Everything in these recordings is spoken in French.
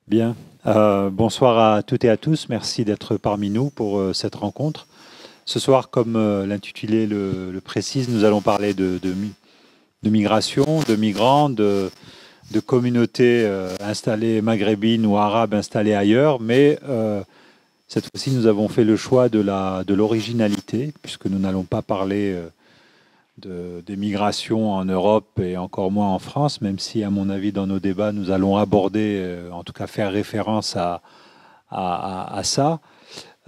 Bien. Bonsoir à toutes et à tous. Merci d'être parmi nous pour cette rencontre. Ce soir, comme l'intitulé le précise, nous allons parler de migration, de migrants, de communautés installées maghrébines ou arabes installées ailleurs. Mais cette fois-ci, nous avons fait le choix de l'originalité, puisque nous n'allons pas parler des migrations en Europe et encore moins en France, même si, à mon avis, dans nos débats, nous allons aborder, en tout cas faire référence à ça.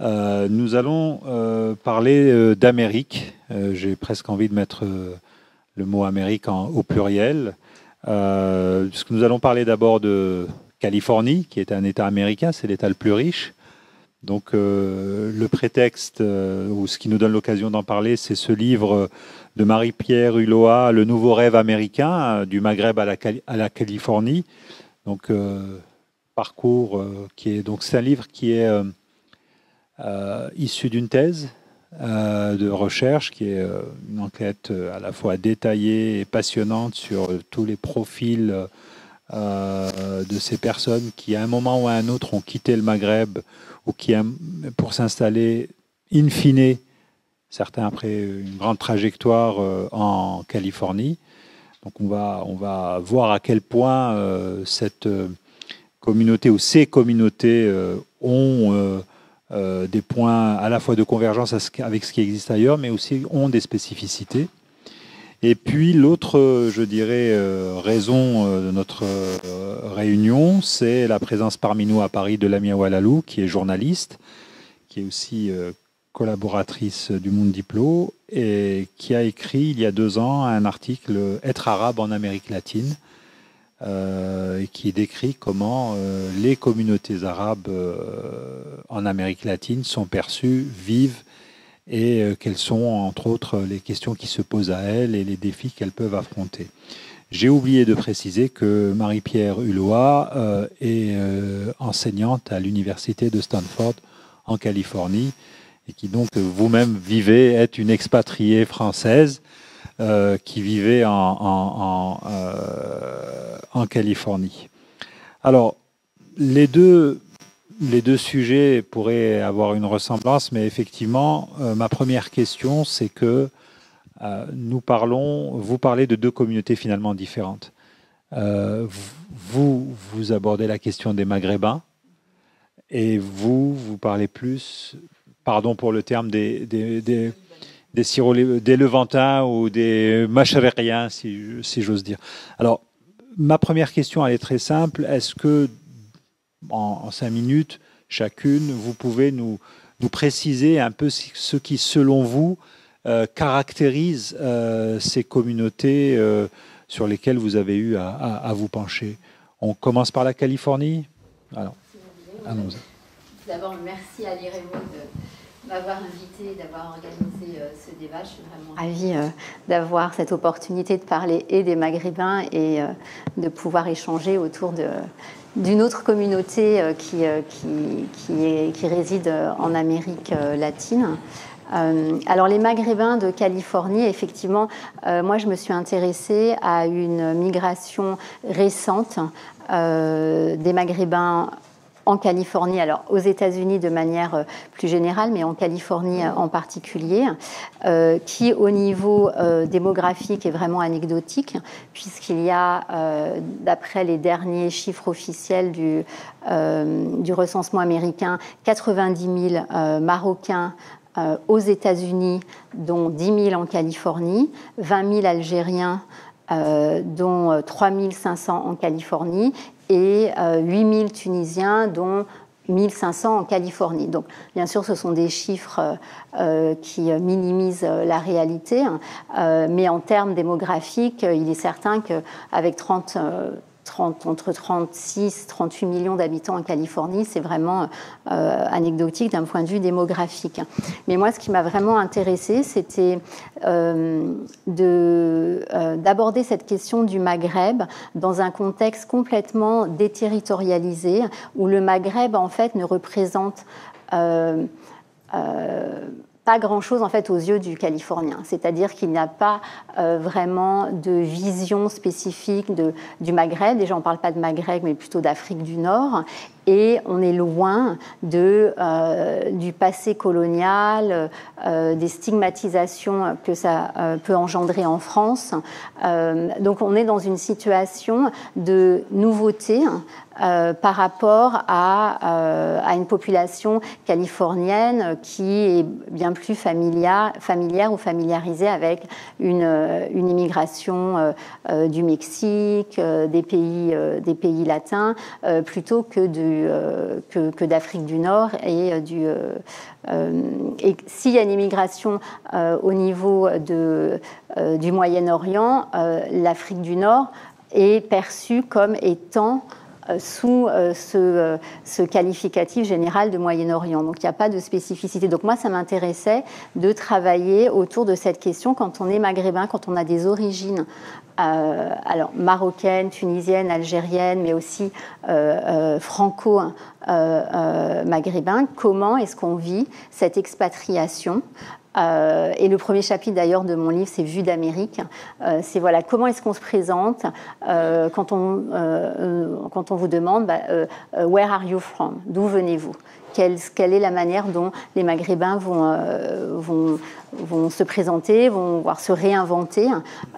Nous allons parler d'Amérique. J'ai presque envie de mettre le mot Amérique au pluriel, puisque nous allons parler d'abord de Californie, qui est un État américain, c'est l'État le plus riche. Donc le prétexte, ou ce qui nous donne l'occasion d'en parler, c'est ce livre de Marie-Pierre Hulot, Le nouveau rêve américain, du Maghreb à la Californie. Donc parcours qui est donc c'est un livre qui est issu d'une thèse de recherche, qui est une enquête à la fois détaillée et passionnante sur tous les profils de ces personnes qui, à un moment ou à un autre, ont quitté le Maghreb ou qui, pour s'installer in fine, certains après une grande trajectoire en Californie. Donc on va voir à quel point cette communauté ou ces communautés ont des points à la fois de convergence avec ce qui existe ailleurs, mais aussi ont des spécificités. Et puis l'autre, je dirais, raison de notre réunion, c'est la présence parmi nous à Paris de Lamia Walalou, qui est journaliste, qui est aussi collaboratrice du Monde Diplo, et qui a écrit il y a 2 ans un article « Être arabe en Amérique latine », et qui décrit comment les communautés arabes en Amérique latine sont perçues, vivent, et quelles sont, entre autres, les questions qui se posent à elles et les défis qu'elles peuvent affronter. J'ai oublié de préciser que Marie-Pierre Hulot est enseignante à l'université de Stanford en Californie et qui donc vous-même vivez, êtes une expatriée française qui vivait en Californie. Alors, les deux sujets pourraient avoir une ressemblance, mais effectivement, ma première question, c'est que vous parlez de 2 communautés finalement différentes. Vous abordez la question des Maghrébins, et vous parlez plus, pardon pour le terme, des Levantins ou des Machariqiens, si j'ose dire. Alors, ma première question, elle est très simple. Est-ce que en 5 minutes chacune, vous pouvez nous préciser un peu ce qui, selon vous, caractérise ces communautés sur lesquelles vous avez eu à vous pencher. On commence par la Californie. Alors, allons-y. D'abord, merci à Ali Raymond de m'avoir invité, d'avoir organisé ce débat. Je suis vraiment ravie d'avoir cette opportunité de parler et des Maghrébins et de pouvoir échanger autour d'une autre communauté qui réside en Amérique latine. Alors les Maghrébins de Californie, effectivement, moi je me suis intéressée à une migration récente des Maghrébins en Californie, alors aux États-Unis de manière plus générale, mais en Californie en particulier, qui au niveau démographique est vraiment anecdotique, puisqu'il y a, d'après les derniers chiffres officiels du recensement américain, 90 000 Marocains aux États-Unis, dont 10 000 en Californie, 20 000 Algériens, dont 3 500 en Californie, et 8 000 Tunisiens, dont 1 500 en Californie. Donc, bien sûr, ce sont des chiffres qui minimisent la réalité, mais en termes démographiques, il est certain qu'avec entre 36 et 38 millions d'habitants en Californie, c'est vraiment anecdotique d'un point de vue démographique. Mais moi, ce qui m'a vraiment intéressée, c'était d'aborder cette question du Maghreb dans un contexte complètement déterritorialisé, où le Maghreb, en fait, ne représente pas grand-chose en fait aux yeux du Californien. C'est-à-dire qu'il n'y a pas vraiment de vision spécifique du Maghreb. Déjà, on ne parle pas de Maghreb, mais plutôt d'Afrique du Nord. Et on est loin du passé colonial, des stigmatisations que ça peut engendrer en France. Donc on est dans une situation de nouveauté par rapport à une population californienne qui est bien plus familière ou familiarisée avec une immigration du Mexique, des pays latins, plutôt que d'Afrique du Nord et s'il y a une immigration au niveau du Moyen-Orient, l'Afrique du Nord est perçue comme étant sous ce qualificatif général de Moyen-Orient. Donc il n'y a pas de spécificité. Donc moi, ça m'intéressait de travailler autour de cette question quand on est maghrébin, quand on a des origines alors marocaines, tunisiennes, algériennes, mais aussi franco-maghrébin. Comment est-ce qu'on vit cette expatriation ? Et le premier chapitre d'ailleurs de mon livre, c'est Vue d'Amérique. C'est voilà, comment est-ce qu'on se présente quand on vous demande Where are you from? D'où venez-vous? Quelle est la manière dont les Maghrébins vont se présenter, vont se réinventer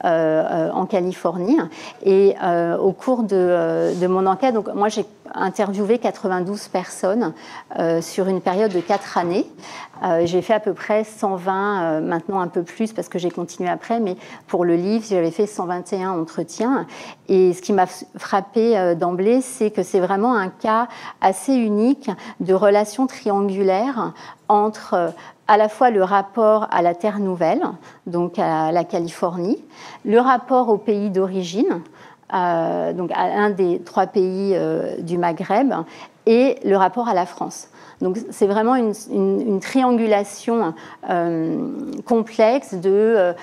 en Californie. Et au cours de mon enquête, donc moi j'ai interviewé 92 personnes sur une période de 4 années. J'ai fait à peu près 120, maintenant un peu plus parce que j'ai continué après, mais pour le livre, j'avais fait 121 entretiens. Et ce qui m'a frappé d'emblée, c'est que c'est vraiment un cas assez unique de relation triangulaire entre à la fois le rapport à la Terre Nouvelle, donc à la Californie, le rapport au pays d'origine, donc à un des 3 pays du Maghreb, et le rapport à la France. Donc c'est vraiment une triangulation complexe de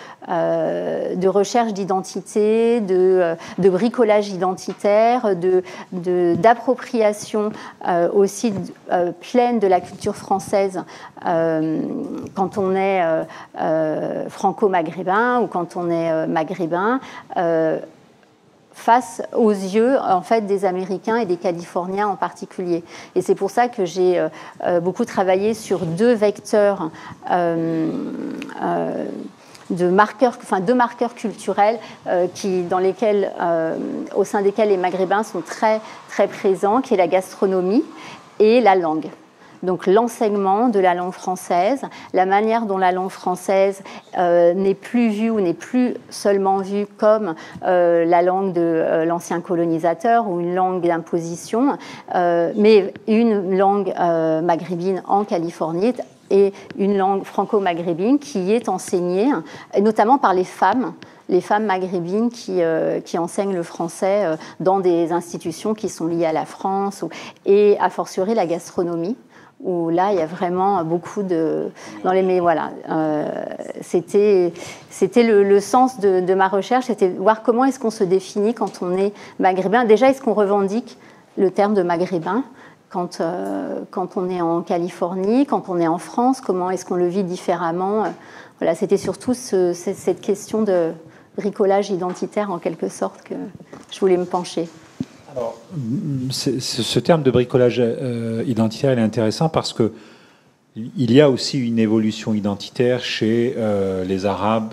recherche d'identité, de bricolage identitaire, d'appropriation aussi pleine de la culture française quand on est franco-maghrébin ou quand on est maghrébin. Face aux yeux en fait des Américains et des Californiens en particulier. Et c'est pour ça que j'ai beaucoup travaillé sur 2 vecteurs deux marqueurs culturels au sein desquels les Maghrébins sont très très présents, qui est la gastronomie et la langue. Donc l'enseignement de la langue française, la manière dont la langue française n'est plus vue ou n'est plus seulement vue comme la langue de l'ancien colonisateur ou une langue d'imposition, mais une langue maghrébine en Californie et une langue franco-maghrébine qui est enseignée, notamment par les femmes maghrébines qui enseignent le français dans des institutions qui sont liées à la France et a fortiori la gastronomie, où là, il y a vraiment beaucoup de... Mais voilà, c'était le sens de ma recherche, c'était voir comment est-ce qu'on se définit quand on est maghrébin. Déjà, est-ce qu'on revendique le terme de maghrébin quand on est en Californie, quand on est en France, comment est-ce qu'on le vit différemment? Voilà, c'était surtout cette question de bricolage identitaire, en quelque sorte, que je voulais me pencher. Alors, ce terme de bricolage identitaire, il est intéressant parce que il y a aussi une évolution identitaire chez les Arabes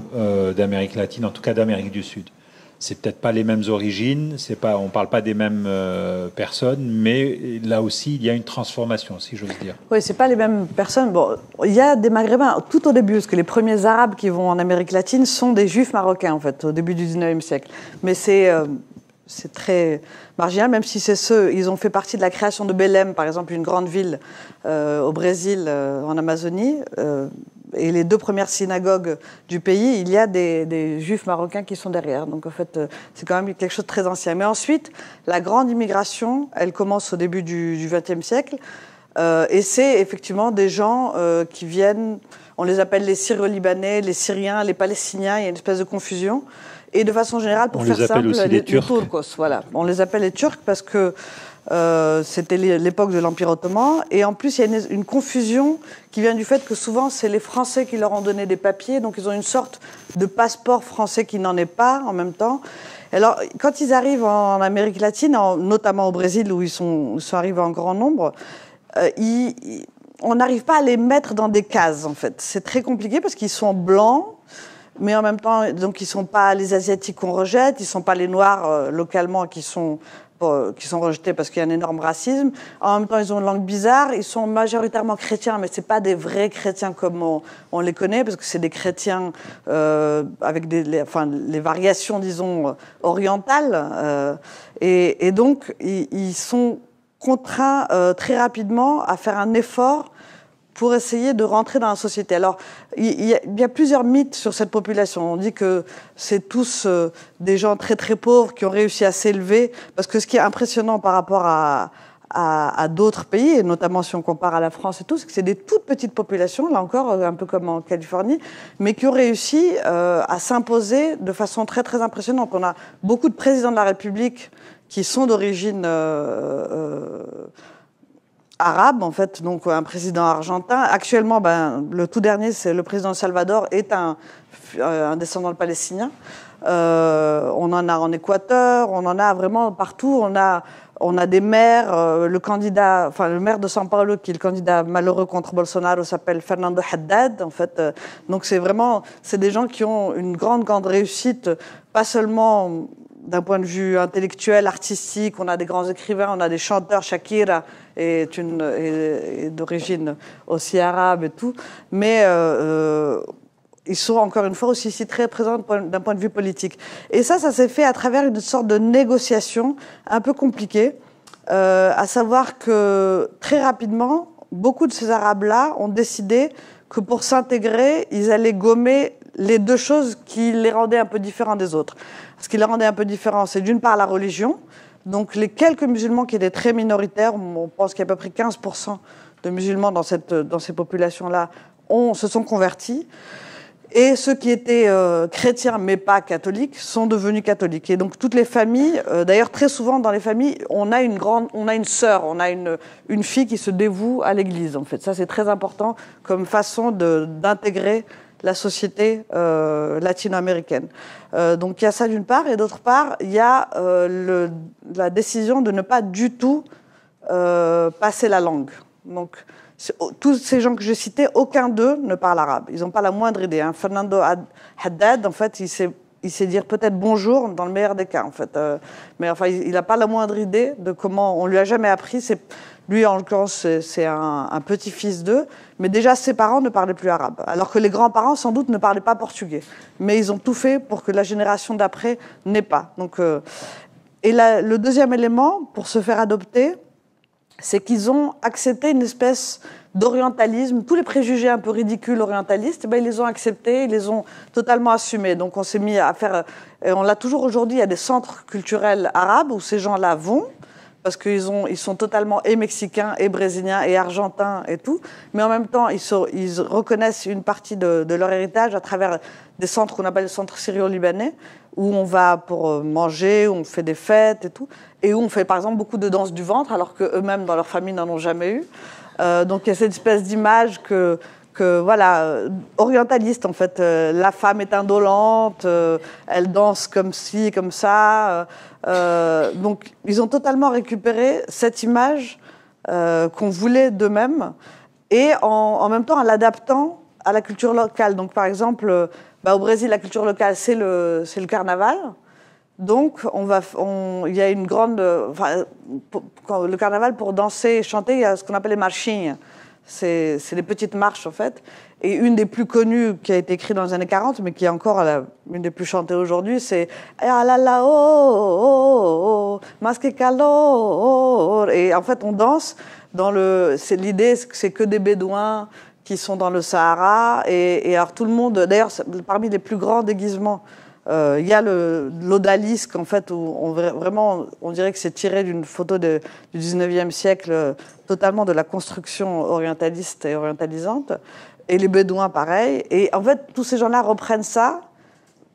d'Amérique latine, en tout cas d'Amérique du Sud. C'est peut-être pas les mêmes origines, on parle pas des mêmes personnes, mais là aussi il y a une transformation, si j'ose dire. Oui, c'est pas les mêmes personnes. Bon, il y a des Maghrébins tout au début, parce que les premiers Arabes qui vont en Amérique latine sont des Juifs marocains en fait, au début du 19e siècle. Mais c'est très marginal, même si ils ont fait partie de la création de Belém, par exemple, une grande ville au Brésil, en Amazonie. Et les 2 premières synagogues du pays, il y a des Juifs marocains qui sont derrière. Donc, en fait, c'est quand même quelque chose de très ancien. Mais ensuite, la grande immigration, elle commence au début du XXe siècle. Et c'est effectivement des gens qui viennent, on les appelle les Syro-Libanais, les Syriens, les Palestiniens, il y a une espèce de confusion. Et de façon générale, pour faire simple, les Turcos, voilà. On les appelle les Turcs parce que C'était l'époque de l'Empire ottoman. Et en plus, il y a une confusion qui vient du fait que souvent, c'est les Français qui leur ont donné des papiers. Donc, ils ont une sorte de passeport français qui n'en est pas en même temps. Alors, quand ils arrivent en Amérique latine, notamment au Brésil, où ils sont arrivés en grand nombre, on n'arrive pas à les mettre dans des cases, en fait. C'est très compliqué parce qu'ils sont blancs, mais en même temps, donc, ils ne sont pas les Asiatiques qu'on rejette, ils ne sont pas les Noirs localement qui sont rejetés parce qu'il y a un énorme racisme. En même temps, ils ont une langue bizarre. Ils sont majoritairement chrétiens, mais ce n'est pas des vrais chrétiens comme on les connaît, parce que c'est des chrétiens avec les variations, disons, orientales. Et donc, ils sont contraints très rapidement à faire un effort pour essayer de rentrer dans la société. Alors, il y a plusieurs mythes sur cette population. On dit que c'est tous des gens très très pauvres qui ont réussi à s'élever, parce que ce qui est impressionnant par rapport à d'autres pays, et notamment si on compare à la France et tout, c'est que c'est des toutes petites populations, là encore, un peu comme en Californie, mais qui ont réussi à s'imposer de façon très très impressionnante. On a beaucoup de présidents de la République qui sont d'origine arabe, en fait, donc un président argentin. Actuellement, le tout dernier, c'est le président Salvador, est un descendant de palestinien. On en a en Équateur, on en a vraiment partout. On a des maires. Le maire de São Paulo, qui est le candidat malheureux contre Bolsonaro, s'appelle Fernando Haddad, en fait. Donc c'est des gens qui ont une grande réussite, pas seulement d'un point de vue intellectuel, artistique. On a des grands écrivains, on a des chanteurs. Shakira est d'origine aussi arabe et tout. Mais ils sont encore une fois aussi très présents d'un point de vue politique. Et ça s'est fait à travers une sorte de négociation un peu compliquée, à savoir que très rapidement, beaucoup de ces Arabes-là ont décidé que pour s'intégrer, ils allaient gommer les deux choses qui les rendaient un peu différents des autres. Ce qui les rendait un peu différents, c'est d'une part la religion. Donc les quelques musulmans qui étaient très minoritaires, on pense qu'il y a à peu près 15% de musulmans dans ces populations-là, se sont convertis. Et ceux qui étaient chrétiens mais pas catholiques sont devenus catholiques. Et donc toutes les familles, d'ailleurs très souvent dans les familles, on a une sœur, on a une fille qui se dévoue à l'Église. En fait, ça c'est très important comme façon d'intégrer la société latino-américaine. Donc il y a ça d'une part, et d'autre part, il y a la décision de ne pas du tout passer la langue. Donc tous ces gens que j'ai cités, aucun d'eux ne parle arabe. Ils n'ont pas la moindre idée. Fernando Haddad, en fait, il sait dire peut-être bonjour dans le meilleur des cas, en fait. Mais enfin, il n'a pas la moindre idée de comment. On lui a jamais appris. Lui, en l'occurrence, c'est un petit-fils d'eux. Mais déjà, ses parents ne parlaient plus arabe. Alors que les grands-parents, sans doute, ne parlaient pas portugais. Mais ils ont tout fait pour que la génération d'après n'ait pas. Donc, le deuxième élément, pour se faire adopter, c'est qu'ils ont accepté une espèce d'orientalisme. Tous les préjugés un peu ridicules orientalistes, ils les ont acceptés, ils les ont totalement assumés. Donc on s'est mis à faire... Et on l'a toujours aujourd'hui, il y a des centres culturels arabes où ces gens-là vont, parce qu'ils sont totalement et mexicains, et brésiliens, et argentins, et tout. Mais en même temps, ils reconnaissent une partie de leur héritage à travers des centres qu'on appelle les centres syrio-libanais, où on va pour manger, où on fait des fêtes et tout, et où on fait par exemple beaucoup de danse du ventre, alors qu'eux-mêmes, dans leur famille, n'en ont jamais eu. Donc il y a cette espèce d'image voilà, orientaliste en fait. La femme est indolente, elle danse comme ci, comme ça. Donc ils ont totalement récupéré cette image qu'on voulait d'eux-mêmes, et en même temps en l'adaptant à la culture locale. Donc par exemple, au Brésil, la culture locale, c'est le carnaval. Donc, il y a une grande... le carnaval, pour danser et chanter, il y a ce qu'on appelle les marchinhas. C'est des petites marches, en fait. Et une des plus connues, qui a été écrite dans les années 40, mais qui est encore une des plus chantées aujourd'hui, c'est « Ah la la, oh, oh, oh, oh, mas que calor ». Et en fait, on danse l'idée, c'est que des bédouins qui sont dans le Sahara. Et alors, tout le monde... D'ailleurs, parmi les plus grands déguisements, il y a l'odalisque, en fait, où on dirait que c'est tiré d'une photo du 19e siècle, totalement de la construction orientaliste et orientalisante. Et les Bédouins, pareil. Et en fait, tous ces gens-là reprennent ça.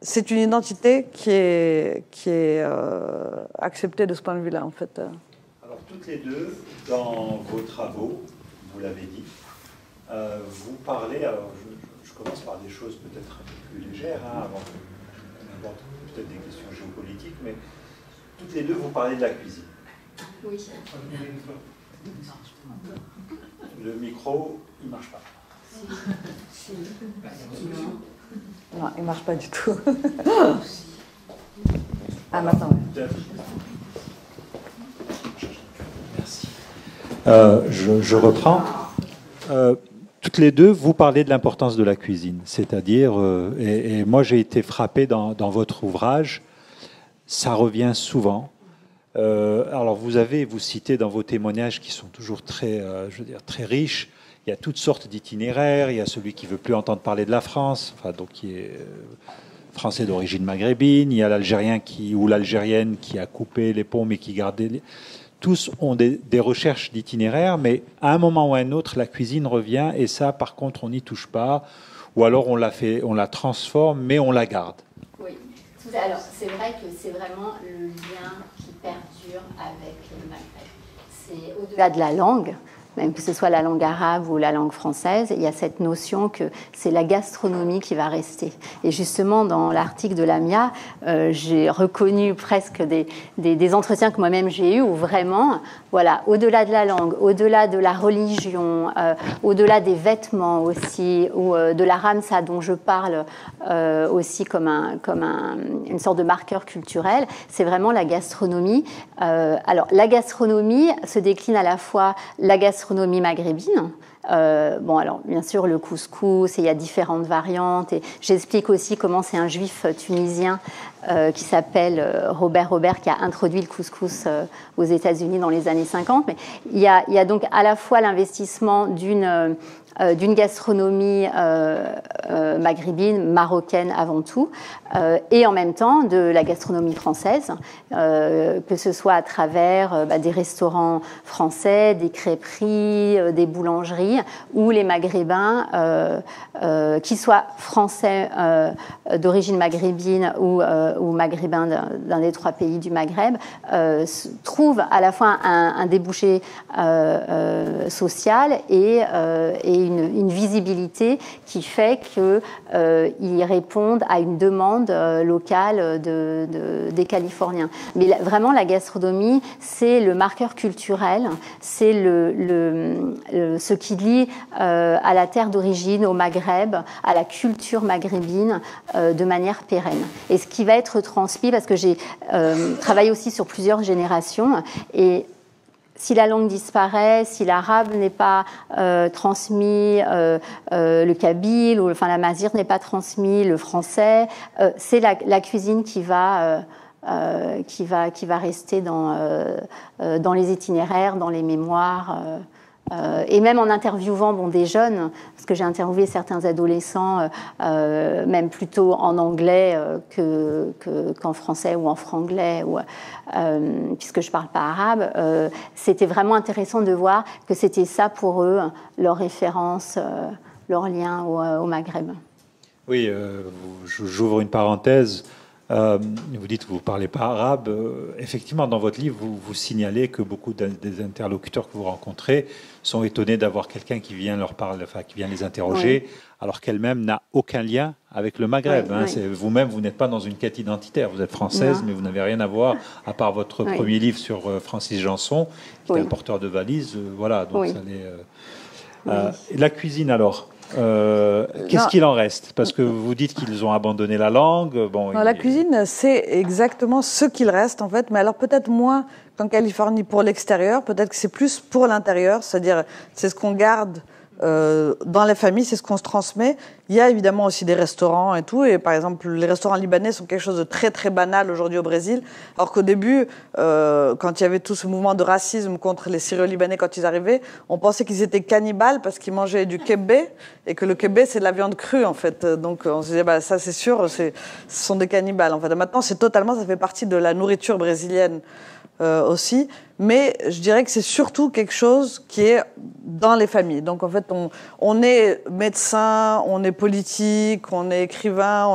C'est une identité qui est acceptée de ce point de vue-là, en fait. Alors, toutes les deux, dans vos travaux, vous l'avez dit, vous parlez, alors je commence par des choses peut-être un peu plus légères, hein, avant qu'on aborde peut-être des questions géopolitiques, mais toutes les deux, vous parlez de la cuisine. Oui. Le micro, il ne marche pas. Non, il ne marche pas du tout. Ah, maintenant, oui. Merci. Je reprends. Toutes les deux, vous parlez de l'importance de la cuisine. C'est-à-dire, et moi j'ai été frappé dans votre ouvrage, ça revient souvent. Alors vous citez dans vos témoignages qui sont toujours très, je veux dire, très riches. Il y a toutes sortes d'itinéraires. Il y a celui qui veut plus entendre parler de la France, enfin donc qui est français d'origine maghrébine. Il y a l'Algérien ou l'Algérienne qui a coupé les ponts mais qui gardait. Tous ont des recherches d'itinéraires, mais à un moment ou à un autre, la cuisine revient et ça, par contre, on n'y touche pas. Ou alors on la transforme, mais on la garde. Oui. Alors c'est vrai que c'est vraiment le lien qui perdure avec le Maghreb. C'est au-delà de la langue, même que ce soit la langue arabe ou la langue française, il y a cette notion que c'est la gastronomie qui va rester. Et justement, dans l'article de Lamia, j'ai reconnu presque des entretiens que moi-même j'ai eus où vraiment, voilà, au-delà de la langue, au-delà de la religion, au-delà des vêtements aussi, ou de la ramsa dont je parle aussi comme une sorte de marqueur culturel, c'est vraiment la gastronomie. Alors, la gastronomie se décline à la fois la gastronomie maghrébine. Bon, alors, bien sûr, le couscous, et il y a différentes variantes. Et j'explique aussi comment c'est un juif tunisien qui s'appelle Robert qui a introduit le couscous aux États-Unis dans les années 50. Mais il y a donc à la fois l'investissement d'une gastronomie maghrébine, marocaine avant tout, et en même temps de la gastronomie française, que ce soit à travers des restaurants français, des crêperies, des boulangeries, où les Maghrébins, qu'ils soient français d'origine maghrébine ou maghrébins d'un des trois pays du Maghreb, trouvent à la fois un débouché social et une visibilité qui fait qu'ils répondent à une demande locale des Californiens. Mais vraiment, la gastronomie, c'est le marqueur culturel, c'est ce qui lie à la terre d'origine, au Maghreb, à la culture maghrébine de manière pérenne. Et ce qui va être transmis, parce que j'ai travaillé aussi sur plusieurs générations, et si la langue disparaît, si l'arabe n'est pas transmis, le kabyle ou enfin l'amazigh n'est pas transmis, le français, c'est la cuisine qui va rester dans les itinéraires, dans les mémoires. Et même en interviewant des jeunes, parce que j'ai interviewé certains adolescents, même plutôt en anglais qu'en français ou en franglais, puisque je ne parle pas arabe, c'était vraiment intéressant de voir que c'était ça pour eux, leur référence, leur lien au Maghreb. Oui, j'ouvre une parenthèse. Vous dites que vous ne parlez pas arabe. Effectivement, dans votre livre, vous signalez que beaucoup des interlocuteurs que vous rencontrez sont étonnés d'avoir quelqu'un qui vient leur parler, enfin, qui vient les interroger, oui, alors qu'elle-même n'a aucun lien avec le Maghreb. Oui, oui. Vous-même, vous n'êtes pas dans une quête identitaire. Vous êtes française, mais vous n'avez rien à voir, à part votre premier livre sur Francis Janson, qui est un porteur de valise. Voilà, donc ça allait... La cuisine, alors qu'est-ce qu'il en reste? Parce que vous dites qu'ils ont abandonné la langue. Bon, la cuisine, c'est exactement ce qu'il reste, en fait. Mais alors, peut-être moins qu'en Californie pour l'extérieur. Peut-être que c'est plus pour l'intérieur. C'est-à-dire, c'est ce qu'on garde dans les familles, c'est ce qu'on se transmet. Il y a évidemment aussi des restaurants et tout. Et par exemple, les restaurants libanais sont quelque chose de très, très banal aujourd'hui au Brésil. Alors qu'au début, quand il y avait tout ce mouvement de racisme contre les Syro-Libanais quand ils arrivaient, on pensait qu'ils étaient cannibales parce qu'ils mangeaient du kebé et que le kebé, c'est de la viande crue, en fait. Donc, on se disait, ça, c'est sûr, ce sont des cannibales, en fait. Et maintenant, ça fait partie de la nourriture brésilienne aussi. Mais je dirais que c'est surtout quelque chose qui est dans les familles. Donc, en fait, on est médecin, on est politique, on est écrivain,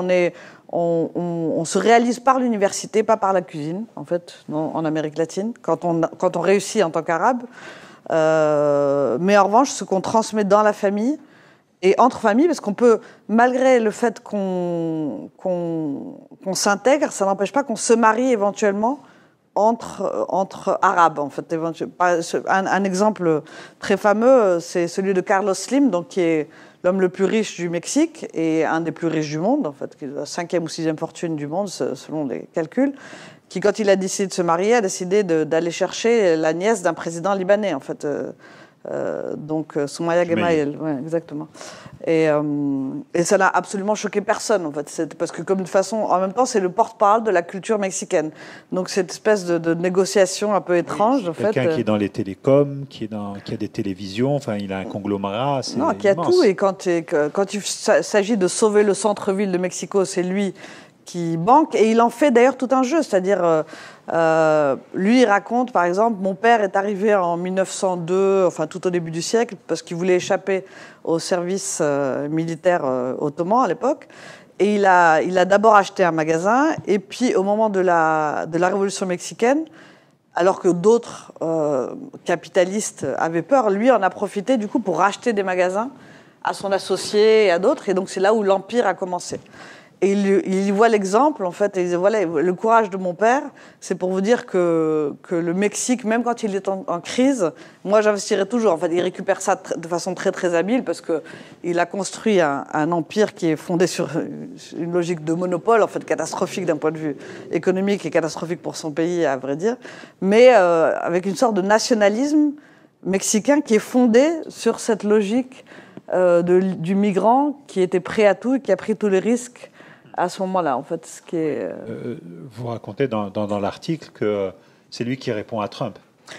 on se réalise par l'université, pas par la cuisine, en fait, en Amérique latine, quand on réussit en tant qu'arabe. Mais en revanche, ce qu'on transmet dans la famille et entre familles, parce qu'on peut, malgré le fait qu'on s'intègre, ça n'empêche pas qu'on se marie éventuellement entre arabes, en fait. Un exemple très fameux, c'est celui de Carlos Slim, donc, qui est l'homme le plus riche du Mexique et un des plus riches du monde, en fait, qui est la 5e ou 6e fortune du monde, selon les calculs, qui, quand il a décidé de se marier, a décidé d'aller chercher la nièce d'un président libanais, en fait. Donc Soumaya Gemayel, ouais, exactement. Et ça n'a absolument choqué personne, en fait. Parce que, comme de façon, en même temps, c'est le porte-parole de la culture mexicaine. Donc cette espèce de négociation un peu étrange, en fait. Quelqu'un qui est dans les télécoms, qui a des télévisions, enfin, il a un conglomérat. Non, qui a tout. Et quand il s'agit de sauver le centre-ville de Mexico, c'est lui qui banque, et il en fait d'ailleurs tout un jeu, c'est-à-dire lui il raconte par exemple, mon père est arrivé en 1902, enfin tout au début du siècle, parce qu'il voulait échapper au service militaire ottoman à l'époque, et il a d'abord acheté un magasin, et puis au moment de la révolution mexicaine, alors que d'autres capitalistes avaient peur, lui en a profité du coup pour racheter des magasins à son associé et à d'autres, et donc c'est là où l'empire a commencé. Et il y voit l'exemple, en fait, et il dit, voilà, le courage de mon père, c'est pour vous dire que le Mexique, même quand il est en crise, moi j'investirai toujours. En fait, il récupère ça de façon très très habile, parce qu'il a construit un empire qui est fondé sur une logique de monopole, en fait, catastrophique d'un point de vue économique et catastrophique pour son pays, à vrai dire, mais avec une sorte de nationalisme mexicain qui est fondé sur cette logique du migrant qui était prêt à tout et qui a pris tous les risques à ce moment-là, en fait, ce qui est... Vous racontez dans l'article que c'est lui qui répond à Trump.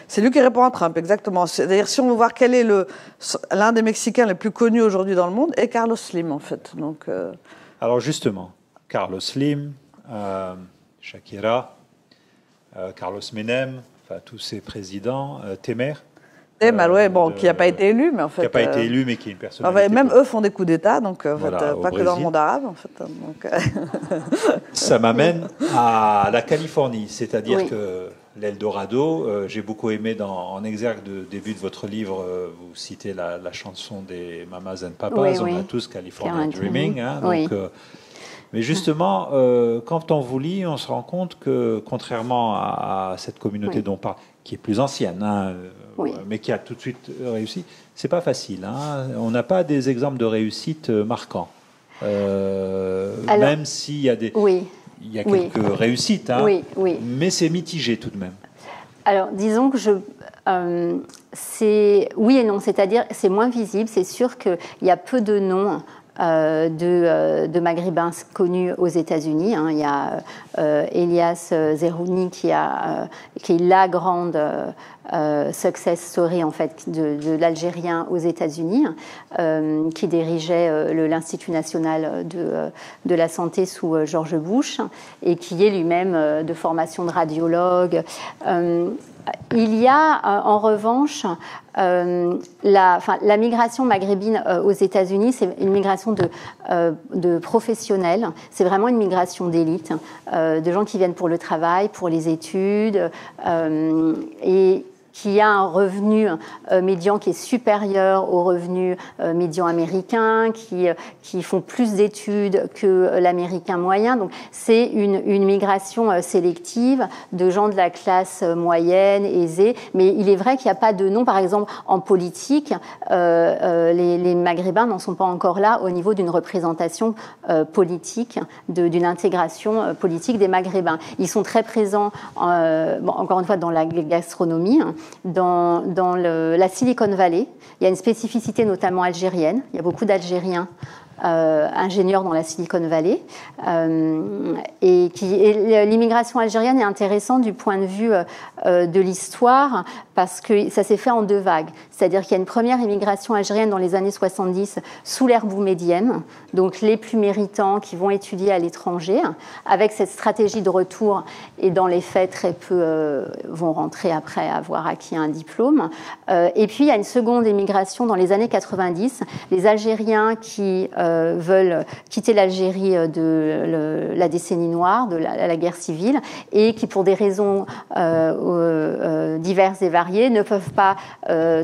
C'est lui qui répond à Trump, exactement. C'est-à-dire, si on veut voir quel est l'un des Mexicains les plus connus aujourd'hui dans le monde, est Carlos Slim, en fait. Donc, Alors justement, Carlos Slim, Shakira, Carlos Menem, enfin tous ces présidents, Temer. Ouais, bon, qui n'a pas été élu, mais en fait... Qui n'a pas été élu, mais qui est une personnalité... Même eux font des coups d'État, donc voilà, en fait, pas que dans le monde arabe, en fait. Donc, ça m'amène à la Californie, c'est-à-dire que l'Eldorado, j'ai beaucoup aimé en exergue de début de votre livre, vous citez la chanson des Mamas and Papas, on a tous California Dreaming, hein, donc... Mais justement, quand on vous lit, on se rend compte que, contrairement à cette communauté dont on parle, qui est plus ancienne, hein, mais qui a tout de suite réussi, c'est pas facile. Hein. On n'a pas des exemples de réussite marquants. Alors, même s'il y a il y a quelques réussites, hein, mais c'est mitigé tout de même. Alors, disons que c'est oui et non, c'est-à-dire c'est moins visible. C'est sûr qu'il y a peu de noms de maghrébins connus aux États-Unis. Hein. Il y a Elias Zerouni qui est la grande success story en fait de l'Algérien aux États-Unis, qui dirigeait l'Institut national de la santé sous George Bush et qui est lui-même de formation de radiologue. Il y a en revanche la migration maghrébine aux États-Unis, c'est une migration de professionnels, c'est vraiment une migration d'élite, de gens qui viennent pour le travail, pour les études, et qui a un revenu médian qui est supérieur au revenu médian américain, qui font plus d'études que l'américain moyen. Donc c'est une migration sélective de gens de la classe moyenne, aisée. Mais il est vrai qu'il n'y a pas de nom. Par exemple, en politique, les Maghrébins n'en sont pas encore là au niveau d'une représentation politique, d'une intégration politique des Maghrébins. Ils sont très présents, encore une fois, dans la gastronomie, dans la Silicon Valley. Il y a une spécificité notamment algérienne. Il y a beaucoup d'Algériens ingénieurs dans la Silicon Valley. Et l'immigration algérienne est intéressante du point de vue de l'histoire parce que ça s'est fait en deux vagues. C'est-à-dire qu'il y a une première immigration algérienne dans les années 70 sous l'ère boumedienne, donc les plus méritants qui vont étudier à l'étranger, avec cette stratégie de retour, et dans les faits, très peu vont rentrer après avoir acquis un diplôme. Et puis, il y a une seconde immigration dans les années 90, les Algériens qui veulent quitter l'Algérie de la décennie noire, de la guerre civile, et qui, pour des raisons diverses et variées, ne peuvent pas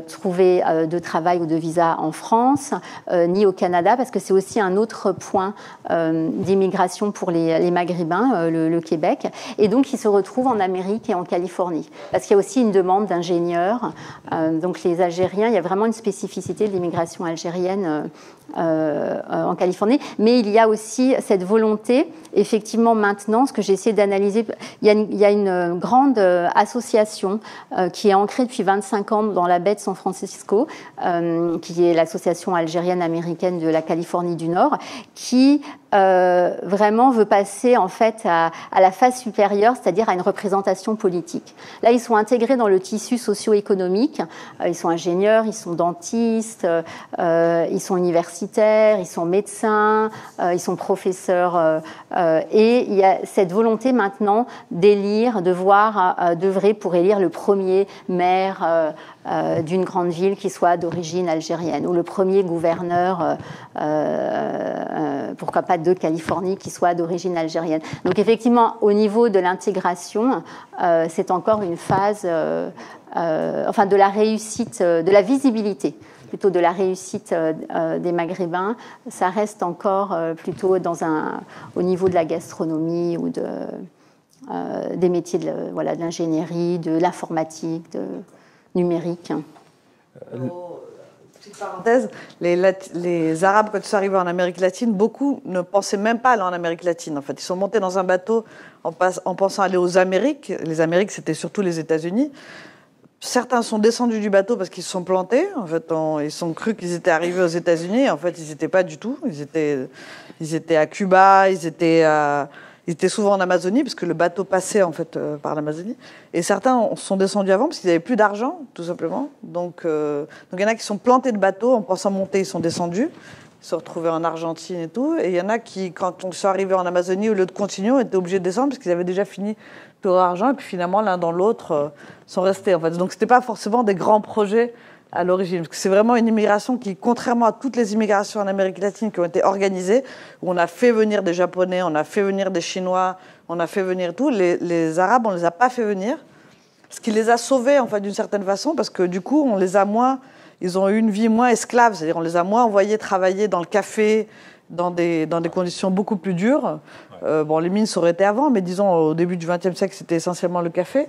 trouver de travail ou de visa en France, ni au Canada, parce que c'est aussi un autre point d'immigration pour les Maghrébins, le Québec. Et donc, ils se retrouvent en Amérique et en Californie, parce qu'il y a aussi une demande d'ingénieurs. Donc, les Algériens, il y a vraiment une spécificité de l'immigration algérienne en Californie, mais il y a aussi cette volonté, effectivement maintenant, ce que j'ai essayé d'analyser, il y a une grande association qui est ancrée depuis 25 ans dans la baie de San Francisco, qui est l'association algérienne-américaine de la Californie du Nord, qui vraiment veut passer en fait à la phase supérieure, c'est-à-dire à une représentation politique. Là, ils sont intégrés dans le tissu socio-économique, ils sont ingénieurs, ils sont dentistes, ils sont universitaires, ils sont médecins, ils sont professeurs, et il y a cette volonté maintenant d'élire, d'œuvrer pour élire le premier maire d'une grande ville qui soit d'origine algérienne, ou le premier gouverneur, pourquoi pas de Californie, qui soit d'origine algérienne. Donc effectivement, au niveau de l'intégration, c'est encore une phase, enfin de la réussite, de la visibilité, plutôt de la réussite des Maghrébins, ça reste encore plutôt au niveau de la gastronomie ou des métiers de l'ingénierie, de l'informatique, numérique. Petite parenthèse, les Arabes, quand ils sont arrivés en Amérique latine, beaucoup ne pensaient même pas aller en Amérique latine. En fait, ils sont montés dans un bateau en pensant aller aux Amériques. Les Amériques, c'était surtout les États-Unis. Certains sont descendus du bateau parce qu'ils se sont plantés. En fait, ils ont cru qu'ils étaient arrivés aux États-Unis. En fait, ils n'étaient pas du tout. Ils étaient à Cuba, ils étaient souvent en Amazonie, parce que le bateau passait en fait par l'Amazonie. Et certains sont descendus avant parce qu'ils n'avaient plus d'argent, tout simplement. Donc il y en a qui sont plantés de bateau en pensant monter, ils sont descendus. Ils se sont retrouvés en Argentine et tout. Et il y en a qui, quand ils sont arrivés en Amazonie, au lieu de continuer, étaient obligés de descendre parce qu'ils avaient déjà fini tout leur argent. Et puis finalement, l'un dans l'autre, sont restés. En fait. Donc ce n'était pas forcément des grands projets à l'origine. Parce que c'est vraiment une immigration qui, contrairement à toutes les immigrations en Amérique latine qui ont été organisées, où on a fait venir des Japonais, on a fait venir des Chinois, on a fait venir tout, les Arabes, on ne les a pas fait venir. Ce qui les a sauvés, en fait, d'une certaine façon, parce que du coup, on les a moins... Ils ont eu une vie moins esclave, c'est-à-dire on les a moins envoyés travailler dans le café, dans des conditions beaucoup plus dures. Bon, les mines, ça aurait été avant, mais disons, au début du XXe siècle, c'était essentiellement le café.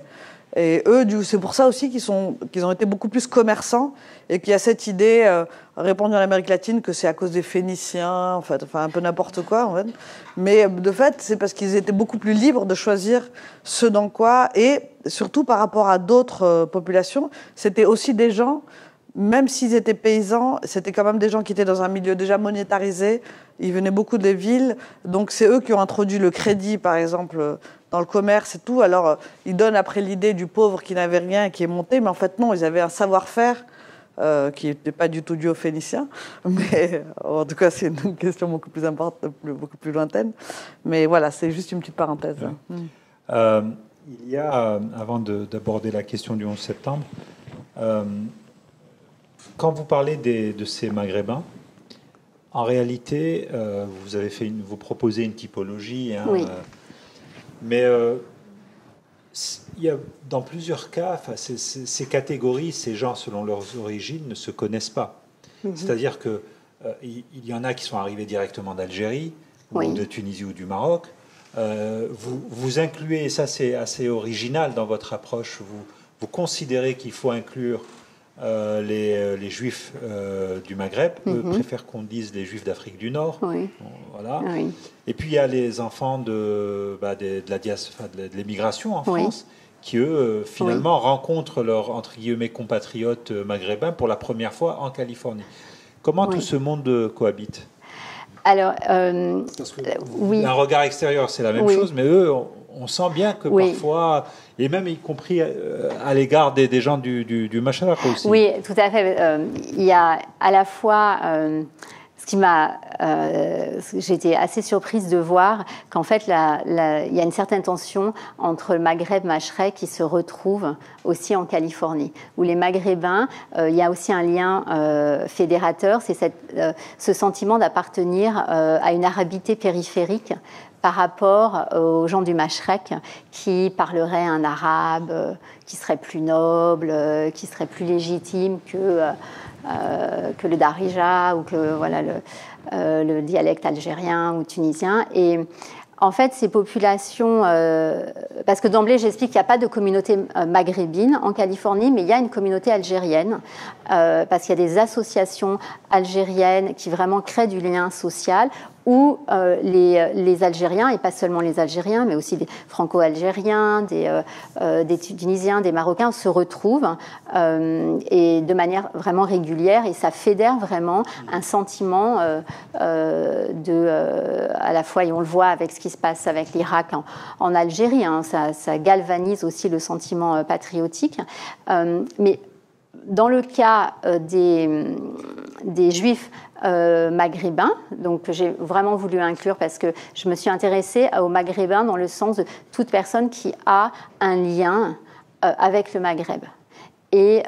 Et eux, c'est pour ça aussi qu'ils ont été beaucoup plus commerçants et qu'il y a cette idée répandue en Amérique latine que c'est à cause des Phéniciens, en fait, enfin un peu n'importe quoi, en fait. Mais de fait, c'est parce qu'ils étaient beaucoup plus libres de choisir ce dans quoi, et surtout par rapport à d'autres populations, c'était aussi des gens, même s'ils étaient paysans, c'était quand même des gens qui étaient dans un milieu déjà monétarisé. Ils venaient beaucoup des villes, donc c'est eux qui ont introduit le crédit, par exemple, dans le commerce et tout. Alors, ils donnent après l'idée du pauvre qui n'avait rien et qui est monté, mais en fait, non, ils avaient un savoir-faire qui n'était pas du tout dû aux Phéniciens. Mais en tout cas, c'est une question beaucoup plus importante, beaucoup plus lointaine. Mais voilà, c'est juste une petite parenthèse. Ouais. Il y a, avant d'aborder la question du 11 septembre, quand vous parlez de ces Maghrébins, en réalité, vous proposez une typologie, hein, oui. Mais il y a, dans plusieurs cas, ces catégories, ces gens, selon leurs origines, ne se connaissent pas. Mm-hmm. C'est-à-dire qu'il y en a qui sont arrivés directement d'Algérie, oui, ou de Tunisie ou du Maroc. Vous incluez, et ça c'est assez original dans votre approche, vous considérez qu'il faut inclure les Juifs du Maghreb. Eux préfèrent qu'on dise les Juifs d'Afrique du Nord. Oui. Voilà. Oui. Et puis il y a les enfants de l'émigration en France, oui, qui eux finalement, oui, rencontrent leurs entre guillemets compatriotes maghrébins pour la première fois en Californie. Comment, oui, tout ce monde cohabite? Alors, oui, un regard extérieur, c'est la même, oui, chose, mais eux, on sent bien que, oui, parfois, et même y compris à l'égard des gens du Mashar aussi. Oui, tout à fait. Il y a à la fois ce qui m'a, j'étais assez surprise de voir qu'en fait, il y a une certaine tension entre le Maghreb, Machrek, qui se retrouve aussi en Californie, où les Maghrébins, il y a aussi un lien fédérateur, c'est ce sentiment d'appartenir à une arabité périphérique par rapport aux gens du Machrek qui parleraient un arabe qui serait plus noble, qui serait plus légitime que le darija ou que voilà, le dialecte algérien ou tunisien. Et en fait, ces populations, parce que d'emblée, j'explique qu'il n'y a pas de communauté maghrébine en Californie, mais il y a une communauté algérienne, parce qu'il y a des associations algériennes qui vraiment créent du lien social, où les Algériens, et pas seulement les Algériens, mais aussi des Franco-Algériens, des Tunisiens, des Marocains, se retrouvent et de manière vraiment régulière, et ça fédère vraiment un sentiment à la fois, et on le voit avec ce qui se passe avec l'Irak en Algérie, hein, ça galvanise aussi le sentiment patriotique. Mais dans le cas des Juifs maghrébins, donc j'ai vraiment voulu inclure parce que je me suis intéressée aux maghrébins dans le sens de toute personne qui a un lien avec le Maghreb. Et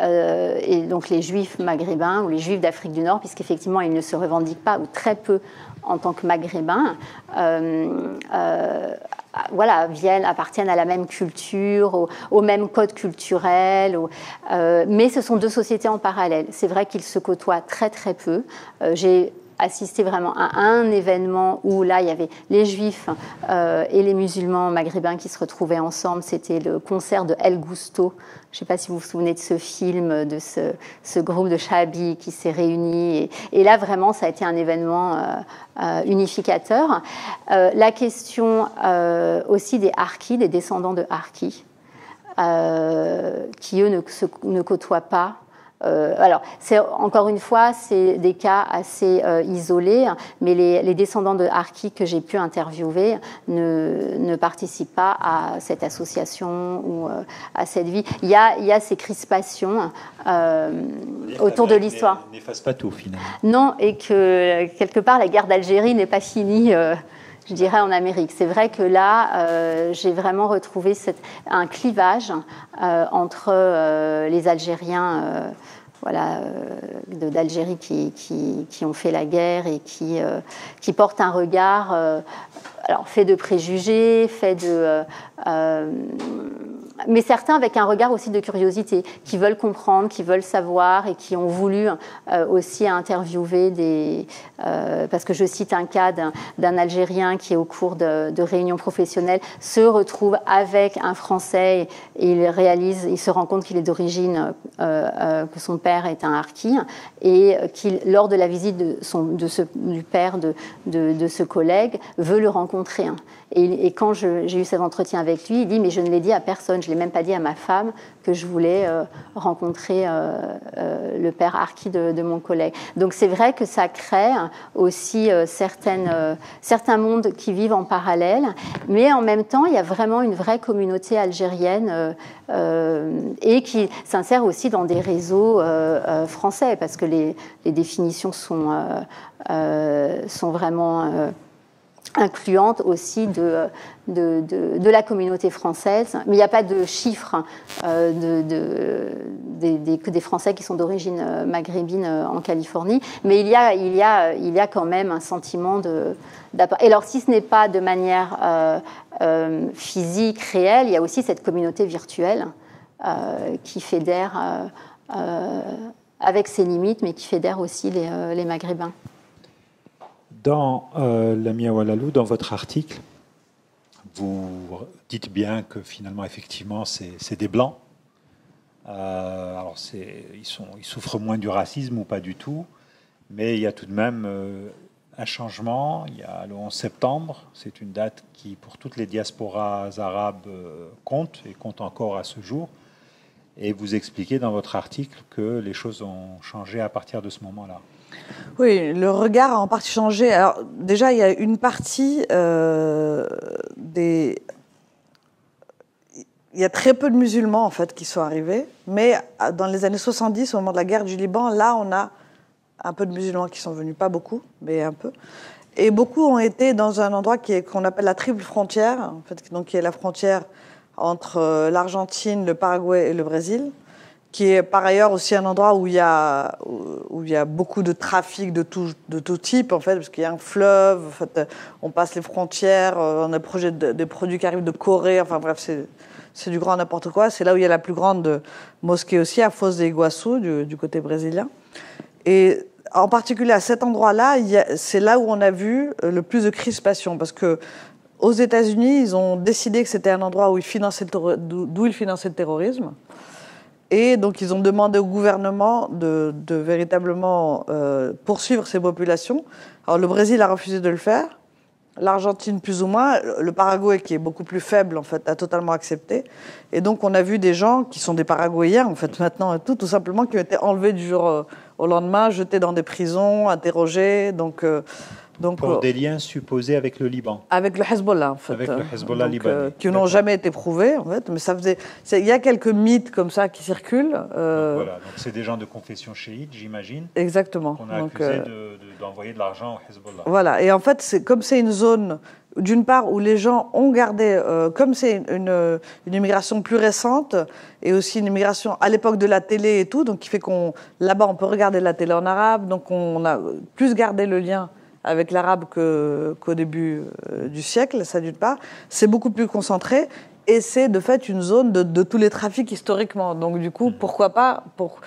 donc les Juifs maghrébins ou les Juifs d'Afrique du Nord, puisqu'effectivement ils ne se revendiquent pas ou très peu en tant que maghrébins, voilà, appartiennent à la même culture, au même code culturel, mais ce sont deux sociétés en parallèle. C'est vrai qu'ils se côtoient très très peu. J'ai assisté vraiment à un événement où là il y avait les Juifs et les musulmans maghrébins qui se retrouvaient ensemble. C'était le concert de El Gusto. Je ne sais pas si vous vous souvenez de ce film, de ce groupe de Chahabi qui s'est réuni. Et là, vraiment, ça a été un événement unificateur. La question aussi des Harkis, des descendants de Harkis, qui, eux, ne côtoient pas. Alors, encore une fois, c'est des cas assez isolés, mais les descendants de Harkis que j'ai pu interviewer ne participent pas à cette association ou à cette vie. Il y a ces crispations autour de l'histoire. N'efface pas tout, finalement. Non, et que quelque part, la guerre d'Algérie n'est pas finie. Je dirais en Amérique. C'est vrai que là, j'ai vraiment retrouvé un clivage entre les Algériens d'Algérie qui ont fait la guerre et qui portent un regard alors fait de préjugés, mais certains avec un regard aussi de curiosité, qui veulent comprendre, qui veulent savoir et qui ont voulu aussi interviewer parce que je cite un cas d'un Algérien qui, au cours de réunions professionnelles, se retrouve avec un Français et il se rend compte qu'il est d'origine, que son père est un Harki, et qu'il, lors de la visite du père de ce collègue, veut le rencontrer. Et quand j'ai eu cet entretien avec lui, il dit « mais je ne l'ai dit à personne, je ne l'ai même pas dit à ma femme que je voulais rencontrer le père Harki de mon collègue ». Donc c'est vrai que ça crée aussi certains mondes qui vivent en parallèle, mais en même temps, il y a vraiment une vraie communauté algérienne et qui s'insère aussi dans des réseaux français, parce que les définitions sont vraiment incluante aussi de la communauté française. Mais il n'y a pas de chiffres des Français qui sont d'origine maghrébine en Californie. Mais il y a quand même un sentiment et alors, si ce n'est pas de manière physique, réelle, il y a aussi cette communauté virtuelle qui fédère avec ses limites, mais qui fédère aussi les Maghrébins. Dans Lamia Oualalou, dans votre article, vous dites bien que finalement, effectivement, c'est des Blancs. Alors, ils souffrent moins du racisme ou pas du tout, mais il y a tout de même un changement. Il y a le 11 septembre, c'est une date qui, pour toutes les diasporas arabes, compte et compte encore à ce jour. Et vous expliquez dans votre article que les choses ont changé à partir de ce moment-là. Oui, le regard a en partie changé. Alors déjà, il y a une partie Il y a très peu de musulmans en fait qui sont arrivés, mais dans les années 70, au moment de la guerre du Liban, là, on a un peu de musulmans qui sont venus, pas beaucoup, mais un peu. Et beaucoup ont été dans un endroit qu'on appelle la triple frontière, en fait, donc qui est la frontière entre l'Argentine, le Paraguay et le Brésil, qui est par ailleurs aussi un endroit où il y a beaucoup de trafic de tout type, en fait, parce qu'il y a un fleuve, en fait, on passe les frontières, on a des produits qui arrivent de Corée, enfin bref, c'est du grand n'importe quoi. C'est là où il y a la plus grande mosquée aussi, à Foz de Iguaçu, du côté brésilien. Et en particulier à cet endroit-là, c'est là où on a vu le plus de crispation, parce que aux États-Unis, ils ont décidé que c'était un endroit d'où ils finançaient le terrorisme. Et donc, ils ont demandé au gouvernement de véritablement poursuivre ces populations. Alors, le Brésil a refusé de le faire. L'Argentine, plus ou moins. Le Paraguay, qui est beaucoup plus faible, en fait, a totalement accepté. Et donc, on a vu des gens qui sont des Paraguayens, en fait, maintenant, tout simplement, qui ont été enlevés du jour au lendemain, jetés dans des prisons, interrogés. Donc, pour des liens supposés avec le Liban. Avec le Hezbollah, en fait. Avec le Hezbollah libanais. Qui n'ont jamais été prouvés, en fait. Mais il y a quelques mythes comme ça qui circulent. Donc voilà, donc c'est des gens de confession chiite, j'imagine. Exactement. Qu'on a accusé d'envoyer de l'argent au Hezbollah. Voilà, et en fait, comme c'est une zone, d'une part, où les gens ont gardé, comme c'est une immigration plus récente, et aussi une immigration à l'époque de la télé et tout, donc qui fait là-bas, on peut regarder la télé en arabe, donc on a plus gardé le lien avec l'arabe qu'au début du siècle, ça d'une part. C'est beaucoup plus concentré et c'est de fait une zone de tous les trafics historiquement. Donc du coup, pourquoi pas pour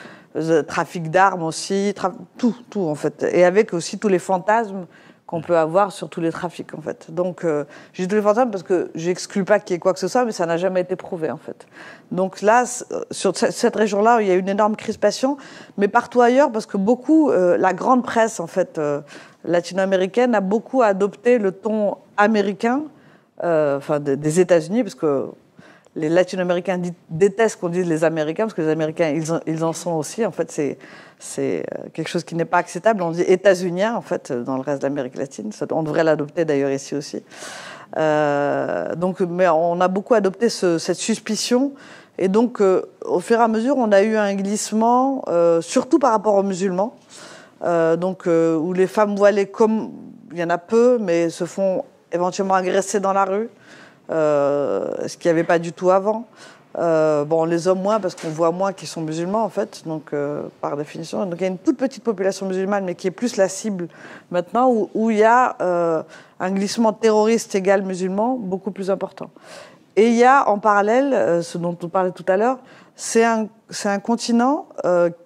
trafic d'armes aussi, tout en fait. Et avec aussi tous les fantasmes qu'on peut avoir sur tous les trafics en fait. Donc je dis tous les fantasmes parce que j'exclus pas qu'il y ait quoi que ce soit, mais ça n'a jamais été prouvé en fait. Donc là, sur cette région-là, il y a une énorme crispation, mais partout ailleurs, parce que beaucoup, la grande presse en fait latino-américaine a beaucoup adopté le ton américain, enfin des États-Unis, parce que les latino-américains détestent qu'on dise les Américains, parce que les Américains, ils en sont aussi. En fait, c'est quelque chose qui n'est pas acceptable. On dit États-Uniens, en fait, dans le reste de l'Amérique latine. On devrait l'adopter d'ailleurs ici aussi. Mais on a beaucoup adopté cette suspicion. Et donc, au fur et à mesure, on a eu un glissement, surtout par rapport aux musulmans. Où les femmes voilées, comme il y en a peu, mais se font éventuellement agresser dans la rue, ce qu'il n'y avait pas du tout avant. Les hommes moins, parce qu'on voit moins qui sont musulmans, en fait, donc par définition. Donc il y a une toute petite population musulmane, mais qui est plus la cible maintenant, où il y a un glissement terroriste égal musulman beaucoup plus important. Et il y a en parallèle, ce dont on parlait tout à l'heure, c'est un continent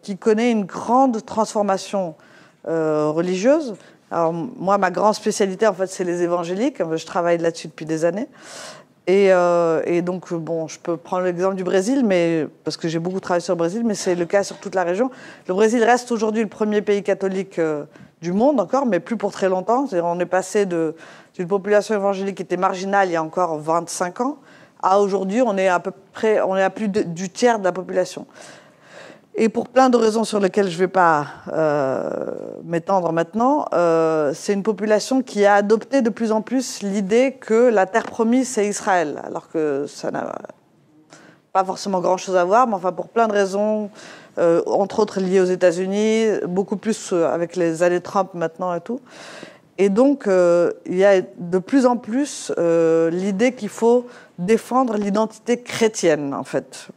qui connaît une grande transformation religieuse. Alors, moi, ma grande spécialité, en fait, c'est les évangéliques. Je travaille là-dessus depuis des années. Et donc, je peux prendre l'exemple du Brésil, parce que j'ai beaucoup travaillé sur le Brésil, mais c'est le cas sur toute la région. Le Brésil reste aujourd'hui le premier pays catholique du monde encore, mais plus pour très longtemps. C'est-à-dire, on est passé d'une population évangélique qui était marginale il y a encore 25 ans, à aujourd'hui, on est à plus du tiers de la population. Et pour plein de raisons sur lesquelles je ne vais pas m'étendre maintenant, c'est une population qui a adopté de plus en plus l'idée que la terre promise, c'est Israël, alors que ça n'a pas forcément grand-chose à voir, mais enfin pour plein de raisons, entre autres liées aux États-Unis, beaucoup plus avec les années Trump maintenant et tout. Et donc, il y a de plus en plus l'idée qu'il faut défendre l'identité chrétienne, en fait.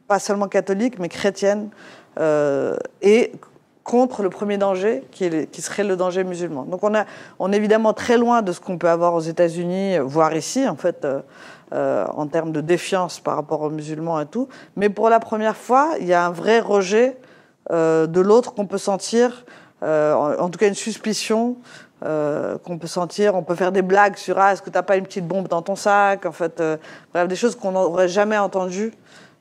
Pas seulement catholique, mais chrétienne, et contre le premier danger, qui serait le danger musulman. Donc on est évidemment très loin de ce qu'on peut avoir aux États-Unis, voire ici, en fait, en termes de défiance par rapport aux musulmans et tout. Mais pour la première fois, il y a un vrai rejet de l'autre qu'on peut sentir, en tout cas une suspicion qu'on peut sentir. On peut faire des blagues sur « est-ce que tu n'as pas une petite bombe dans ton sac ?» En fait, bref, des choses qu'on n'aurait jamais entendues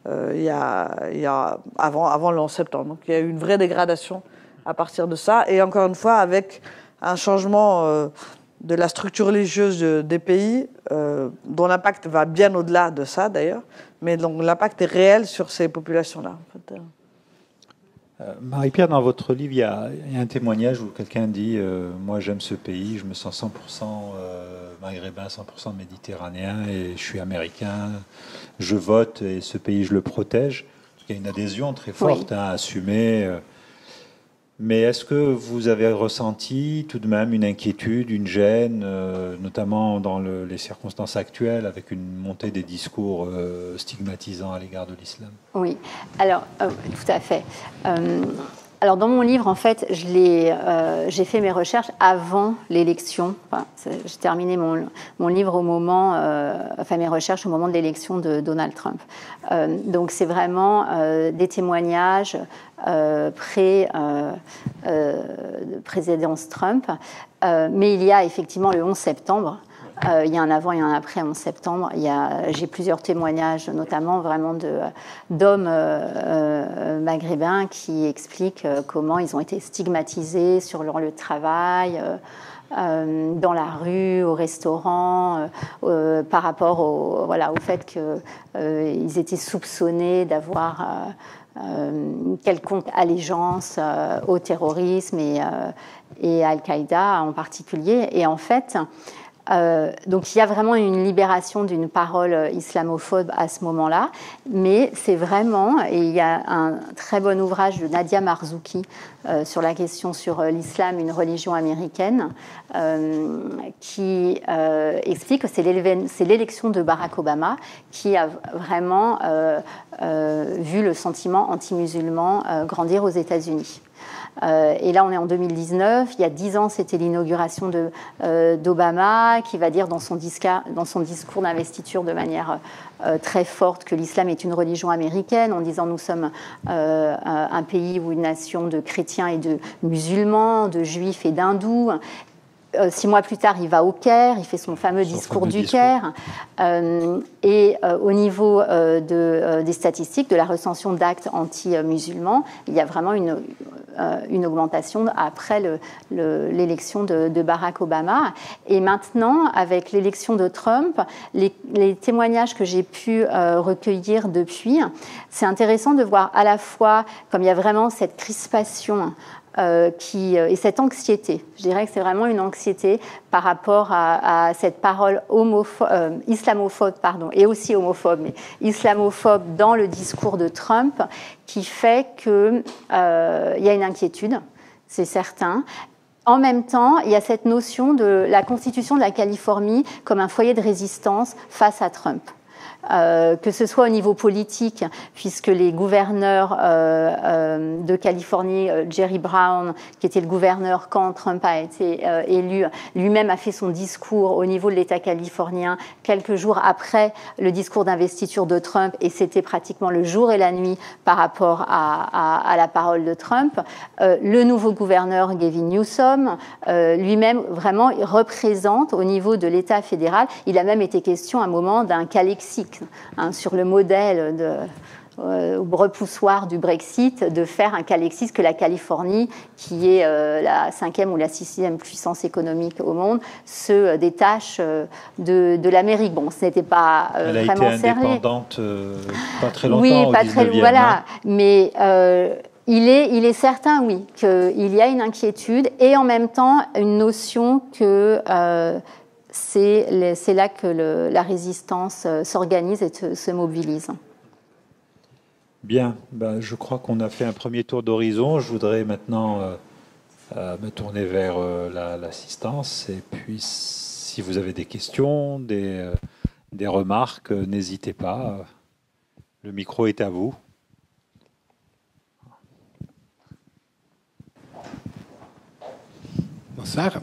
il y a avant le 11 septembre. Donc il y a eu une vraie dégradation à partir de ça. Et encore une fois, avec un changement de la structure religieuse des pays, dont l'impact va bien au-delà de ça d'ailleurs, mais donc l'impact est réel sur ces populations-là. En fait. Marie-Pierre, dans votre livre, il y a un témoignage où quelqu'un dit moi j'aime ce pays, je me sens 100% maghrébin, 100% méditerranéen et je suis américain, je vote et ce pays je le protège. Il y a une adhésion très forte à assumer. Mais est-ce que vous avez ressenti tout de même une inquiétude, une gêne, notamment dans les circonstances actuelles, avec une montée des discours stigmatisants à l'égard de l'islam? Oui, alors tout à fait. Alors dans mon livre, en fait, j'ai fait mes recherches avant l'élection. Enfin, j'ai terminé mon livre au moment, mes recherches au moment de l'élection de Donald Trump. Donc c'est vraiment des témoignages pré-présidence Trump. Mais il y a effectivement le 11 septembre. Il y a un avant et un après 11 septembre. J'ai plusieurs témoignages, notamment vraiment d'hommes maghrébins qui expliquent comment ils ont été stigmatisés sur leur lieu de travail, dans la rue, au restaurant, par rapport au fait qu'ils étaient soupçonnés d'avoir quelconque allégeance au terrorisme et à Al-Qaïda en particulier. Et en fait, donc il y a vraiment une libération d'une parole islamophobe à ce moment-là, mais c'est vraiment, et il y a un très bon ouvrage de Nadia Marzouki sur la question sur l'islam, une religion américaine, qui explique que c'est l'élection de Barack Obama qui a vraiment vu le sentiment anti-musulman grandir aux États-Unis. Et là, on est en 2019. Il y a 10 ans, c'était l'inauguration d'Obama, qui va dire dans son discours d'investiture de manière très forte que l'islam est une religion américaine, en disant nous sommes un pays ou une nation de chrétiens et de musulmans, de juifs et d'hindous. 6 mois plus tard, il va au Caire, il fait son fameux discours du Caire. Et au niveau des statistiques, de la recension d'actes anti-musulmans, il y a vraiment une augmentation après l'élection de Barack Obama. Et maintenant, avec l'élection de Trump, les témoignages que j'ai pu recueillir depuis, c'est intéressant de voir à la fois, comme il y a vraiment cette crispation et cette anxiété. Je dirais que c'est vraiment une anxiété par rapport à cette parole islamophobe, et aussi homophobe, mais islamophobe dans le discours de Trump, qui fait qu'il y a une inquiétude, c'est certain. En même temps, il y a cette notion de la constitution de la Californie comme un foyer de résistance face à Trump. Que ce soit au niveau politique, puisque les gouverneurs de Californie, Jerry Brown, qui était le gouverneur quand Trump a été élu, lui-même a fait son discours au niveau de l'État californien quelques jours après le discours d'investiture de Trump, et c'était pratiquement le jour et la nuit par rapport à la parole de Trump. Le nouveau gouverneur, Gavin Newsom, lui-même vraiment représente au niveau de l'État fédéral. Il a même été question à un moment d'un cas lexique, sur le modèle repoussoir du Brexit, de faire un cas lexique que la Californie, qui est la 5e ou la 6e puissance économique au monde, se détache de l'Amérique. Bon, ce n'était pas vraiment sérieux. Elle a été indépendante pas très longtemps, oui, pas au 19e, très longtemps, voilà. Mais il est certain, oui, qu'il y a une inquiétude et en même temps une notion que c'est là que la résistance s'organise et se mobilise. Bien, je crois qu'on a fait un premier tour d'horizon. Je voudrais maintenant me tourner vers l'assistance. Et puis, si vous avez des questions, des remarques, n'hésitez pas. Le micro est à vous. Bonsoir.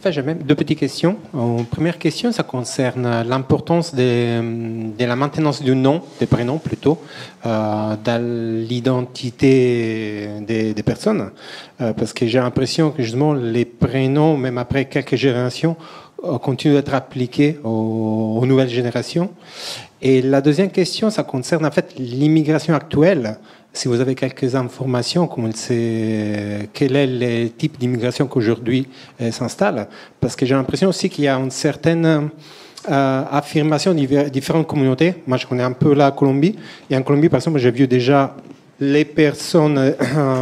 J'ai même 2 petites questions. Première question, ça concerne l'importance de la maintenance du nom, des prénoms plutôt, dans l'identité des personnes. Parce que j'ai l'impression que justement les prénoms, même après quelques générations, continuent d'être appliqués aux nouvelles générations. Et la deuxième question, ça concerne en fait l'immigration actuelle. Si vous avez quelques informations, quel est le type d'immigration qu'aujourd'hui s'installe? Parce que j'ai l'impression aussi qu'il y a une certaine affirmation de différentes communautés. Moi, je connais un peu la Colombie. Et en Colombie, par exemple, j'ai vu déjà les personnes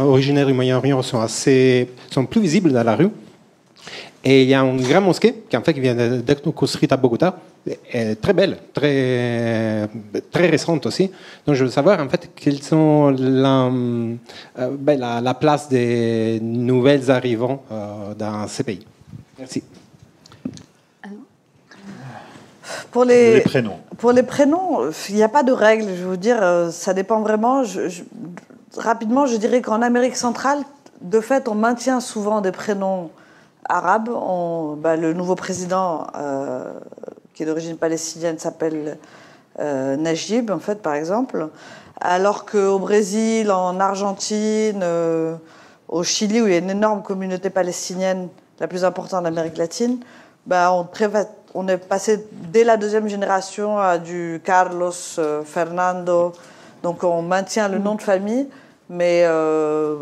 originaires du Moyen-Orient sont plus visibles dans la rue. Et il y a une grande mosquée qui vient d'être construite à Bogota, très belle, très récente aussi. Donc je veux savoir en fait quelles sont la place des nouvelles arrivants dans ces pays. Merci. Pour les prénoms. Pour les prénoms, il n'y a pas de règle. Je veux vous dire, ça dépend vraiment. Rapidement, je dirais qu'en Amérique centrale, de fait, on maintient souvent des prénoms arabes. Le nouveau président, qui est d'origine palestinienne, s'appelle Najib, en fait, par exemple. Alors qu'au Brésil, en Argentine, au Chili, où il y a une énorme communauté palestinienne, la plus importante d'Amérique latine, on est passé dès la deuxième génération à du Carlos, Fernando. Donc on maintient le nom de famille, mais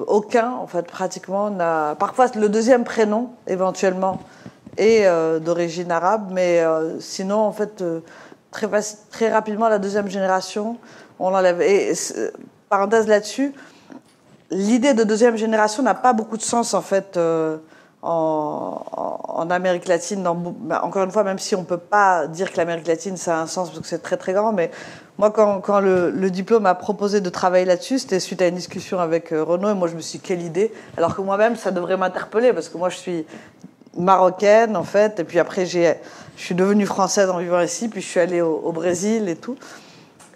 aucun, en fait, pratiquement, n'a. Parfois, le deuxième prénom, éventuellement, est d'origine arabe, mais sinon, en fait, très rapidement, la deuxième génération, on l'enlève. Et parenthèse là-dessus, l'idée de deuxième génération n'a pas beaucoup de sens, en fait, en Amérique latine. Encore une fois, même si on ne peut pas dire que l'Amérique latine, ça a un sens parce que c'est très très grand, mais moi, quand le diplôme m'a proposé de travailler là-dessus, c'était suite à une discussion avec Renaud, et moi je me suis dit, quelle idée, alors que moi-même, ça devrait m'interpeller, parce que moi je suis marocaine, en fait, et puis après je suis devenue française en vivant ici, puis je suis allée au Brésil et tout.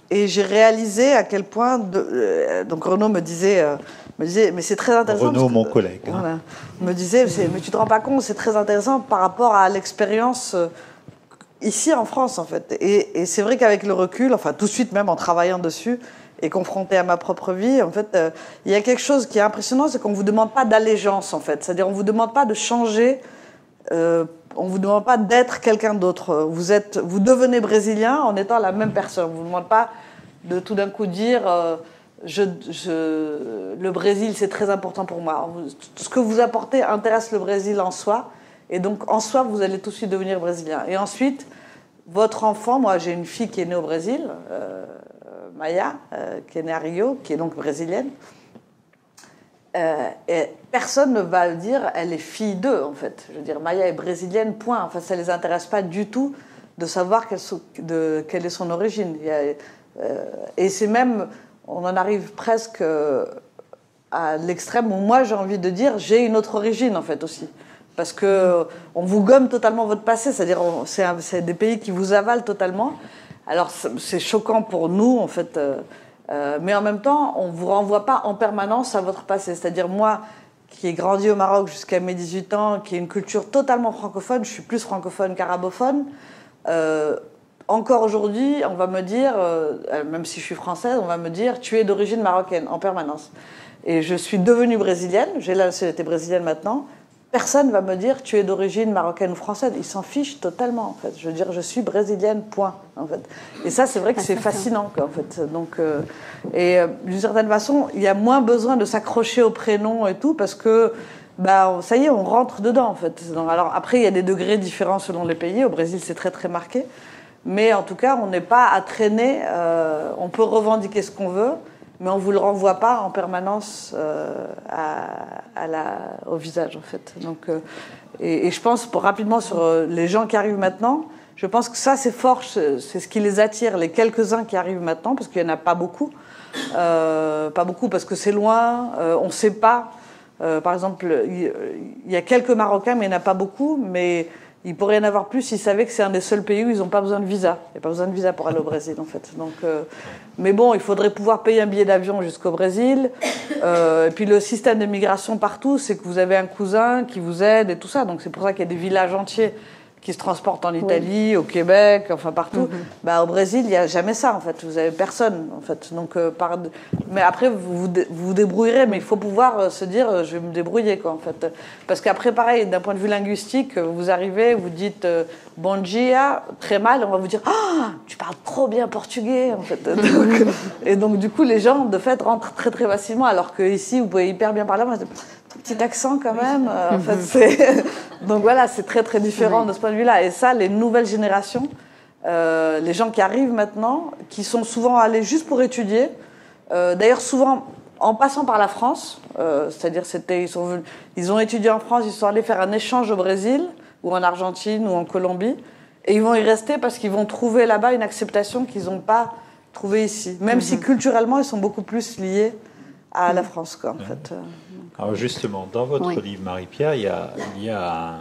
Et j'ai réalisé à quel point... donc Renaud me disait, mais c'est très intéressant. Renaud, mon collègue. Voilà, me disait, mais tu te rends pas compte, c'est très intéressant par rapport à l'expérience ici en France, en fait. Et c'est vrai qu'avec le recul, enfin tout de suite même en travaillant dessus et confronté à ma propre vie, en fait, il y a quelque chose qui est impressionnant, c'est qu'on vous demande pas d'allégeance, en fait. C'est-à-dire, on vous demande pas de changer... on vous demande pas d'être quelqu'un d'autre. Vous devenez brésilien en étant la même personne. On vous demande pas de tout d'un coup dire le Brésil c'est très important pour moi. Ce que vous apportez intéresse le Brésil en soi, et donc en soi vous allez tout de suite devenir brésilien. Et ensuite votre enfant, moi j'ai une fille qui est née au Brésil, Maya, qui est née à Rio, qui est donc brésilienne. Et personne ne va le dire, elle est fille d'eux, en fait. Je veux dire, Maya est brésilienne, point. Enfin, ça ne les intéresse pas du tout de savoir quelle est son origine. Et c'est même, on en arrive presque à l'extrême où moi j'ai envie de dire, j'ai une autre origine, en fait, aussi. Parce qu'on vous gomme totalement votre passé, c'est-à-dire c'est des pays qui vous avalent totalement. Alors c'est choquant pour nous, en fait... mais en même temps, on ne vous renvoie pas en permanence à votre passé. C'est-à-dire, moi, qui ai grandi au Maroc jusqu'à mes 18 ans, qui ai une culture totalement francophone, je suis plus francophone qu'arabophone, encore aujourd'hui, on va me dire, même si je suis française, on va me dire, tu es d'origine marocaine, en permanence. Et je suis devenue brésilienne, j'ai la nationalité brésilienne maintenant, personne ne va me dire tu es d'origine marocaine ou française. Ils s'en fichent totalement, en fait. Je veux dire, je suis brésilienne, point, en fait. Et ça, c'est vrai que c'est fascinant, quoi, en fait. Donc, d'une certaine façon, il y a moins besoin de s'accrocher au prénom et tout, parce que, ça y est, on rentre dedans, en fait. Donc, alors, après, il y a des degrés différents selon les pays. Au Brésil, c'est très, très marqué. Mais en tout cas, on n'est pas à traîner. On peut revendiquer ce qu'on veut, mais on ne vous le renvoie pas en permanence au visage, en fait. Donc, et je pense, rapidement, sur les gens qui arrivent maintenant, je pense que ça, c'est fort, c'est ce qui les attire, les quelques-uns qui arrivent maintenant, parce qu'il n'y en a pas beaucoup. Pas beaucoup parce que c'est loin, on ne sait pas. Par exemple, il y a quelques Marocains, mais il n'y en a pas beaucoup, mais... Il pourrait y en avoir plus s'ils savaient que c'est un des seuls pays où ils n'ont pas besoin de visa. Il n'y a pas besoin de visa pour aller au Brésil, en fait. Donc, mais bon, il faudrait pouvoir payer un billet d'avion jusqu'au Brésil. Et puis le système de migration partout, c'est que vous avez un cousin qui vous aide et tout ça. Donc c'est pour ça qu'il y a des villages entiers qui se transportent en Italie, oui, au Québec, enfin partout. Au Brésil, il n'y a jamais ça, en fait. Vous n'avez personne, en fait. Donc, mais après, vous vous débrouillerez, mais il faut pouvoir se dire, je vais me débrouiller, quoi, en fait. Parce qu'après, pareil, d'un point de vue linguistique, vous arrivez, vous dites bon dia, très mal, on va vous dire tu parles trop bien portugais, en fait. Et donc, du coup, les gens, de fait, rentrent très, très facilement, alors qu'ici, vous pouvez hyper bien parler. Petit accent quand même. En fait, donc voilà, c'est très très différent de ce point de vue-là. Et ça, les nouvelles générations, les gens qui arrivent maintenant, qui sont souvent allés juste pour étudier, d'ailleurs souvent en passant par la France, c'est-à-dire ils ont étudié en France, ils sont allés faire un échange au Brésil, ou en Argentine, ou en Colombie, et ils vont y rester parce qu'ils vont trouver là-bas une acceptation qu'ils n'ont pas trouvée ici, même si culturellement ils sont beaucoup plus liés à la France, quoi, en fait. Alors justement, dans votre livre, Marie-Pierre, il y a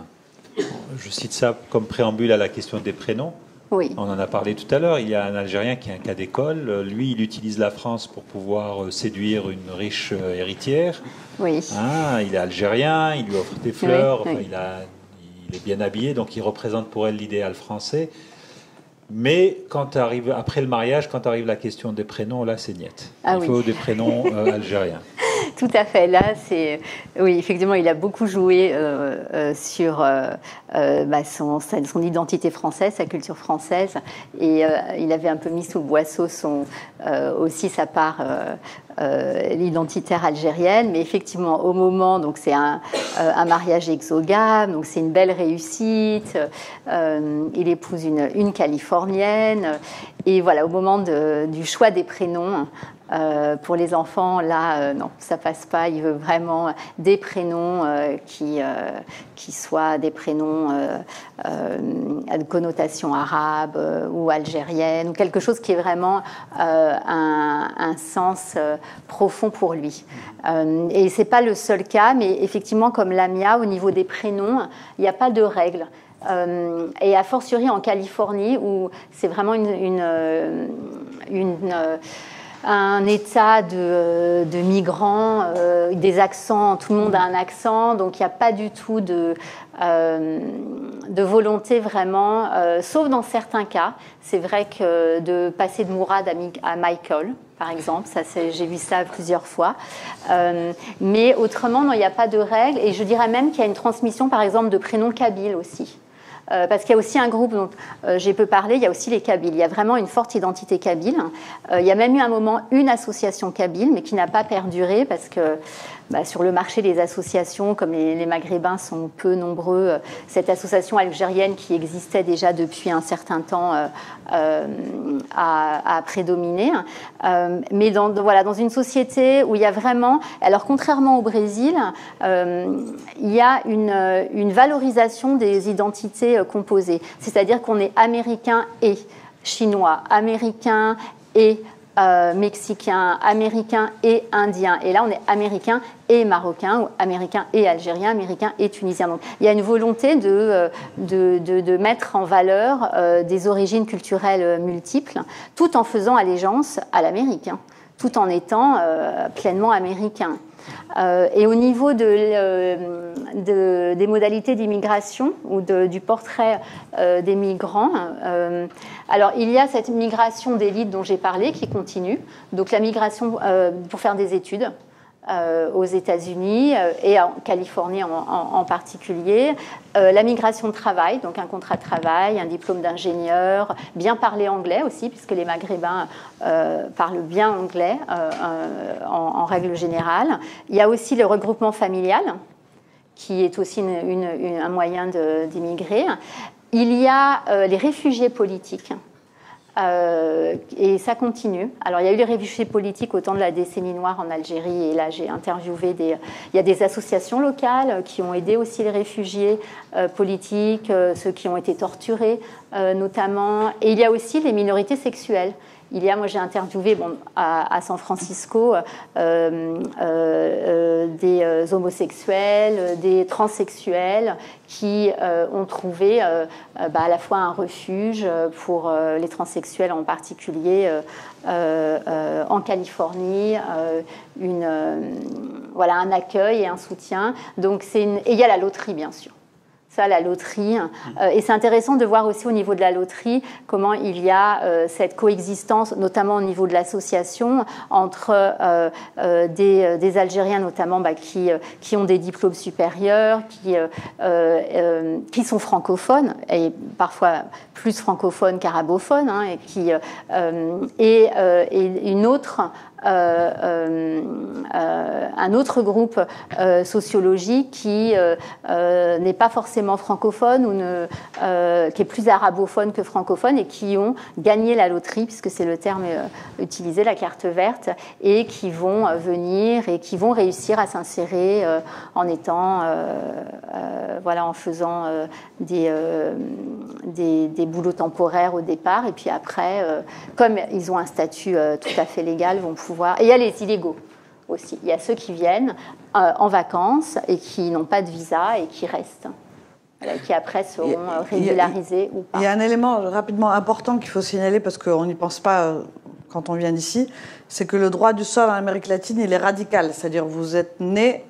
je cite ça comme préambule à la question des prénoms. Oui. On en a parlé tout à l'heure. Il y a un Algérien qui est un cas d'école. Lui, il utilise la France pour pouvoir séduire une riche héritière. Oui. Il est algérien, il lui offre des fleurs, oui. il est bien habillé, donc il représente pour elle l'idéal français. Mais après le mariage, quand arrive la question des prénoms, là, c'est niet. Il faut des prénoms algériens. Tout à fait. Là, oui, effectivement, il a beaucoup joué sur son identité française, sa culture française, et il avait un peu mis sous le boisseau aussi sa part l'identitaire algérienne. Mais effectivement, au moment, donc c'est un mariage exogame, donc c'est une belle réussite. Il épouse une Californienne, et voilà, au moment du choix des prénoms. Pour les enfants, là, non, ça passe pas. Il veut vraiment des prénoms qui soient des prénoms à de connotation arabe ou algérienne, ou quelque chose qui est vraiment un sens profond pour lui. Et c'est pas le seul cas, mais effectivement, comme Lamia, au niveau des prénoms, il n'y a pas de règles. Et a fortiori en Californie, où c'est vraiment un état de migrants, des accents, tout le monde a un accent, donc il n'y a pas du tout de volonté vraiment, sauf dans certains cas. C'est vrai que de passer de Mourad à Michael, par exemple, j'ai vu ça plusieurs fois. Mais autrement, non, il n'y a pas de règles, et je dirais même qu'il y a une transmission, par exemple, de prénoms kabyles aussi. Parce qu'il y a aussi un groupe dont j'ai peu parlé, il y a aussi les Kabyles. Il y a vraiment une forte identité kabyle. Il y a même eu un moment une association kabyle, mais qui n'a pas perduré parce que sur le marché des associations, comme les Maghrébins sont peu nombreux, cette association algérienne qui existait déjà depuis un certain temps a prédominé. Mais dans une société où il y a vraiment... Alors, contrairement au Brésil, il y a une valorisation des identités composées. C'est-à-dire qu'on est américain et chinois, américain et mexicain, américain et indien. Et là, on est américain et marocain, ou américain et algérien, américain et tunisien. Donc, il y a une volonté de mettre en valeur des origines culturelles multiples, tout en faisant allégeance à l'Amérique, tout en étant pleinement américain. Et au niveau des modalités d'immigration ou du portrait des migrants, alors il y a cette migration d'élite dont j'ai parlé qui continue, donc la migration pour faire des études aux États-Unis et en Californie en particulier, la migration de travail, donc un contrat de travail, un diplôme d'ingénieur, bien parler anglais aussi, puisque les Maghrébins parlent bien anglais en règle générale. Il y a aussi le regroupement familial, qui est aussi un moyen d'immigrer. Il y a les réfugiés politiques. Et ça continue. Alors, il y a eu les réfugiés politiques au temps de la décennie noire en Algérie, et là, j'ai interviewé il y a des associations locales qui ont aidé aussi les réfugiés politiques, ceux qui ont été torturés notamment. Et il y a aussi les minorités sexuelles. Moi j'ai interviewé à San Francisco des homosexuels, des transsexuels qui ont trouvé à la fois un refuge pour les transsexuels en particulier en Californie, un accueil et un soutien. Donc et il y a la loterie bien sûr. Ça, la loterie. Et c'est intéressant de voir aussi au niveau de la loterie comment il y a cette coexistence, notamment au niveau de l'association, entre des Algériens notamment qui ont des diplômes supérieurs, qui sont francophones, et parfois plus francophones qu'arabophones, et une autre un autre groupe sociologique qui n'est pas forcément francophone ou qui est plus arabophone que francophone et qui ont gagné la loterie, puisque c'est le terme utilisé, la carte verte, et qui vont venir et qui vont réussir à s'insérer en étant, voilà, en faisant des boulots temporaires au départ, et puis après, comme ils ont un statut tout à fait légal, vont pouvoir... Et il y a les illégaux aussi. Il y a ceux qui viennent en vacances et qui n'ont pas de visa et qui restent, voilà, qui après seront régularisés ou pas. Il y a un élément rapidement important qu'il faut signaler, parce qu'on n'y pense pas quand on vient d'ici, c'est que le droit du sol en Amérique latine, il est radical. C'est-à-dire vous êtes né...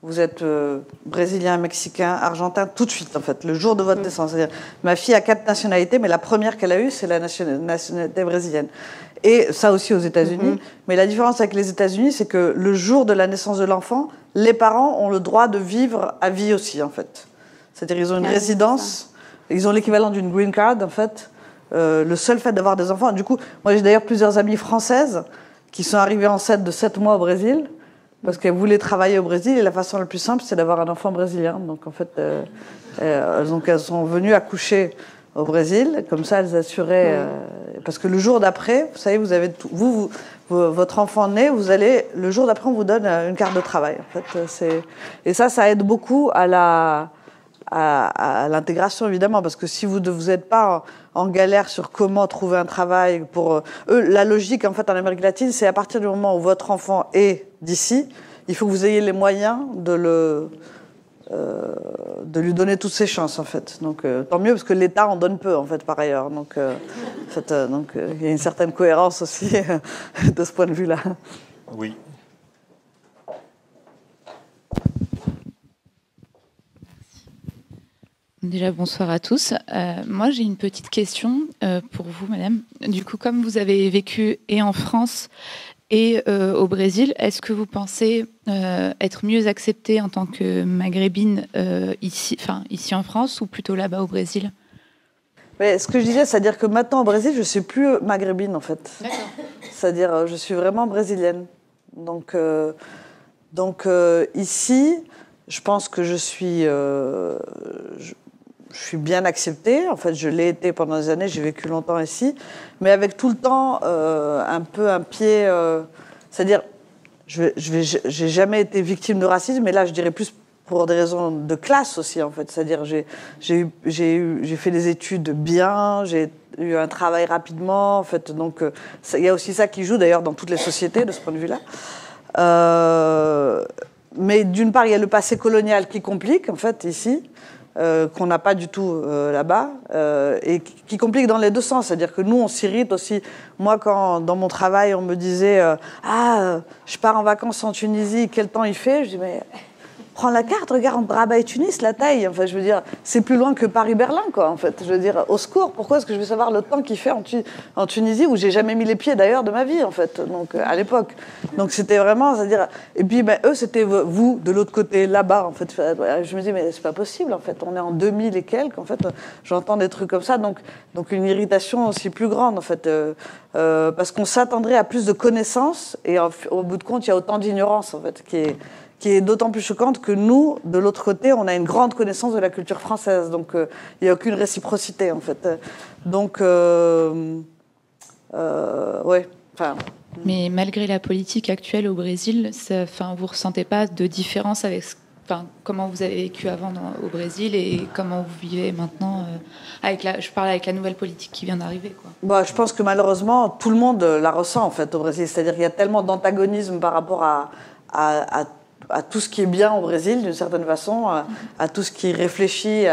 Vous êtes brésilien, mexicain, argentin, tout de suite, en fait, le jour de votre naissance. C'est-à-dire, ma fille a 4 nationalités, mais la première qu'elle a eue, c'est la nationalité brésilienne. Et ça aussi aux États-Unis. Mais la différence avec les États-Unis, c'est que le jour de la naissance de l'enfant, les parents ont le droit de vivre à vie aussi, en fait. C'est-à-dire, ils ont une résidence, ils ont l'équivalent d'une green card, en fait. Le seul fait d'avoir des enfants. Du coup, moi, j'ai d'ailleurs plusieurs amies françaises qui sont arrivées enceintes de 7 mois au Brésil, parce qu'elles voulaient travailler au Brésil, et la façon la plus simple, c'est d'avoir un enfant brésilien. Donc, en fait, elles sont venues accoucher au Brésil, comme ça, elles assuraient... parce que le jour d'après, vous savez, vous avez votre enfant né, vous allez... Le jour d'après, on vous donne une carte de travail, en fait. Et ça aide beaucoup à l'intégration, évidemment, parce que si vous n'êtes pas en galère sur comment trouver un travail pour eux, la logique, en fait, en Amérique latine, c'est à partir du moment où votre enfant est d'ici, il faut que vous ayez les moyens de lui donner toutes ses chances, en fait. Donc, tant mieux, parce que l'État en donne peu, en fait, par ailleurs. Donc, il y a une certaine cohérence aussi de ce point de vue-là. Oui. Déjà, bonsoir à tous. Moi, j'ai une petite question pour vous, madame. Du coup, comme vous avez vécu et en France et au Brésil, est-ce que vous pensez être mieux acceptée en tant que maghrébine ici en France ou plutôt là-bas au Brésil? Mais ce que je disais, c'est-à-dire que maintenant au Brésil, je ne suis plus maghrébine, en fait. D'accord. C'est-à-dire, je suis vraiment brésilienne. Donc ici, je pense que je suis bien acceptée. En fait, je l'ai été pendant des années, j'ai vécu longtemps ici. Mais avec tout le temps, un peu un pied... c'est-à-dire, j'ai jamais été victime de racisme, mais là, je dirais plus pour des raisons de classe aussi, en fait. C'est-à-dire, j'ai fait des études bien, j'ai eu un travail rapidement, en fait. Donc, il y a aussi ça qui joue, d'ailleurs, dans toutes les sociétés, de ce point de vue-là. Mais d'une part, il y a le passé colonial qui complique, en fait, ici. Qu'on n'a pas du tout là-bas, et qui complique dans les deux sens. C'est-à-dire que nous, on s'irrite aussi. Moi, quand dans mon travail, on me disait je pars en vacances en Tunisie, quel temps il fait? Je dis, mais prends la carte, regarde Rabat et Tunis, la taille. Enfin, je veux dire, c'est plus loin que Paris-Berlin, quoi, en fait. Je veux dire, au secours, pourquoi est-ce que je vais savoir le temps qu'il fait en Tunisie, où j'ai jamais mis les pieds, d'ailleurs, de ma vie, en fait, donc, à l'époque. Donc, c'était vraiment, c'est-à-dire... Et puis, eux, c'était vous, de l'autre côté, là-bas, en fait. Je me dis, mais c'est pas possible, en fait. On est en 2000 et quelques, en fait. J'entends des trucs comme ça, donc une irritation aussi plus grande, en fait. Parce qu'on s'attendrait à plus de connaissances, et au bout de compte, il y a autant d'ignorance, en fait, qui est d'autant plus choquante que nous, de l'autre côté, on a une grande connaissance de la culture française. Donc, il n'y a aucune réciprocité, en fait. Donc, ouais. Enfin... Mais malgré la politique actuelle au Brésil, vous ne ressentez pas de différence avec comment vous avez vécu avant au Brésil et comment vous vivez maintenant je parle avec la nouvelle politique qui vient d'arriver, quoi. Je pense que malheureusement, tout le monde la ressent, en fait, au Brésil. C'est-à-dire qu'il y a tellement d'antagonisme par rapport à tout ce qui est bien au Brésil, d'une certaine façon, à tout ce qui réfléchit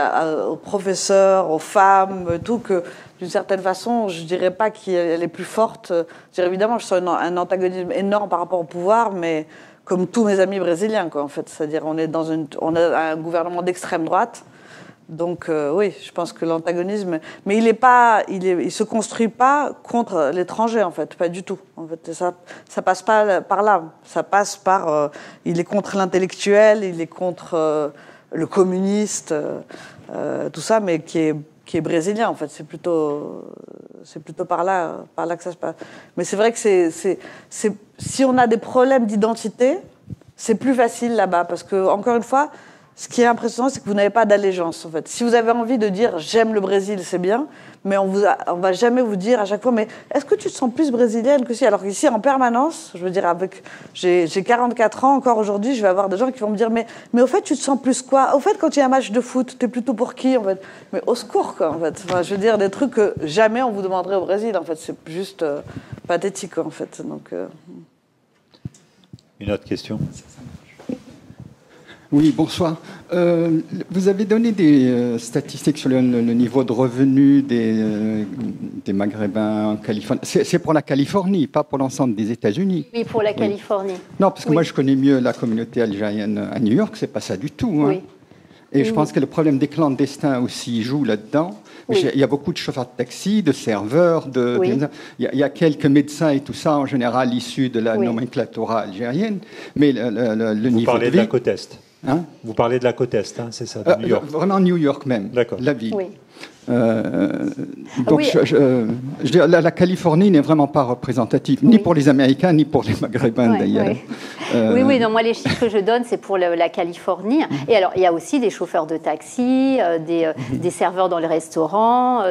aux professeurs, aux femmes, tout, que d'une certaine façon, je ne dirais pas qu'elle est plus forte. Je dirais évidemment, je sens un antagonisme énorme par rapport au pouvoir, mais comme tous mes amis brésiliens, quoi, en fait. C'est-à-dire on a un gouvernement d'extrême droite. Donc oui, je pense que l'antagonisme, mais il se construit pas contre l'étranger, en fait, pas du tout. En fait, ça passe pas par là. Ça passe par, il est contre l'intellectuel, il est contre le communiste, tout ça, mais qui est brésilien, en fait. C'est plutôt c'est plutôt par là que ça se passe. Mais c'est vrai que si on a des problèmes d'identité, c'est plus facile là-bas. Parce que, encore une fois, ce qui est impressionnant, c'est que vous n'avez pas d'allégeance, en fait. Si vous avez envie de dire « j'aime le Brésil », c'est bien, mais on va jamais vous dire à chaque fois « mais est-ce que tu te sens plus brésilienne que si ?» Alors qu'ici, en permanence, je veux dire, j'ai 44 ans, encore aujourd'hui, je vais avoir des gens qui vont me dire « mais au fait, tu te sens plus quoi ? Au fait, quand il y a un match de foot, t'es plutôt pour qui, en fait ?» Mais au secours, quoi, en fait. Enfin, je veux dire, des trucs que jamais on vous demanderait au Brésil, en fait. C'est juste pathétique, en fait. Donc, Une autre question ? Oui, bonsoir. Vous avez donné des statistiques sur le niveau de revenus des Maghrébins en Californie. C'est pour la Californie, pas pour l'ensemble des États-Unis. Oui, pour la Californie. Non, parce que moi, je connais mieux la communauté algérienne à New York, c'est pas ça du tout. Hein. Oui. Et je pense que le problème des clandestins aussi joue là-dedans. Oui. Il y a beaucoup de chauffeurs de taxi, de serveurs, il y a quelques médecins et tout ça, en général issus de la nomenclature algérienne. Mais le niveau de vie... Vous parlez de la côte Est. Hein? Vous parlez de la côte Est, hein, c'est ça, de New York. Vraiment New York même, la ville. Oui. Donc, je dis, la Californie n'est vraiment pas représentative, ni pour les Américains, ni pour les Maghrébins d'ailleurs. Oui, non, moi les chiffres que je donne, c'est pour la Californie. Et alors, il y a aussi des chauffeurs de taxi, des serveurs dans les restaurants,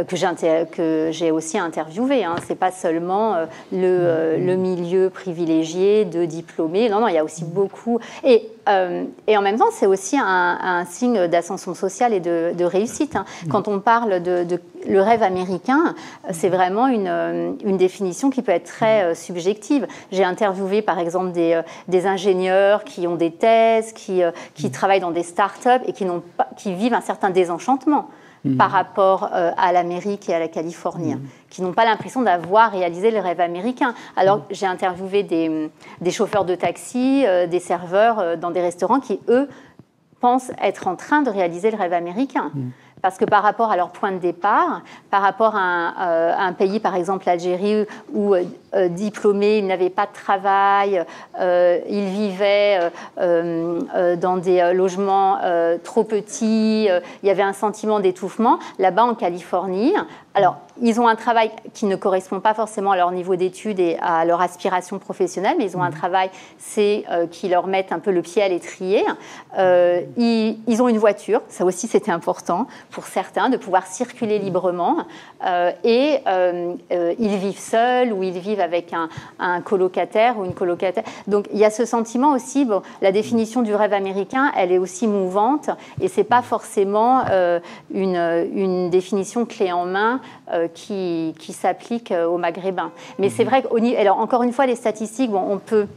que j'ai aussi interviewés. Hein. C'est pas seulement le milieu privilégié de diplômés. Non, il y a aussi beaucoup. Et en même temps, c'est aussi un signe d'ascension sociale et de réussite. Hein. Quand on parle de le rêve américain, c'est vraiment une définition qui peut être très subjective. J'ai interviewé, par exemple, des ingénieurs qui ont des thèses, qui travaillent dans des start-up et qui vivent un certain désenchantement par rapport à l'Amérique et à la Californie, qui n'ont pas l'impression d'avoir réalisé le rêve américain. Alors, j'ai interviewé des chauffeurs de taxi, des serveurs dans des restaurants qui, eux, pensent être en train de réaliser le rêve américain. Parce que par rapport à leur point de départ, par rapport à un pays, par exemple l'Algérie, où diplômés, ils n'avaient pas de travail, ils vivaient dans des logements trop petits, il y avait un sentiment d'étouffement. Là-bas, en Californie, alors, ils ont un travail qui ne correspond pas forcément à leur niveau d'études et à leur aspiration professionnelle, mais ils ont un travail, qui leur met un peu le pied à l'étrier. Ils ont une voiture, ça aussi c'était important pour certains, de pouvoir circuler librement. Ils vivent seuls ou ils vivent avec un colocataire ou une colocataire. Donc il y a ce sentiment aussi, la définition du rêve américain, elle est aussi mouvante et c'est pas forcément une définition clé en main qui s'applique aux Maghrébins. Mais c'est vrai alors encore une fois, les statistiques, on peut...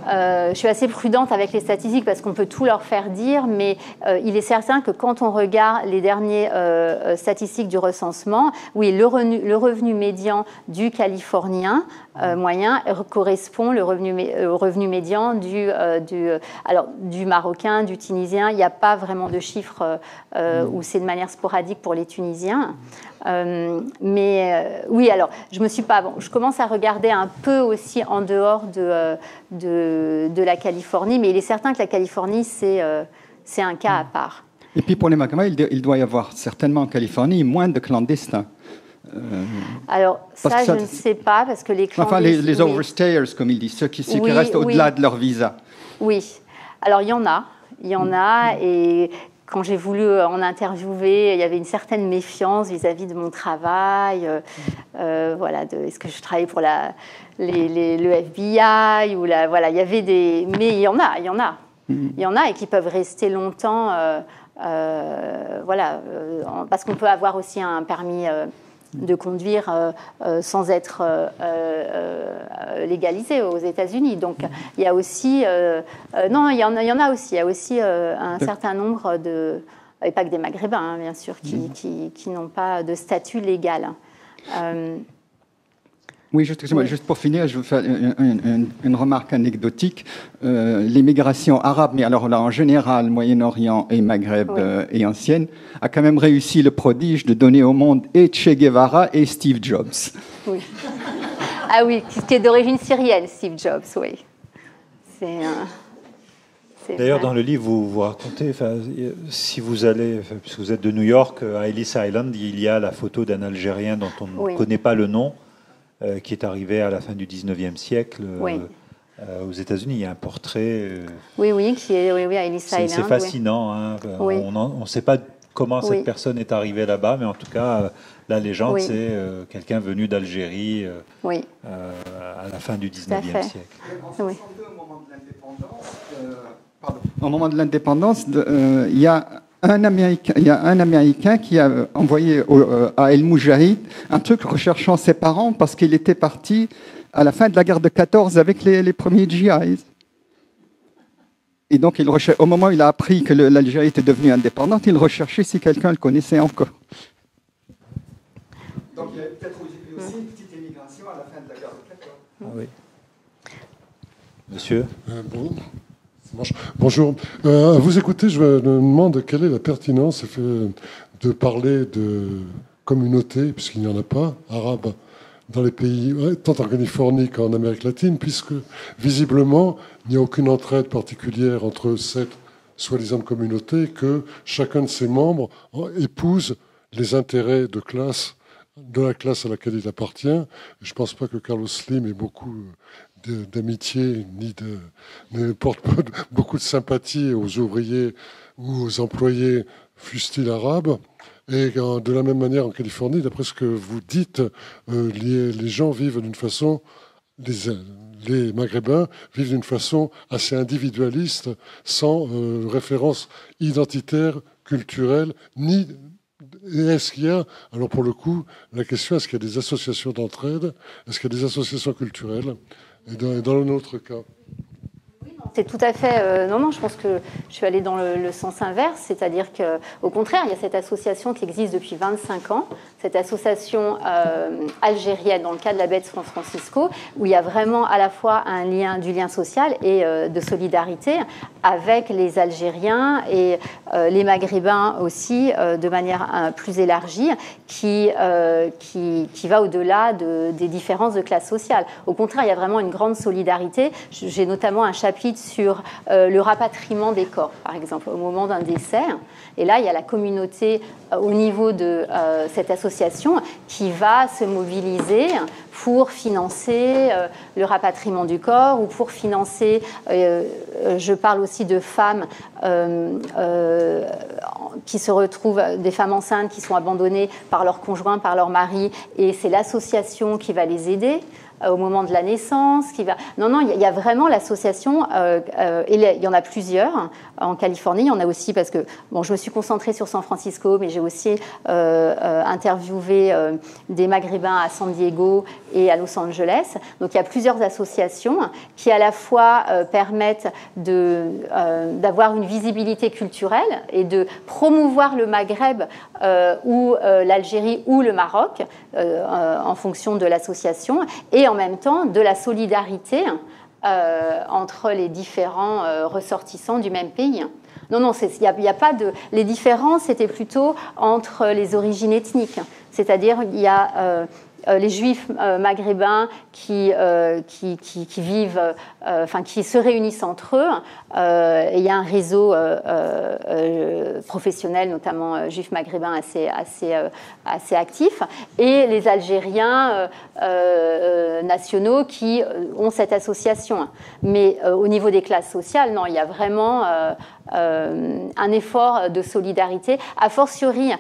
je suis assez prudente avec les statistiques parce qu'on peut tout leur faire dire, mais il est certain que quand on regarde les dernières statistiques du recensement, oui, le revenu médian du Californien moyen correspond au revenu médian du Marocain, du Tunisien. Il n'y a pas vraiment de chiffres où c'est de manière sporadique pour les Tunisiens. Oui, alors, je commence à regarder un peu aussi en dehors de la Californie, mais il est certain que la Californie, c'est un cas à part. Et puis pour les Maghrébins, il doit y avoir certainement en Californie moins de clandestins. Alors, je ne sais pas, parce que les clandestins... Enfin, les overstayers, comme ils disent, ceux qui restent au-delà de leur visa. Oui, alors il y en a, et... Quand j'ai voulu en interviewer, il y avait une certaine méfiance vis-à-vis de mon travail. Est-ce que je travaillais pour le FBI ou il y avait des... Mais il y en a. Il y en a et qui peuvent rester longtemps, parce qu'on peut avoir aussi un permis de conduire sans être légalisé aux États-Unis. Donc il y a aussi il y en a aussi. Il y a aussi un certain nombre et pas que des Maghrébins, bien sûr, qui n'ont pas de statut légal. Oui, juste pour finir, je vais faire une remarque anecdotique. L'immigration arabe, mais alors là en général, Moyen-Orient et Maghreb et ancienne, a quand même réussi le prodige de donner au monde et Che Guevara et Steve Jobs. Oui. Ah oui, qui est d'origine syrienne, Steve Jobs, oui. C'est D'ailleurs, vrai. dans le livre, vous racontez, si vous allez, puisque vous êtes de New York, à Ellis Island, il y a la photo d'un Algérien dont on ne connaît pas le nom, qui est arrivé à la fin du 19e siècle aux États-Unis. Il y a un portrait. Qui est à Ellis Island. C'est fascinant. Hein. On ne sait pas comment cette personne est arrivée là-bas, mais en tout cas, la légende, c'est quelqu'un venu d'Algérie à la fin du 19e siècle. Au moment de l'indépendance, il y a un Américain qui a envoyé à El Moujahid un truc recherchant ses parents parce qu'il était parti à la fin de la guerre de 14 avec les premiers djihadistes. Et donc, au moment où il a appris que l'Algérie était devenue indépendante, il recherchait si quelqu'un le connaissait encore. Donc, il y a peut-être aussi une petite émigration à la fin de la guerre de 14. Ah oui. Monsieur Bonjour. À vous écouter, je me demande quelle est la pertinence de parler de communauté, puisqu'il n'y en a pas, arabe, dans les pays, tant en Californie qu'en Amérique latine, puisque visiblement, il n'y a aucune entraide particulière entre cette soi-disant communauté, que chacun de ses membres épouse les intérêts de la classe à laquelle il appartient. Je ne pense pas que Carlos Slim ait beaucoup d'amitié, ne porte beaucoup de sympathie aux ouvriers ou aux employés, fussent-ils arabes. Et de la même manière, en Californie, d'après ce que vous dites, les gens vivent d'une façon, les Maghrébins vivent d'une façon assez individualiste, sans référence identitaire, culturelle, ni... Et est-ce qu'il y a, alors pour le coup, la question, est-ce qu'il y a des associations d'entraide? Est-ce qu'il y a des associations culturelles? Et dans un autre cas. C'est tout à fait... non, je pense que je suis allée dans le sens inverse, c'est-à-dire qu'au contraire, il y a cette association qui existe depuis 25 ans, cette association algérienne dans le cadre de la baie de San Francisco, où il y a vraiment à la fois du lien social et de solidarité avec les Algériens et les Maghrébins aussi, de manière plus élargie, qui va au-delà des différences de classe sociale. Au contraire, il y a vraiment une grande solidarité. J'ai notamment un chapitre sur le rapatriement des corps, par exemple, au moment d'un décès. Et là, il y a la communauté au niveau de cette association qui va se mobiliser pour financer le rapatriement du corps ou pour financer, je parle aussi de femmes qui se retrouvent, des femmes enceintes qui sont abandonnées par leur conjoint, par leur mari, et c'est l'association qui va les aider au moment de la naissance. Non, il y a vraiment l'association, et il y en a plusieurs en Californie. Il y en a aussi parce que, je me suis concentrée sur San Francisco, mais j'ai aussi interviewé des Maghrébins à San Diego et à Los Angeles. Donc il y a plusieurs associations qui à la fois permettent d'avoir une visibilité culturelle et de promouvoir le Maghreb ou l'Algérie ou le Maroc en fonction de l'association, et en même temps de la solidarité entre les différents ressortissants du même pays. Non, il n'y a pas de... Les différences, c'était plutôt entre les origines ethniques. C'est-à-dire, il y a les Juifs maghrébins qui vivent, qui se réunissent entre eux. Et il y a un réseau professionnel, notamment juifs maghrébins, assez actif. Et les Algériens nationaux qui ont cette association. Mais au niveau des classes sociales, non, il y a vraiment un effort de solidarité, a fortiori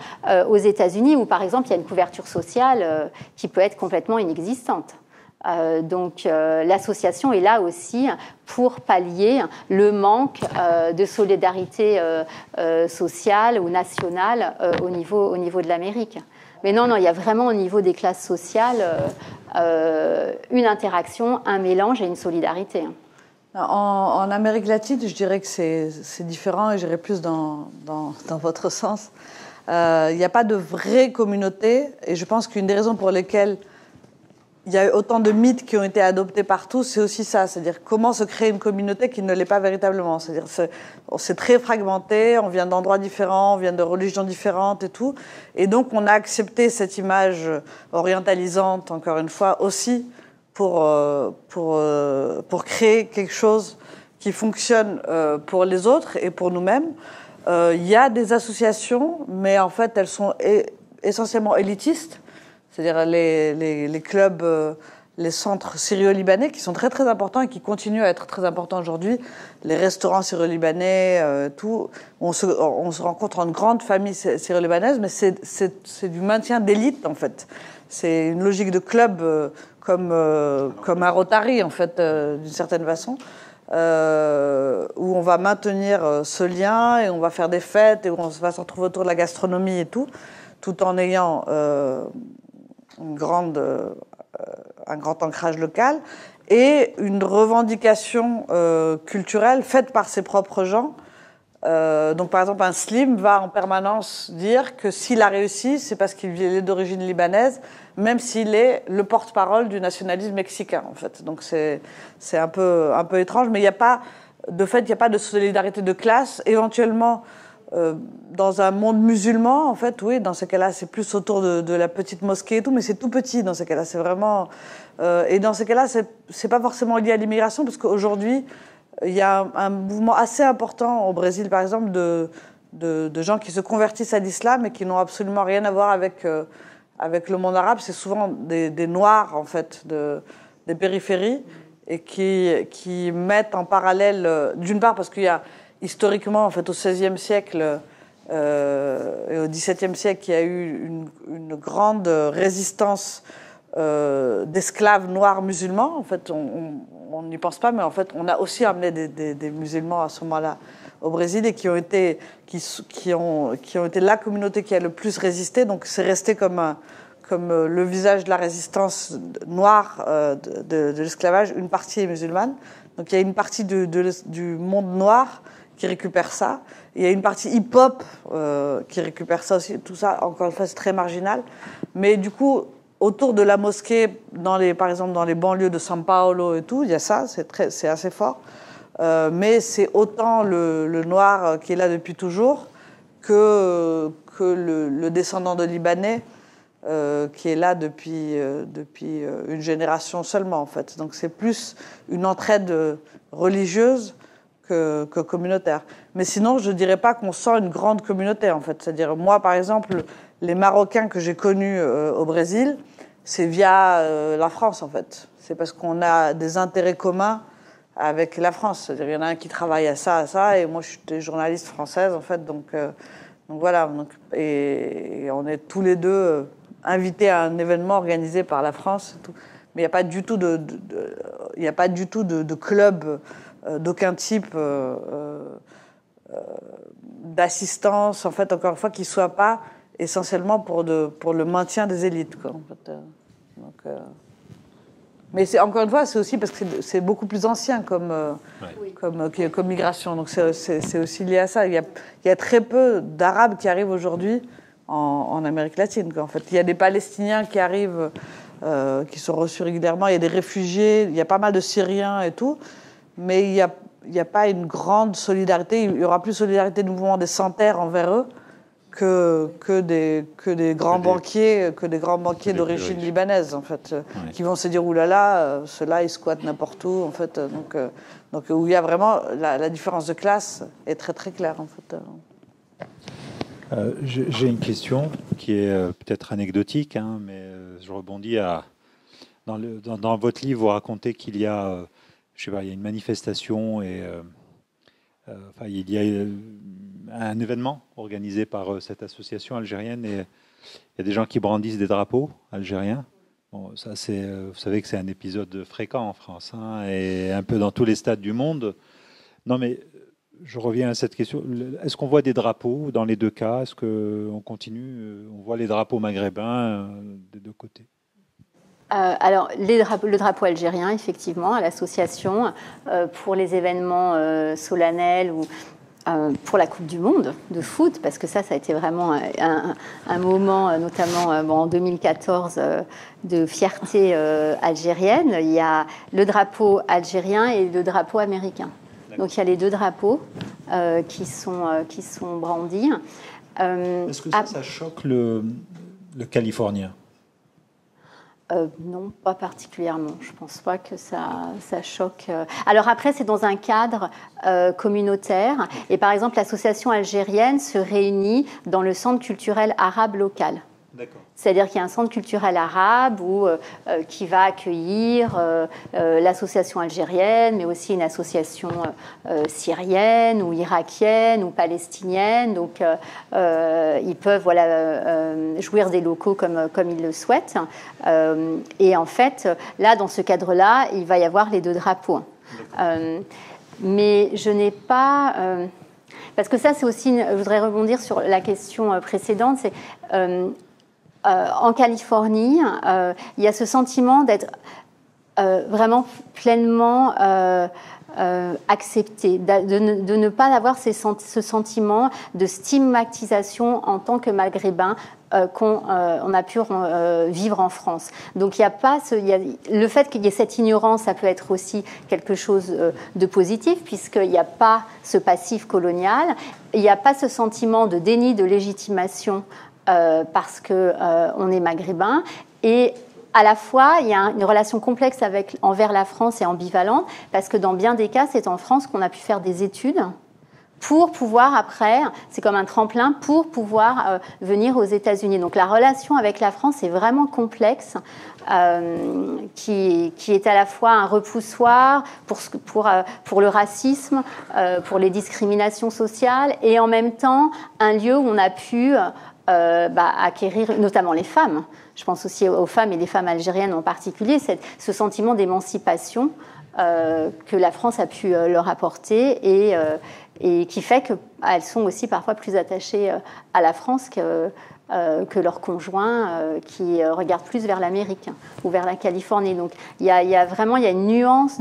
aux États-Unis, où par exemple il y a une couverture sociale qui peut être complètement inexistante. Donc l'association est là aussi pour pallier le manque de solidarité sociale ou nationale au niveau de l'Amérique. Mais non, il y a vraiment au niveau des classes sociales une interaction, un mélange et une solidarité. En Amérique latine, je dirais que c'est différent et j'irais plus dans votre sens. Il n'y a pas de vraie communauté et je pense qu'une des raisons pour lesquelles il y a eu autant de mythes qui ont été adoptés partout, c'est aussi ça, c'est-à-dire comment se créer une communauté qui ne l'est pas véritablement. C'est-à-dire c'est très fragmenté, on vient d'endroits différents, on vient de religions différentes et tout. Et donc on a accepté cette image orientalisante, encore une fois, aussi pour créer quelque chose qui fonctionne pour les autres et pour nous-mêmes. Il y a des associations, mais en fait, elles sont essentiellement élitistes, c'est-à-dire les clubs, les centres syrio-libanais qui sont très très importants et qui continuent à être très importants aujourd'hui. Les restaurants syrio-libanais, tout. On se rencontre en grande famille syrio-libanaise, mais c'est du maintien d'élite en fait. C'est une logique de club comme un Rotary en fait, d'une certaine façon. Où on va maintenir ce lien et on va faire des fêtes et on va se retrouver autour de la gastronomie et tout en ayant un grand ancrage local et une revendication culturelle faite par ses propres gens. Donc par exemple, un Slim va en permanence dire que s'il a réussi, c'est parce qu'il est d'origine libanaise, même s'il est le porte-parole du nationalisme mexicain, en fait. Donc c'est un peu étrange, mais il n'y a pas de solidarité de classe. Éventuellement, dans un monde musulman, en fait, oui, dans ces cas-là, c'est plus autour de la petite mosquée et tout, mais c'est tout petit dans ces cas-là. C'est vraiment et dans ces cas-là, c'est pas forcément lié à l'immigration, parce qu'aujourd'hui, il y a un mouvement assez important au Brésil, par exemple, de gens qui se convertissent à l'islam et qui n'ont absolument rien à voir avec le monde arabe. C'est souvent des Noirs, en fait, des périphéries, et qui mettent en parallèle, d'une part, parce qu'il y a historiquement, en fait, au XVIe siècle et au XVIIe siècle, il y a eu une grande résistance d'esclaves noirs musulmans. En fait, on n'y pense pas, mais en fait, on a aussi amené des musulmans à ce moment-là au Brésil et qui ont été la communauté qui a le plus résisté. Donc, c'est resté comme le visage de la résistance noire de l'esclavage. Une partie est musulmane. Donc, il y a une partie du monde noir qui récupère ça. Il y a une partie hip-hop qui récupère ça aussi. Tout ça, encore une fois, c'est très marginal. Mais du coup, autour de la mosquée, par exemple dans les banlieues de São Paulo et tout, il y a ça, c'est assez fort. Mais c'est autant le noir qui est là depuis toujours que le descendant de Libanais qui est là depuis une génération seulement, en fait. Donc c'est plus une entraide religieuse que communautaire. Mais sinon, je ne dirais pas qu'on sent une grande communauté, en fait. C'est-à-dire, moi, par exemple, les Marocains que j'ai connus au Brésil, c'est via la France, en fait. C'est parce qu'on a des intérêts communs avec la France. C'est-à-dire, il y en a un qui travaille à ça, et moi, je suis journaliste française, en fait. Donc voilà. Et on est tous les deux invités à un événement organisé par la France. Et tout. Mais il n'y a pas du tout de club d'aucun type d'assistance, en fait, encore une fois, qui ne soit pas essentiellement pour le maintien des élites, quoi, en fait. Mais encore une fois, c'est aussi parce que c'est beaucoup plus ancien comme migration. Donc c'est aussi lié à ça. Il y a très peu d'Arabes qui arrivent aujourd'hui en Amérique latine, quoi, en fait. Il y a des Palestiniens qui arrivent, qui sont reçus régulièrement. Il y a des réfugiés. Il y a pas mal de Syriens et tout. Mais il n'y a pas une grande solidarité. Il y aura plus de solidarité du mouvement des sans-terre envers eux que des grands banquiers d'origine libanaise, en fait, qui vont se dire oulala, ceux-là ils squattent n'importe où, en fait. Donc où il y a vraiment la différence de classe est très très claire, en fait. J'ai une question qui est peut-être anecdotique, hein, mais je rebondis dans votre livre, vous racontez qu'il y a je sais pas, il y a une manifestation et il y a un événement organisé par cette association algérienne et il y a des gens qui brandissent des drapeaux algériens. Bon, ça vous savez que c'est un épisode fréquent en France, hein, et un peu dans tous les stades du monde. Non, mais je reviens à cette question. Est-ce qu'on voit des drapeaux dans les deux cas? Est-ce qu'on continue? On voit les drapeaux maghrébins des deux côtés? Alors, le drapeau algérien, effectivement, à l'association, pour les événements solennels ou pour la Coupe du Monde de foot, parce que ça a été vraiment un moment, notamment en 2014, de fierté algérienne. Il y a le drapeau algérien et le drapeau américain. Donc, il y a les deux drapeaux qui sont brandis. Est-ce que ça choque le Californien? Non, pas particulièrement. Je ne pense pas que ça choque. Alors après, c'est dans un cadre communautaire. Et par exemple, l'association algérienne se réunit dans le centre culturel arabe local. D'accord. C'est-à-dire qu'il y a un centre culturel arabe qui va accueillir l'association algérienne, mais aussi une association syrienne ou irakienne ou palestinienne. Donc, ils peuvent jouir des locaux comme ils le souhaitent. Et en fait, là, dans ce cadre-là, il va y avoir les deux drapeaux. Mais je n'ai pas... parce que ça, c'est aussi... je voudrais rebondir sur la question précédente. C'est... en Californie, il y a ce sentiment d'être vraiment pleinement accepté, de ne pas avoir ce sentiment de stigmatisation en tant que maghrébin qu'on a pu vivre en France. Donc il y a pas le fait qu'il y ait cette ignorance, ça peut être aussi quelque chose de positif, puisqu'il n'y a pas ce passif colonial, il n'y a pas ce sentiment de déni de légitimation parce qu'on est maghrébin, et à la fois, il y a une relation complexe envers la France et ambivalente, parce que dans bien des cas, c'est en France qu'on a pu faire des études pour pouvoir après, c'est comme un tremplin, pour pouvoir venir aux États-Unis. Donc la relation avec la France est vraiment complexe, qui est à la fois un repoussoir pour le racisme, pour les discriminations sociales, et en même temps un lieu où on a pu acquérir, notamment les femmes. Je pense aussi aux femmes et les femmes algériennes en particulier, ce sentiment d'émancipation que la France a pu leur apporter et qui fait qu'elles sont aussi parfois plus attachées à la France que leurs conjoints qui regardent plus vers l'Amérique ou vers la Californie. Donc il y a vraiment une nuance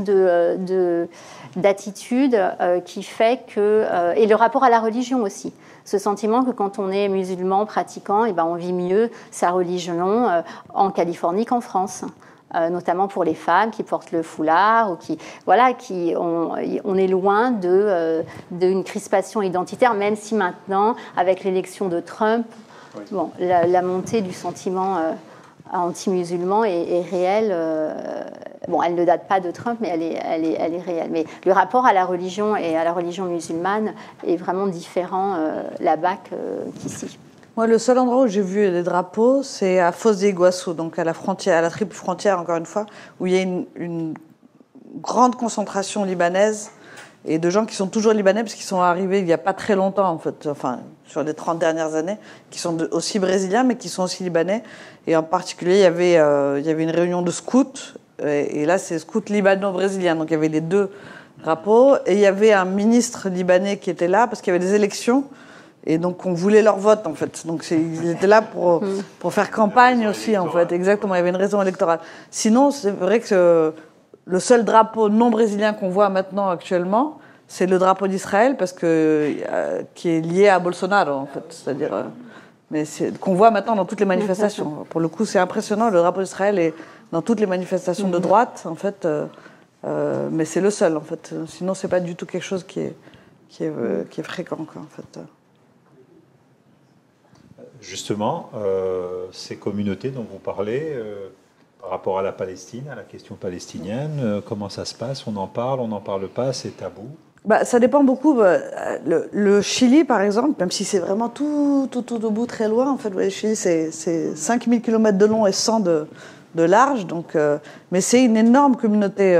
d'attitude qui fait que... et le rapport à la religion aussi. Ce sentiment que quand on est musulman pratiquant, on vit mieux sa religion en Californie qu'en France. Notamment pour les femmes qui portent le foulard, on est loin d'une crispation identitaire, même si maintenant, avec l'élection de Trump, la montée du sentiment anti-musulman est réelle. Elle ne date pas de Trump, mais elle est réelle. Mais le rapport à la religion et à la religion musulmane est vraiment différent là-bas qu'ici. Moi, le seul endroit où j'ai vu les drapeaux, c'est à Foz de Iguaçu, donc à la triple frontière, encore une fois, où il y a une grande concentration libanaise et de gens qui sont toujours libanais, parce qu'ils sont arrivés il n'y a pas très longtemps, en fait, sur les 30 dernières années, qui sont aussi brésiliens, mais qui sont aussi libanais. Et en particulier, il y avait une réunion de scouts, et là, c'est scouts libano-brésiliens, donc il y avait les deux drapeaux, et il y avait un ministre libanais qui était là, parce qu'il y avait des élections, et donc on voulait leur vote, en fait. Donc ils étaient là pour faire campagne aussi, en fait. Exactement, il y avait une raison électorale. Sinon, c'est vrai que le seul drapeau non brésilien qu'on voit maintenant, actuellement, c'est le drapeau d'Israël, parce que qui est lié à Bolsonaro, en fait. C'est-à-dire, mais qu'on voit maintenant dans toutes les manifestations. Pour le coup, c'est impressionnant. Le drapeau d'Israël est dans toutes les manifestations de droite, en fait. Mais c'est le seul, en fait. Sinon, c'est pas du tout quelque chose qui est fréquent, quoi, en fait. Justement, ces communautés dont vous parlez, par rapport à la Palestine, à la question palestinienne, comment ça se passe? On n'en parle pas, c'est tabou? Ça dépend beaucoup. Le Chili, par exemple, même si c'est vraiment tout au bout, très loin, en fait, le Chili, c'est 5000 km de long et 100 de large, donc, mais c'est une énorme communauté.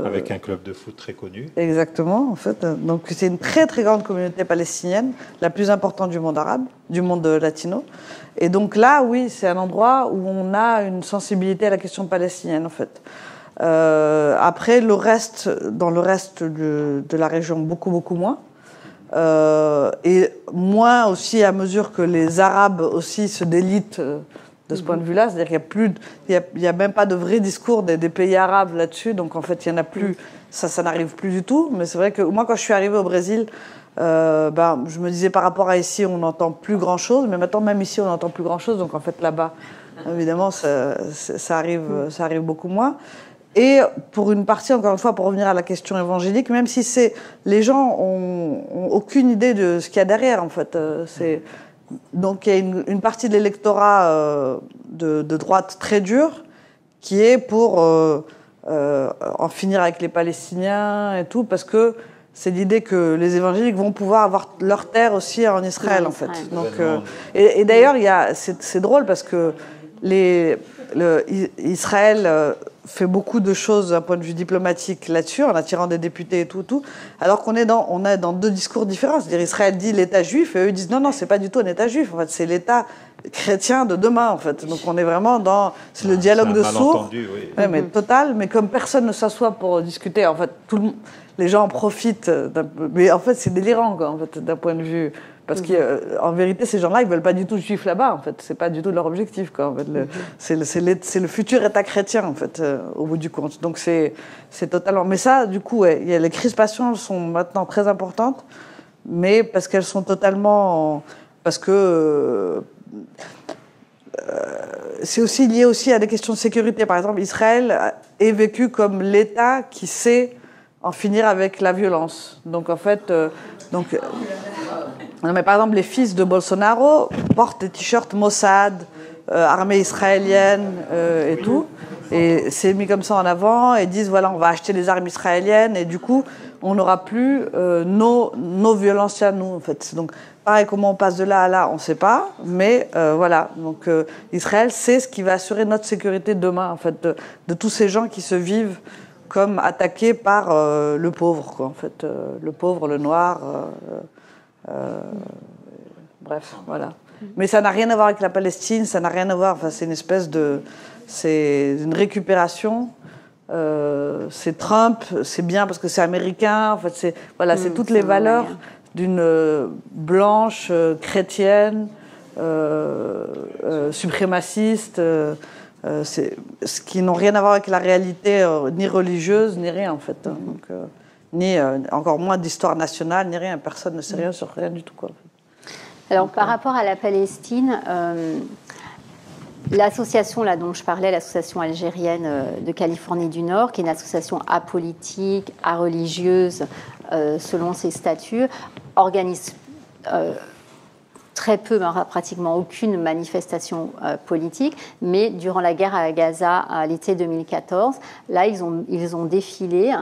Avec un club de foot très connu. Exactement, en fait. Donc c'est une très très grande communauté palestinienne, la plus importante du monde arabe, du monde latino. Et donc là, oui, c'est un endroit où on a une sensibilité à la question palestinienne, en fait. Après, dans le reste de la région, beaucoup moins. Et moins aussi à mesure que les Arabes aussi se délitent de ce point de vue-là, c'est-à-dire qu'il n'y a même pas de vrai discours des pays arabes là-dessus, donc en fait il n'y en a plus, ça n'arrive plus du tout, mais c'est vrai que moi quand je suis arrivée au Brésil, je me disais par rapport à ici on n'entend plus grand-chose, mais maintenant même ici on n'entend plus grand-chose, donc en fait là-bas évidemment ça arrive beaucoup moins. Et pour une partie, encore une fois, pour revenir à la question évangélique, même si les gens ont aucune idée de ce qu'il y a derrière, en fait, donc il y a une partie de l'électorat de droite très dure qui est pour en finir avec les Palestiniens et tout, parce que c'est l'idée que les évangéliques vont pouvoir avoir leur terre aussi en Israël, en fait. Donc, et d'ailleurs, c'est drôle parce que Israël fait beaucoup de choses d'un point de vue diplomatique là-dessus, en attirant des députés et tout, alors qu'on est dans deux discours différents. C'est-à-dire Israël dit l'État juif, et eux disent non, c'est pas du tout un État juif. En fait, c'est l'État chrétien de demain, en fait. Donc on est vraiment c'est le dialogue de sourds. Oui. Ouais, mais total, mais comme personne ne s'assoit pour discuter, en fait, les gens en profitent. Mais en fait, c'est délirant, quoi, en fait, d'un point de vue. Parce qu'en vérité, ces gens-là, ils veulent pas du tout de juifs là-bas, en fait. C'est pas du tout leur objectif, quoi. En fait. C'est le futur État chrétien, en fait, au bout du compte. Donc c'est totalement. Mais ça, du coup, les crispations sont maintenant très importantes, mais parce qu'elles sont totalement. Parce que. C'est aussi lié aussi à des questions de sécurité. Par exemple, Israël est vécu comme l'État qui sait en finir avec la violence. Donc, en fait. Non, mais par exemple, les fils de Bolsonaro portent des t-shirts Mossad, armée israélienne et tout. Et c'est mis comme ça en avant et disent voilà, on va acheter les armes israéliennes et du coup, on n'aura plus nos violences à nous, en fait. Donc, pareil, comment on passe de là à là, on ne sait pas. Mais voilà, donc Israël, c'est ce qui va assurer notre sécurité demain, en fait, de tous ces gens qui se vivent comme attaqués par le pauvre, quoi, en fait. Le pauvre, le noir. Bref, voilà. Mais ça n'a rien à voir avec la Palestine, ça n'a rien à voir. Enfin, c'est une espèce de, c'est une récupération. C'est Trump, c'est bien parce que c'est américain. En fait, c'est voilà, c'est toutes les valeurs d'une blanche chrétienne, suprémaciste, ce qui n'ont rien à voir avec la réalité ni religieuse ni rien en fait. Donc, ni encore moins d'histoire nationale, ni rien. Personne ne sait rien sur rien du tout, quoi. Alors, par rapport à la Palestine, l'association là dont je parlais, l'association algérienne de Californie du Nord, qui est une association apolitique, areligieuse, selon ses statuts, organise très peu, pratiquement aucune manifestation politique, mais durant la guerre à Gaza, à l'été 2014, là, ils ont défilé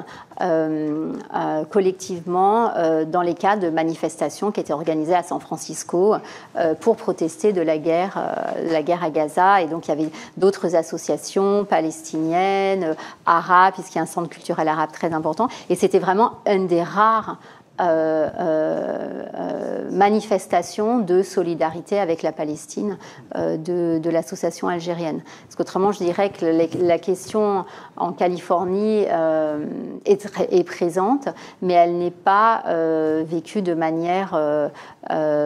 collectivement dans les cas de manifestations qui étaient organisées à San Francisco pour protester de la guerre à Gaza. Et donc, il y avait d'autres associations palestiniennes, arabes, puisqu'il y a un centre culturel arabe très important. Et c'était vraiment un des rares manifestation de solidarité avec la Palestine de l'association algérienne. Parce qu'autrement, je dirais que la question en Californie est présente, mais elle n'est pas vécue de manière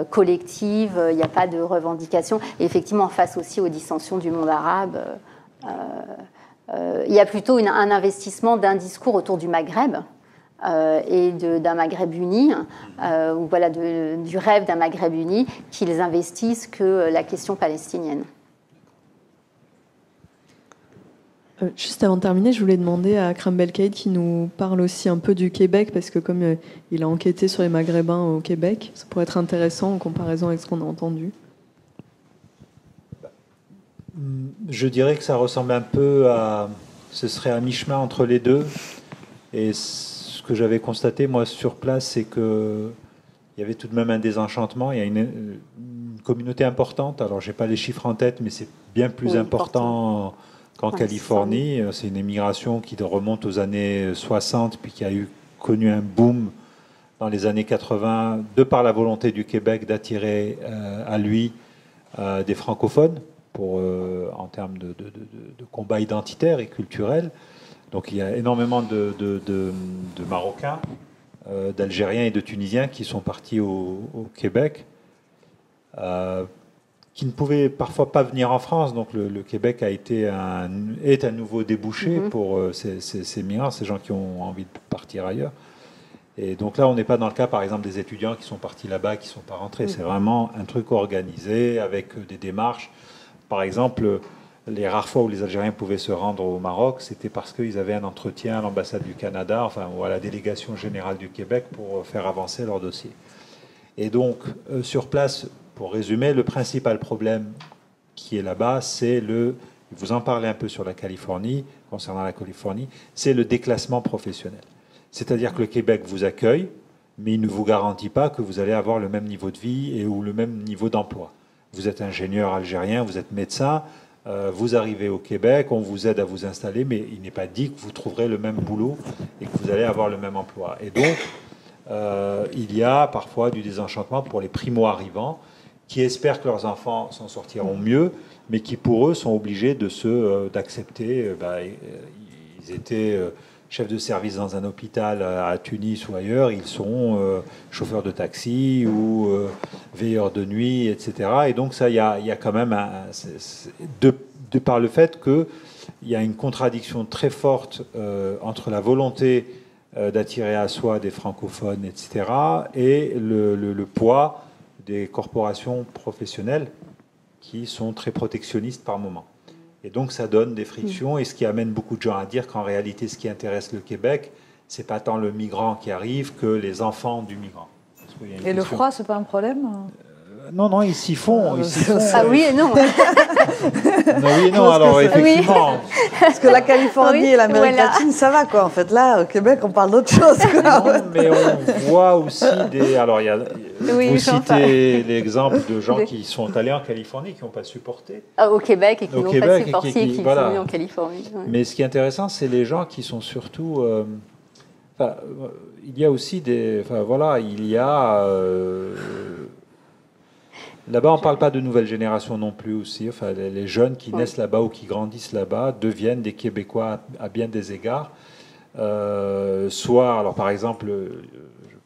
collective, il n'y a pas de revendication. Et effectivement, face aussi aux dissensions du monde arabe, il y a plutôt un investissement d'un discours autour du Maghreb, et d'un Maghreb uni, ou voilà, du rêve d'un Maghreb uni, qu'ils investissent que la question palestinienne. Juste avant de terminer, je voulais demander à Akram Belkaïd qui nous parle aussi un peu du Québec, parce que comme il a enquêté sur les Maghrébins au Québec, ça pourrait être intéressant en comparaison avec ce qu'on a entendu. Je dirais que ça ressemble un peu à... Ce serait à mi-chemin entre les deux. Et ce que j'avais constaté, moi, sur place, c'est qu'il y avait tout de même un désenchantement. Il y a une communauté importante. Alors, je n'ai pas les chiffres en tête, mais c'est bien plus important qu'en Californie. C'est une émigration qui remonte aux années 60, puis qui a connu un boom dans les années 80, de par la volonté du Québec d'attirer à lui des francophones en termes de combat identitaire et culturel. Donc il y a énormément de Marocains, d'Algériens et de Tunisiens qui sont partis au Québec, qui ne pouvaient parfois pas venir en France. Donc le Québec est un nouveau débouché pour ces migrants, ces gens qui ont envie de partir ailleurs. Et donc là, on n'est pas dans le cas, par exemple, des étudiants qui sont partis là-bas, qui ne sont pas rentrés. C'est vraiment un truc organisé avec des démarches. Par exemple, les rares fois où les Algériens pouvaient se rendre au Maroc, c'était parce qu'ils avaient un entretien à l'ambassade du Canada, enfin, ou à la délégation générale du Québec pour faire avancer leur dossier. Et donc, sur place, pour résumer, le principal problème qui est là-bas, c'est le vous en parlez un peu sur la Californie, concernant la Californie, c'est le déclassement professionnel. C'est-à-dire que le Québec vous accueille, mais il ne vous garantit pas que vous allez avoir le même niveau de vie ou le même niveau d'emploi. Vous êtes ingénieur algérien, vous êtes médecin, vous arrivez au Québec, on vous aide à vous installer, mais il n'est pas dit que vous trouverez le même boulot et que vous allez avoir le même emploi. Et donc, il y a parfois du désenchantement pour les primo-arrivants qui espèrent que leurs enfants s'en sortiront mieux, mais qui pour eux sont obligés d'accepter. Ils étaient chefs de service dans un hôpital à Tunis ou ailleurs, ils sont chauffeurs de taxi ou veilleurs de nuit, etc. Et donc ça, il y a quand même, de par le fait qu'il y a une contradiction très forte entre la volonté d'attirer à soi des francophones, etc., et le poids des corporations professionnelles qui sont très protectionnistes par moment. Et donc ça donne des frictions, et ce qui amène beaucoup de gens à dire qu'en réalité, ce qui intéresse le Québec, c'est pas tant le migrant qui arrive que les enfants du migrant. Et le froid, c'est pas un problème? Non, ils s'y font. Ah oui et non. Non, oui et non, alors effectivement. Oui. Parce que la Californie et l'Amérique latine, ça va quoi. En fait, là, au Québec, on parle d'autre chose. Non, mais on voit aussi des. Alors, vous citez l'exemple de gens qui sont allés en Californie, qui n'ont pas supporté. Au Québec et qui n'ont pas supporté et qui sont venus en Californie. Ouais. Mais ce qui est intéressant, c'est les gens qui sont surtout. Il y a aussi des. Il y a. Là-bas, on ne parle pas de nouvelle génération non plus aussi. Enfin, les jeunes qui naissent là-bas ou qui grandissent là-bas deviennent des Québécois à bien des égards. Alors par exemple,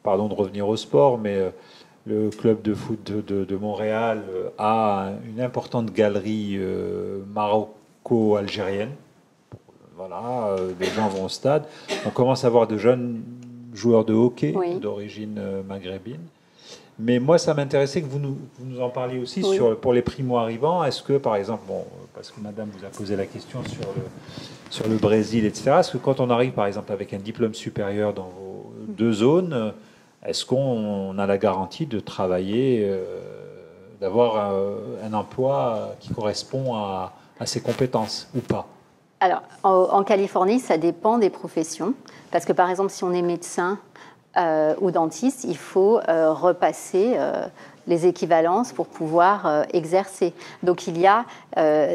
pardon de revenir au sport, mais le club de foot de Montréal a une importante galerie maroco-algérienne. Voilà, les gens vont au stade. On commence à voir de jeunes joueurs de hockey d'origine maghrébine. Mais moi, ça m'intéressait que vous nous en parliez aussi pour les primo-arrivants. Est-ce que, par exemple, parce que madame vous a posé la question sur le Brésil, etc., est-ce que quand on arrive, par exemple, avec un diplôme supérieur dans vos deux zones, est-ce qu'on a la garantie de travailler, d'avoir un emploi qui correspond à ses compétences ou pas? Alors, en Californie, ça dépend des professions. Parce que, par exemple, si on est médecin, ou dentiste, il faut repasser les équivalences pour pouvoir exercer. Donc il y a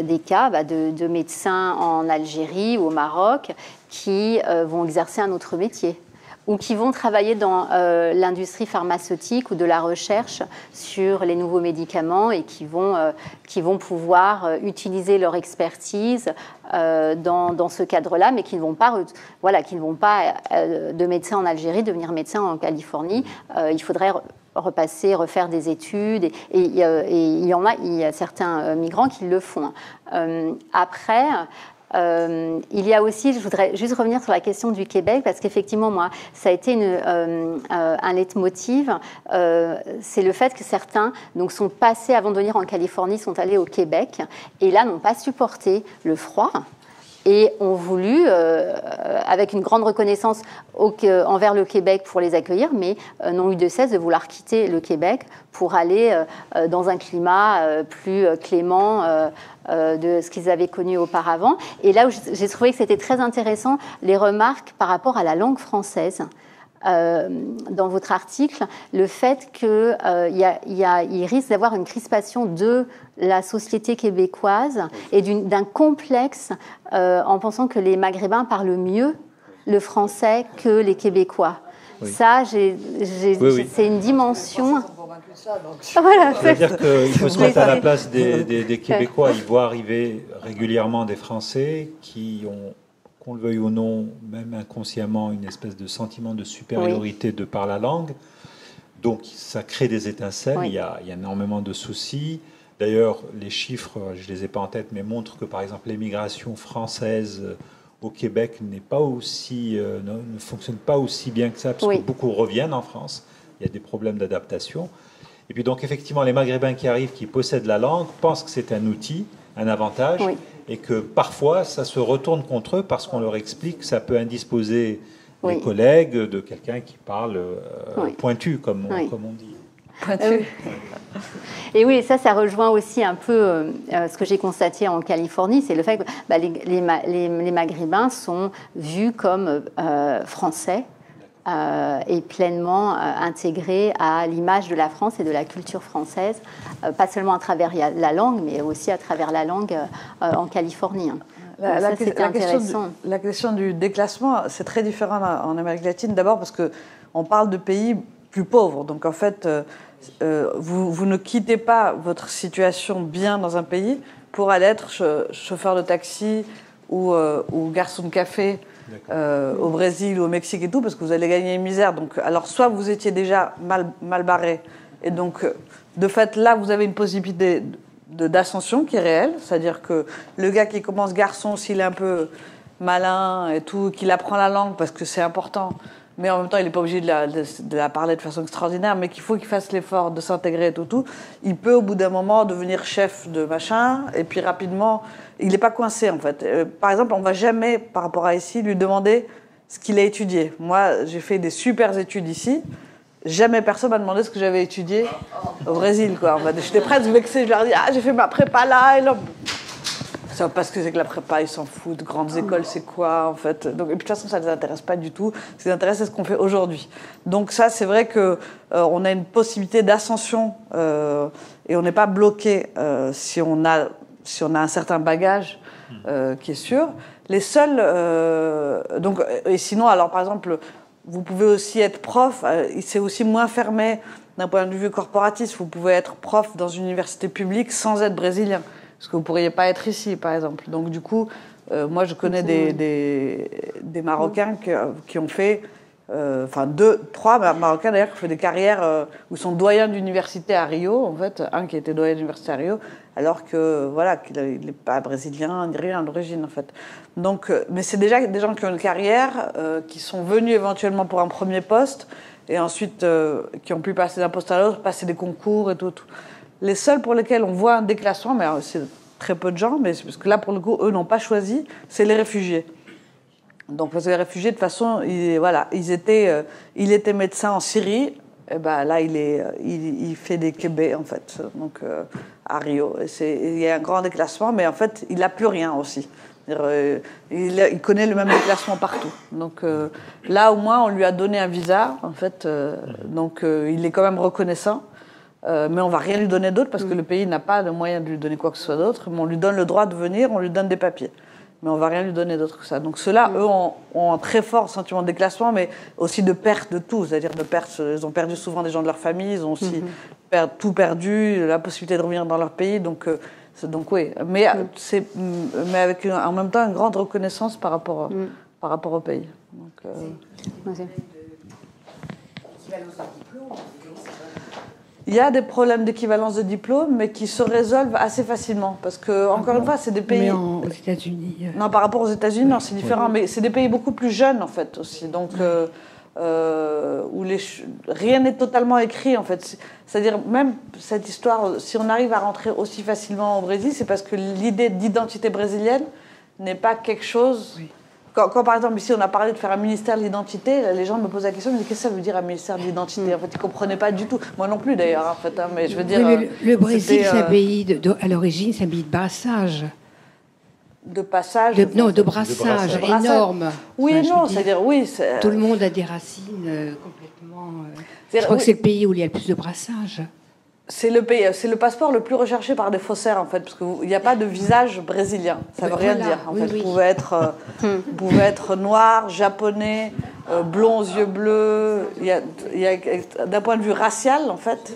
des cas de médecins en Algérie ou au Maroc qui vont exercer un autre métier ou qui vont travailler dans l'industrie pharmaceutique ou de la recherche sur les nouveaux médicaments et qui vont pouvoir utiliser leur expertise dans ce cadre-là, mais qui ne vont pas, de médecin en Algérie devenir médecin en Californie. Il faudrait refaire des études, et il y a certains migrants qui le font. Après, il y a aussi, je voudrais juste revenir sur la question du Québec, parce qu'effectivement, moi, ça a été un leitmotiv. C'est le fait que certains sont passés, avant de venir en Californie, sont allés au Québec, et là, n'ont pas supporté le froid, et ont voulu, avec une grande reconnaissance envers le Québec pour les accueillir, mais n'ont eu de cesse de vouloir quitter le Québec pour aller dans un climat plus clément de ce qu'ils avaient connu auparavant. Et là où j'ai trouvé que c'était très intéressant, les remarques par rapport à la langue française. Dans votre article, le fait qu'il risque d'avoir une crispation de la société québécoise et d'un complexe en pensant que les Maghrébins parlent mieux le français que les Québécois. Oui. Ça, c'est une dimension... Voilà, c'est-à-dire qu'il faut se mettre à la place des Québécois. Ils voient arriver régulièrement des Français qui ont, qu'on le veuille ou non, même inconsciemment, une espèce de sentiment de supériorité de par la langue. Donc ça crée des étincelles, il y a énormément de soucis. D'ailleurs, les chiffres, je ne les ai pas en tête, mais montrent que par exemple l'émigration française au Québec ne fonctionne pas aussi bien que ça, parce que beaucoup reviennent en France. Il y a des problèmes d'adaptation. Et puis donc effectivement, les Maghrébins qui arrivent, qui possèdent la langue, pensent que c'est un outil, un avantage, et que parfois ça se retourne contre eux parce qu'on leur explique que ça peut indisposer les collègues de quelqu'un qui parle pointu, comme on dit. pointu. Et oui, ça rejoint aussi un peu ce que j'ai constaté en Californie, c'est le fait que les Maghrébins sont vus comme français et pleinement intégrés à l'image de la France et de la culture française, pas seulement à travers la langue, mais aussi à travers la langue en Californie. La question du déclassement, c'est très différent en Amérique latine. D'abord parce qu'on parle de pays plus pauvres. Donc en fait, vous ne quittez pas votre situation bien dans un pays pour aller être chauffeur de taxi ou garçon de café au Brésil ou au Mexique et tout, parce que vous allez gagner une misère. Donc, alors soit vous étiez déjà mal barré, et donc de fait là vous avez une possibilité d'ascension qui est réelle, c'est-à-dire que le gars qui commence garçon, s'il est un peu malin et tout, qu'il apprend la langue parce que c'est important, mais en même temps il n'est pas obligé de la parler de façon extraordinaire, mais qu'il faut qu'il fasse l'effort de s'intégrer et tout, il peut au bout d'un moment devenir chef de machin, et puis rapidement, il n'est pas coincé en fait. Par exemple, on ne va jamais, par rapport à ici, lui demander ce qu'il a étudié. Moi, j'ai fait des super études ici, jamais personne m'a demandé ce que j'avais étudié au Brésil, quoi. J'étais presque vexée, je leur dis « Ah, j'ai fait ma prépa là !» et là, ils savent pas ce que c'est que la prépa, ils s'en foutent. Grandes écoles, c'est quoi, en fait. Donc, et puis, de toute façon, ça ne les intéresse pas du tout. Ce qui les intéresse, c'est ce qu'on fait aujourd'hui. Donc ça, c'est vrai qu'on a une possibilité d'ascension et on n'est pas bloqué si on a un certain bagage qui est sûr. Les seuls... et sinon, alors, par exemple, vous pouvez aussi être prof. C'est aussi moins fermé d'un point de vue corporatiste. Vous pouvez être prof dans une université publique sans être brésilien. Parce que vous ne pourriez pas être ici, par exemple. Donc, du coup, moi, je connais des Marocains qui ont fait... trois Marocains, d'ailleurs, qui ont fait des carrières où ils sont doyens d'université à Rio, en fait. Un qui était doyen d'université à Rio, alors que, voilà, qu'il n'est pas brésilien, ni rien d'origine, en fait. Donc, mais c'est déjà des gens qui ont une carrière, qui sont venus éventuellement pour un premier poste, et ensuite, qui ont pu passer d'un poste à l'autre, passer des concours et tout. Les seuls pour lesquels on voit un déclassement, mais c'est très peu de gens, mais parce que là, pour le coup, eux n'ont pas choisi, c'est les réfugiés. Donc, parce que les réfugiés, de toute façon, il était médecin en Syrie, et ben là, il fait des Québec, en fait, donc à Rio. Il y a un grand déclassement, mais en fait, il n'a plus rien aussi. Il connaît le même déclassement partout. Donc là, au moins, on lui a donné un visa, en fait, donc il est quand même reconnaissant. Mais on ne va rien lui donner d'autre parce que le pays n'a pas de moyen de lui donner quoi que ce soit d'autre. Mais on lui donne le droit de venir, on lui donne des papiers. Mais on ne va rien lui donner d'autre que ça. Donc ceux-là, eux, ont un très fort sentiment de déclassement, mais aussi de perte de tout. C'est-à-dire de perte, ils ont perdu souvent des gens de leur famille, ils ont aussi tout perdu, la possibilité de revenir dans leur pays. Donc oui, mais avec en même temps une grande reconnaissance par rapport au pays. Donc, il y a des problèmes d'équivalence de diplôme, mais qui se résolvent assez facilement. Parce que, encore une fois, c'est des pays... Mais aux États-Unis... Non, par rapport aux États-Unis, non, c'est différent. Mais c'est des pays beaucoup plus jeunes, en fait, aussi. Donc, où rien n'est totalement écrit, en fait. C'est-à-dire, même cette histoire, si on arrive à rentrer aussi facilement au Brésil, c'est parce que l'idée d'identité brésilienne n'est pas quelque chose... Oui. Quand, par exemple, ici, on a parlé de faire un ministère de l'identité, les gens me posent la question, ils me disent, qu'est-ce que ça veut dire un ministère de l'identité ? En fait, ils ne comprenaient pas du tout. Moi non plus, d'ailleurs, en fait. Hein, mais je veux dire... Oui, mais le Brésil, c'est un pays, à l'origine, c'est un pays de brassage. De passage... de brassage énorme. Oui, non, c'est-à-dire, oui... Tout le monde a des racines complètement... je crois que c'est le pays où il y a le plus de brassage. C'est le passeport le plus recherché par des faussaires, en fait, parce qu'il n'y a pas de visage brésilien. Ça ne veut rien dire. En fait, vous pouvez être noir, japonais, blond aux yeux bleus. Il y a d'un point de vue racial, en fait.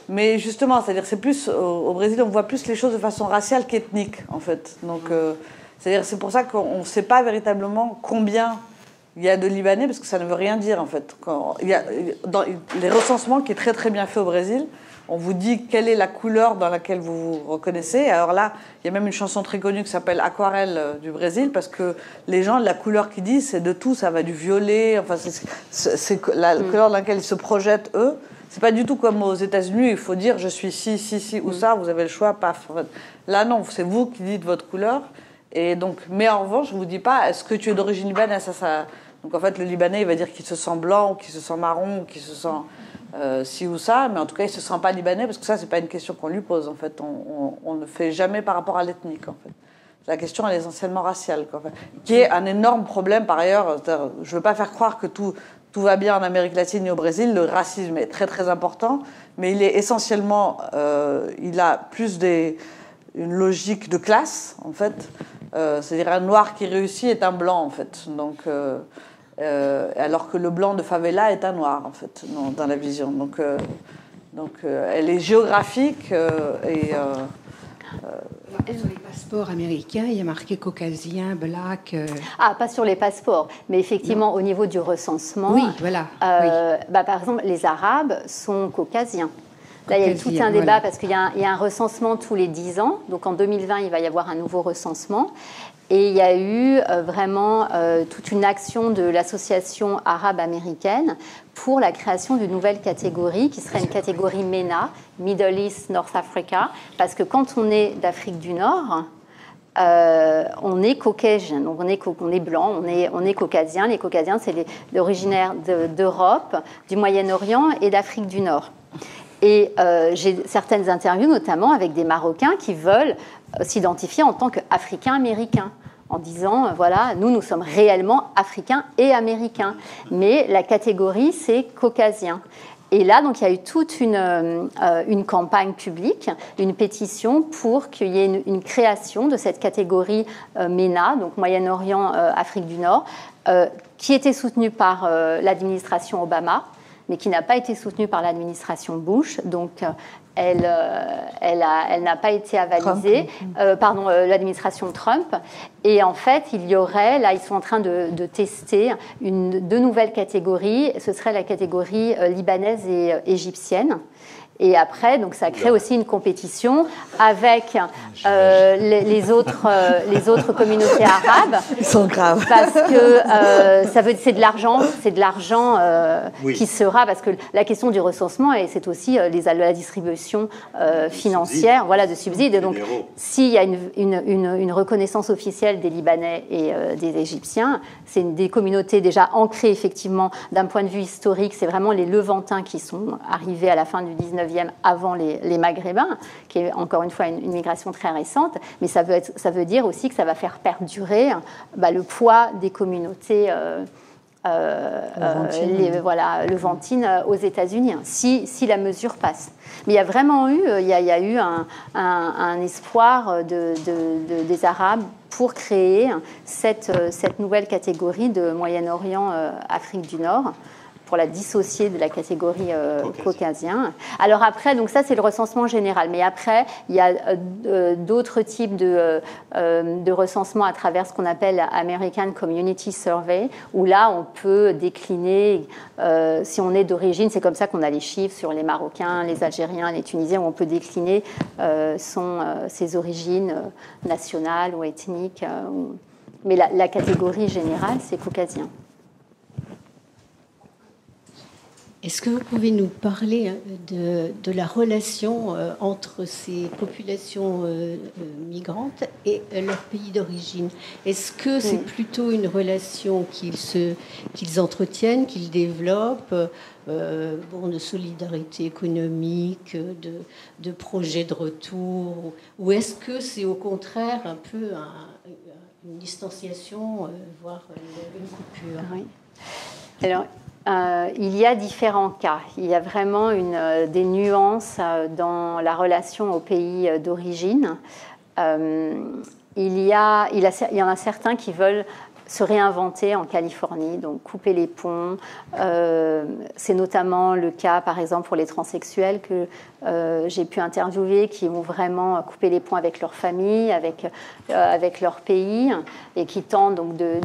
Mais justement, c'est-à-dire, c'est plus au Brésil, on voit plus les choses de façon raciale qu'ethnique, en fait. Donc, c'est pour ça qu'on ne sait pas véritablement combien il y a de Libanais, parce que ça ne veut rien dire, en fait. Il y a dans les recensements qui est très très bien fait au Brésil. On vous dit quelle est la couleur dans laquelle vous vous reconnaissez. Alors là, il y a même une chanson très connue qui s'appelle Aquarelle du Brésil, parce que les gens, la couleur qu'ils disent, c'est de tout. Ça va du violet, enfin, c'est la couleur dans laquelle ils se projettent, eux. C'est pas du tout comme aux États-Unis, il faut dire je suis ci ou ça, vous avez le choix, paf. En fait, là, non, c'est vous qui dites votre couleur. Et donc, mais en revanche, je vous dis pas, est-ce que tu es d'origine libanaise ? Donc en fait, le Libanais, il va dire qu'il se sent blanc, ou qu'il se sent marron, ou qu'il se sent... ci ou ça, mais en tout cas, il ne se sent pas libanais, parce que ça, ce n'est pas une question qu'on lui pose, en fait. On ne fait jamais par rapport à l'ethnique, en fait. La question, elle est essentiellement raciale, quoi, qui est un énorme problème, par ailleurs. Je ne veux pas faire croire que tout va bien en Amérique latine et au Brésil. Le racisme est très, très important, mais il est essentiellement... il a plus une logique de classe, en fait. C'est-à-dire un noir qui réussit est un blanc, en fait. Donc... alors que le blanc de favela est un noir, en fait, dans la vision. Donc, elle est géographique et... Sur les passeports américains, il y a marqué caucasien, black. Ah, pas sur les passeports, mais effectivement, au niveau du recensement. Oui, voilà. Bah, par exemple, les Arabes sont caucasiens. Là, il y a tout un débat voilà. Parce qu'il y a un recensement tous les 10 ans. Donc, en 2020, il va y avoir un nouveau recensement. Et il y a eu vraiment toute une action de l'association arabe américaine pour la création d'une nouvelle catégorie qui serait une catégorie MENA, Middle East, North Africa, parce que quand on est d'Afrique du Nord, on est caucasian, donc on est blanc, on est caucasien. Les caucasiens, c'est l'originaire d'Europe, du Moyen-Orient et d'Afrique du Nord. Et j'ai certaines interviews, notamment avec des Marocains qui veulent s'identifier en tant qu'Africains-Américains, en disant, voilà, nous sommes réellement Africains et Américains. Mais la catégorie, c'est caucasien. Et là, donc, il y a eu toute une campagne publique, une pétition pour qu'il y ait une création de cette catégorie MENA, donc Moyen-Orient, Afrique du Nord, qui était soutenue par l'administration Obama, mais qui n'a pas été soutenue par l'administration Bush. Donc, elle n'a pas été avalisée, l'administration Trump. Et en fait, il y aurait, là, ils sont en train de tester deux nouvelles catégories. Ce serait la catégorie libanaise et égyptienne. Et après, donc, ça crée aussi une compétition avec les autres communautés arabes. Ils sont graves. Parce que c'est de l'argent oui. Qui sera, parce que la question du recensement, et c'est aussi la distribution financière, voilà, de subsides. Et donc, s'il y a une reconnaissance officielle des Libanais et des Égyptiens, c'est des communautés déjà ancrées, effectivement, d'un point de vue historique. C'est vraiment les Levantins qui sont arrivés à la fin du 19e avant les Maghrébins, qui est encore une fois une migration très récente, mais ça veut dire aussi que ça va faire perdurer le poids des communautés levantines aux États-Unis, si la mesure passe. Mais il y a vraiment eu, un espoir des Arabes pour créer cette nouvelle catégorie de Moyen-Orient, Afrique du Nord, pour la dissocier de la catégorie caucasien. Alors après, donc ça c'est le recensement général, mais après il y a d'autres types de recensement à travers ce qu'on appelle American Community Survey, où là on peut décliner si on est d'origine, c'est comme ça qu'on a les chiffres sur les Marocains, les Algériens, les Tunisiens, où on peut décliner ses origines nationales ou ethniques, mais la catégorie générale c'est caucasien. Est-ce que vous pouvez nous parler de la relation entre ces populations migrantes et leur pays d'origine? Est-ce que c'est plutôt une relation qu'ils entretiennent, qu'ils développent, de solidarité économique, de projets de retour, ou est-ce que c'est au contraire un peu une distanciation, voire une coupure? Oui. Alors, il y a différents cas. Il y a vraiment des nuances dans la relation au pays d'origine. Il y en a certains qui veulent se réinventer en Californie, donc couper les ponts. C'est notamment le cas, par exemple, pour les transsexuels que j'ai pu interviewer, qui ont vraiment coupé les ponts avec leur famille, avec leur pays, et qui tentent donc de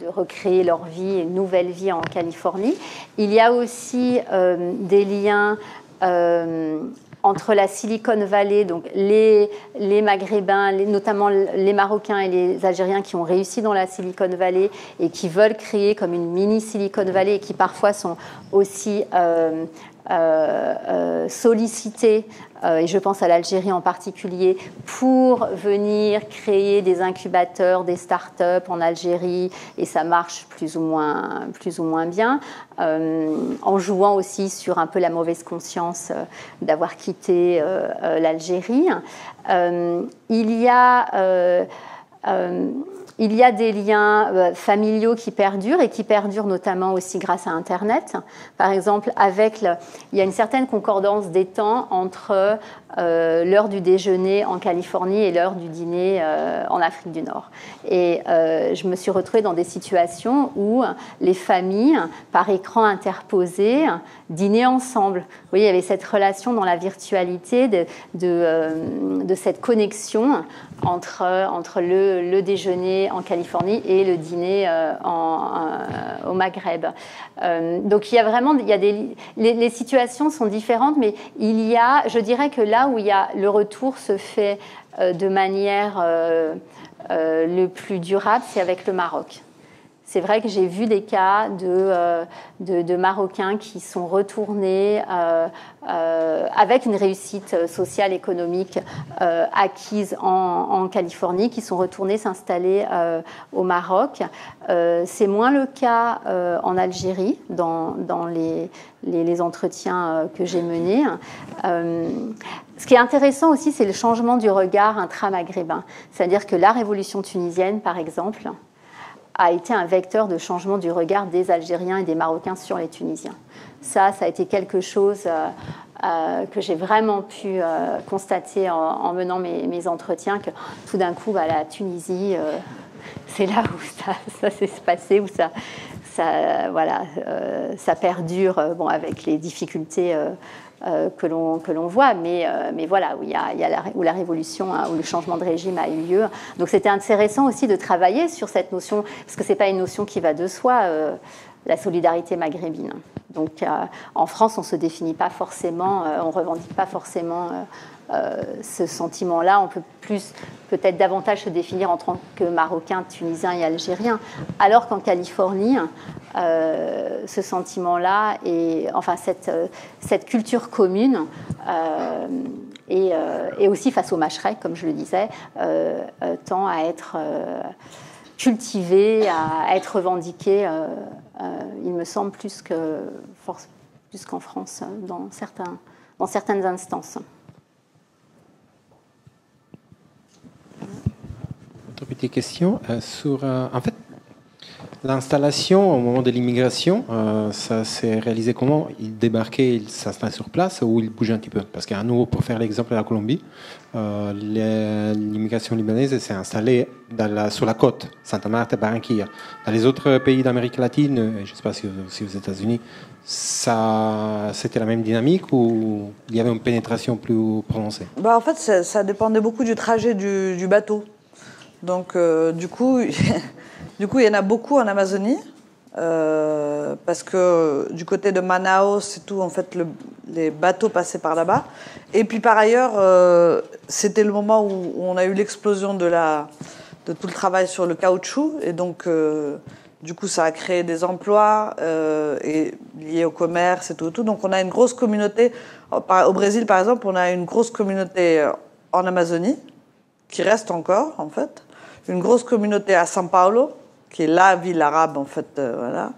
recréer leur vie, une nouvelle vie en Californie. Il y a aussi des liens entre la Silicon Valley, donc les Maghrébins, notamment les Marocains et les Algériens qui ont réussi dans la Silicon Valley et qui veulent créer comme une mini Silicon Valley et qui parfois sont aussi sollicités et je pense à l'Algérie en particulier, pour venir créer des incubateurs, des start-up en Algérie, et ça marche plus ou moins bien, en jouant aussi sur un peu la mauvaise conscience d'avoir quitté l'Algérie. Il y a des liens familiaux qui perdurent et qui perdurent notamment aussi grâce à Internet. Par exemple, il y a une certaine concordance des temps entre l'heure du déjeuner en Californie et l'heure du dîner en Afrique du Nord. Et je me suis retrouvée dans des situations où les familles, par écran interposé, dînaient ensemble. Vous voyez, il y avait cette relation dans la virtualité de cette connexion entre le déjeuner en Californie et le dîner au Maghreb. Donc il y a vraiment, les situations sont différentes, mais je dirais que là où le retour se fait de manière le plus durable, c'est avec le Maroc. C'est vrai que j'ai vu des cas de Marocains qui sont retournés avec une réussite sociale, économique acquise en Californie, qui sont retournés s'installer au Maroc. C'est moins le cas en Algérie, dans les entretiens que j'ai menés. Ce qui est intéressant aussi, c'est le changement du regard intra-maghrébin. C'est-à-dire que la révolution tunisienne, par exemple, a été un vecteur de changement du regard des Algériens et des Marocains sur les Tunisiens. Ça a été quelque chose que j'ai vraiment pu constater en menant mes entretiens, que tout d'un coup, la Tunisie, c'est là où ça s'est passé, où ça perdure, avec les difficultés que l'on voit, mais voilà, où la révolution, où le changement de régime a eu lieu. Donc c'était intéressant aussi de travailler sur cette notion, parce que ce n'est pas une notion qui va de soi, la solidarité maghrébine. Donc en France, on ne se définit pas forcément, on ne revendique pas forcément ce sentiment-là. On peut peut-être davantage se définir en tant que Marocain, Tunisien et Algérien, alors qu'en Californie, ce sentiment-là, et enfin cette culture commune, et aussi face au Machrek, comme je le disais, tend à être cultivé, à être revendiqué, il me semble, plus qu'en France, dans certaines instances. Autre petite question sur, en fait, l'installation au moment de l'immigration, ça s'est réalisé comment? Ils débarquaient, ils s'installaient sur place ou ils bougeaient un petit peu? Parce qu'à nous, pour faire l'exemple de la Colombie, l'immigration libanaise s'est installée sur la côte, Santa Marta, Barranquilla. Dans les autres pays d'Amérique latine, je ne sais pas si aux États-Unis, c'était la même dynamique ou il y avait une pénétration plus prononcée? En fait, ça dépendait beaucoup du trajet du bateau. Donc, du coup, il y en a beaucoup en Amazonie, parce que du côté de Manaus et tout, en fait, les bateaux passaient par là-bas. Et puis, par ailleurs, c'était le moment où on a eu l'explosion de tout le travail sur le caoutchouc. Et donc, du coup, ça a créé des emplois liés au commerce et tout. Donc, on a une grosse communauté. Au Brésil, par exemple, on a une grosse communauté en Amazonie, qui reste encore, en fait. Une grosse communauté à São Paulo, qui est la ville arabe, en fait, voilà.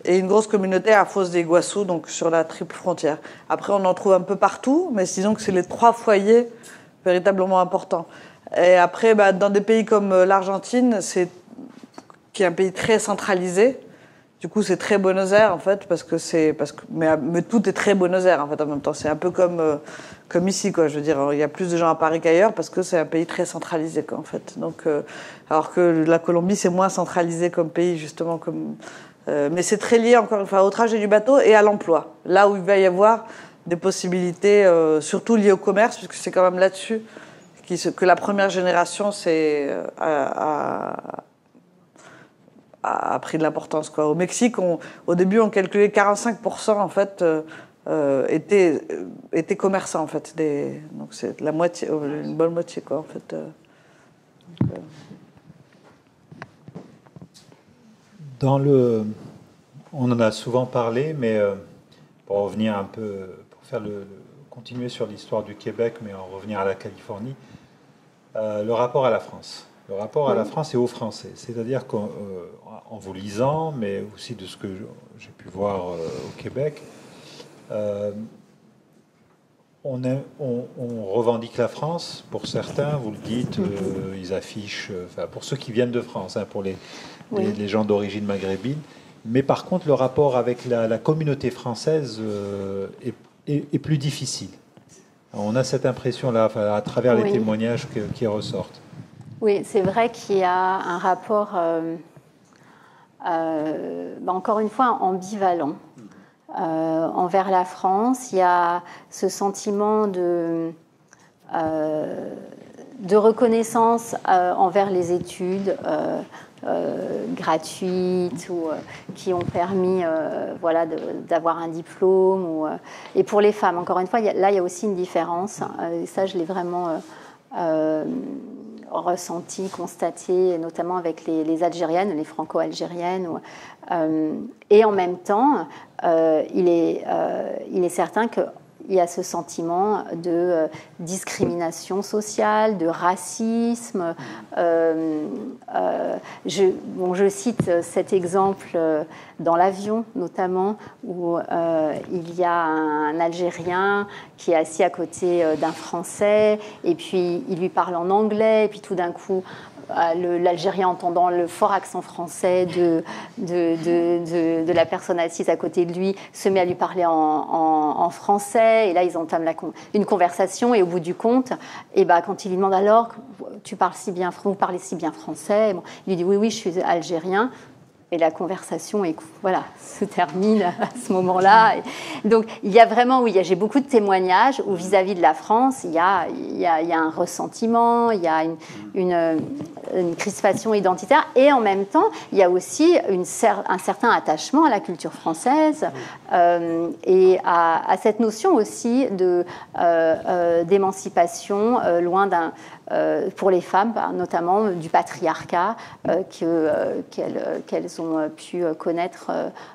Et une grosse communauté à Foz do Iguaçu, donc sur la triple frontière. Après, on en trouve un peu partout, mais disons que c'est les 3 foyers véritablement importants. Et après, dans des pays comme l'Argentine, qui est un pays très centralisé, du coup, c'est très Buenos Aires, en fait, mais tout est très Buenos Aires, en fait, en même temps. C'est un peu comme ici, quoi. Je veux dire, il y a plus de gens à Paris qu'ailleurs parce que c'est un pays très centralisé, quoi, en fait. Donc, alors que la Colombie, c'est moins centralisé comme pays, justement, mais c'est très lié, encore une fois, au trajet du bateau et à l'emploi. Là où il va y avoir des possibilités, surtout liées au commerce, puisque c'est quand même là-dessus que la première génération a pris de l'importance, quoi. Au Mexique, au début, on calculait 45%, en fait, étaient commerçants, en fait. Donc c'est la moitié, une bonne moitié, quoi, en fait. On en a souvent parlé, mais pour revenir un peu, pour faire le continuer sur l'histoire du Québec, mais en revenir à la Californie, le rapport à la France. Le rapport à la France et aux Français. C'est-à-dire qu'en vous lisant, mais aussi de ce que j'ai pu voir au Québec, on revendique la France. Pour certains, vous le dites, ils affichent, pour ceux qui viennent de France, pour les gens d'origine maghrébine. Mais par contre, le rapport avec la communauté française est plus difficile. On a cette impression-là à travers les témoignages qui ressortent. Oui, c'est vrai qu'il y a un rapport, encore une fois, ambivalent. Envers la France, il y a ce sentiment de reconnaissance envers les études gratuites ou qui ont permis d'avoir un diplôme. Et pour les femmes, encore une fois, il y a aussi une différence. Et ça, je l'ai vraiment ressenti, constaté, notamment avec les Algériennes, les Franco-Algériennes. Et en même temps, il est certain qu'il y a ce sentiment de discrimination sociale, de racisme. Je cite cet exemple dans l'avion, notamment, où il y a un Algérien qui est assis à côté d'un Français, et puis il lui parle en anglais, et puis tout d'un coup, l'Algérien, entendant le fort accent français de la personne assise à côté de lui, se met à lui parler en français, et là ils entament une conversation, et au bout du compte, quand il lui demande alors, vous parlez si bien français, il lui dit oui, je suis algérien. Et la conversation se termine à ce moment-là. Donc, il y a vraiment, j'ai beaucoup de témoignages où vis-à-vis de la France, il y a un ressentiment, il y a une crispation identitaire, et en même temps, il y a aussi un certain attachement à la culture française et à cette notion aussi d'émancipation loin pour les femmes, notamment du patriarcat qu'elles ont pu connaître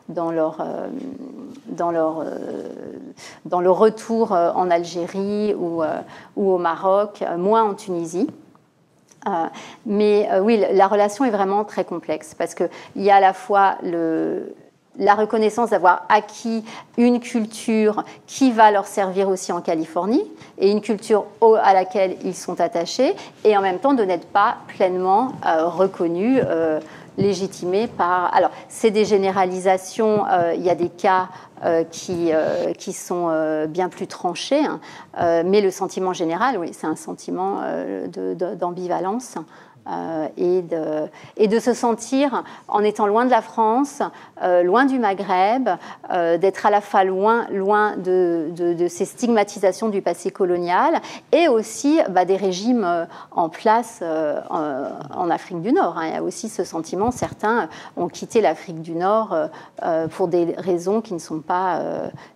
dans leur retour en Algérie ou au Maroc, moins en Tunisie. Mais la relation est vraiment très complexe parce qu'il y a à la fois la reconnaissance d'avoir acquis une culture qui va leur servir aussi en Californie et une culture à laquelle ils sont attachés, et en même temps de n'être pas pleinement reconnus, légitimés par... Alors, c'est des généralisations, il y a des cas qui sont bien plus tranchés, mais le sentiment général, c'est un sentiment d'ambivalence. Et de se sentir, en étant loin de la France, loin du Maghreb, d'être à la fois loin de ces stigmatisations du passé colonial, et aussi des régimes en place en Afrique du Nord. Il y a aussi ce sentiment, certains ont quitté l'Afrique du Nord pour des raisons qui ne sont pas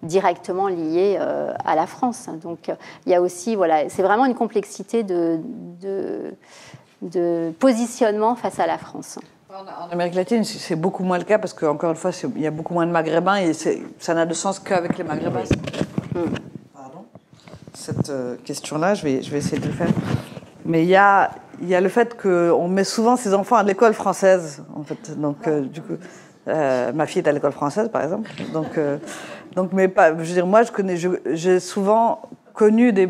directement liées à la France. Donc il y a aussi, c'est vraiment une complexité de positionnement face à la France. En Amérique latine, c'est beaucoup moins le cas parce qu'encore une fois, il y a beaucoup moins de Maghrébins et ça n'a de sens qu'avec les Maghrébins. Pardon. Cette question-là, je vais essayer de le faire. Mais il y a le fait qu'on met souvent ses enfants à l'école française, en fait. Donc, du coup, ma fille est à l'école française, par exemple. Donc, mais pas. Je veux dire, moi, j'ai souvent connu des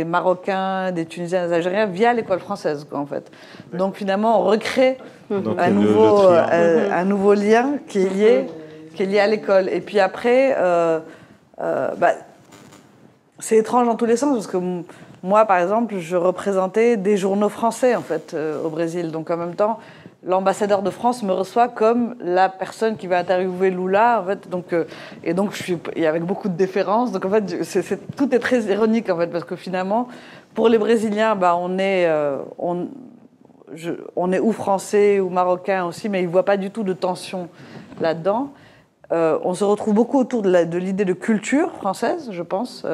Marocains, des Tunisiens, des Algériens via l'école française, en fait. Donc finalement, on recrée un nouveau lien qui est lié à l'école. Et puis après, c'est étrange dans tous les sens, parce que moi, par exemple, je représentais des journaux français, en fait, au Brésil. Donc en même temps, l'ambassadeur de France me reçoit comme la personne qui va interviewer Lula, en fait. Donc, et donc, avec beaucoup de déférence. Donc, en fait, tout est très ironique, en fait, parce que finalement, pour les Brésiliens, on est ou français ou marocain aussi, mais ils ne voient pas du tout de tension là-dedans. On se retrouve beaucoup autour de l'idée de culture française, je pense.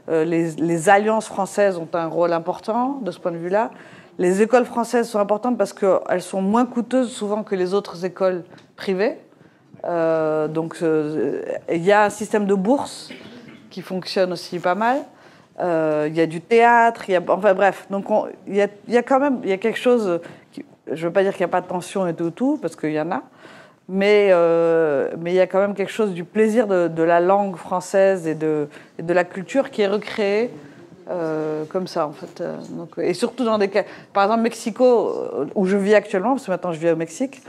Les alliances françaises ont un rôle important de ce point de vue-là. Les écoles françaises sont importantes parce qu'elles sont moins coûteuses souvent que les autres écoles privées. Donc, il y a un système de bourse qui fonctionne aussi pas mal. Il y a du théâtre, enfin bref. Donc il y a quand même quelque chose. Je ne veux pas dire qu'il n'y a pas de tension et tout, parce qu'il y en a. Mais il y a quand même quelque chose du plaisir de la langue française et de la culture qui est recréé comme ça, en fait. Donc, et surtout dans des cas... Par exemple, Mexico, où je vis actuellement, parce que maintenant je vis au Mexique,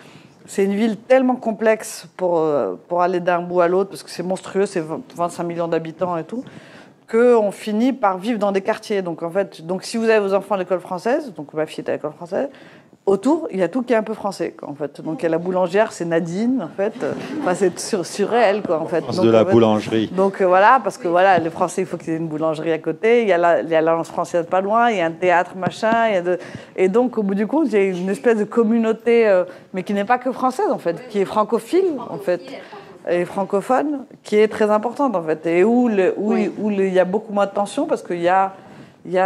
c'est une ville tellement complexe pour aller d'un bout à l'autre, parce que c'est monstrueux, c'est 25 millions d'habitants et tout, qu'on finit par vivre dans des quartiers. Donc, en fait, si vous avez vos enfants à l'école française, donc ma fille est à l'école française, autour, il y a tout qui est un peu français, quoi, en fait. Donc, il y a la boulangère, c'est Nadine, en fait. Enfin, c'est surréel, quoi, en fait. Donc, de la boulangerie. Donc, voilà, parce que, voilà, les Français, il faut qu'il y ait une boulangerie à côté. Il y a la langue française pas loin, il y a un théâtre, machin. Et donc, au bout du compte, il y a une espèce de communauté, mais qui n'est pas que française, en fait, qui est francophile, en fait, et francophone, qui est très importante, en fait. Et où il y a beaucoup moins de tension, parce qu'il y a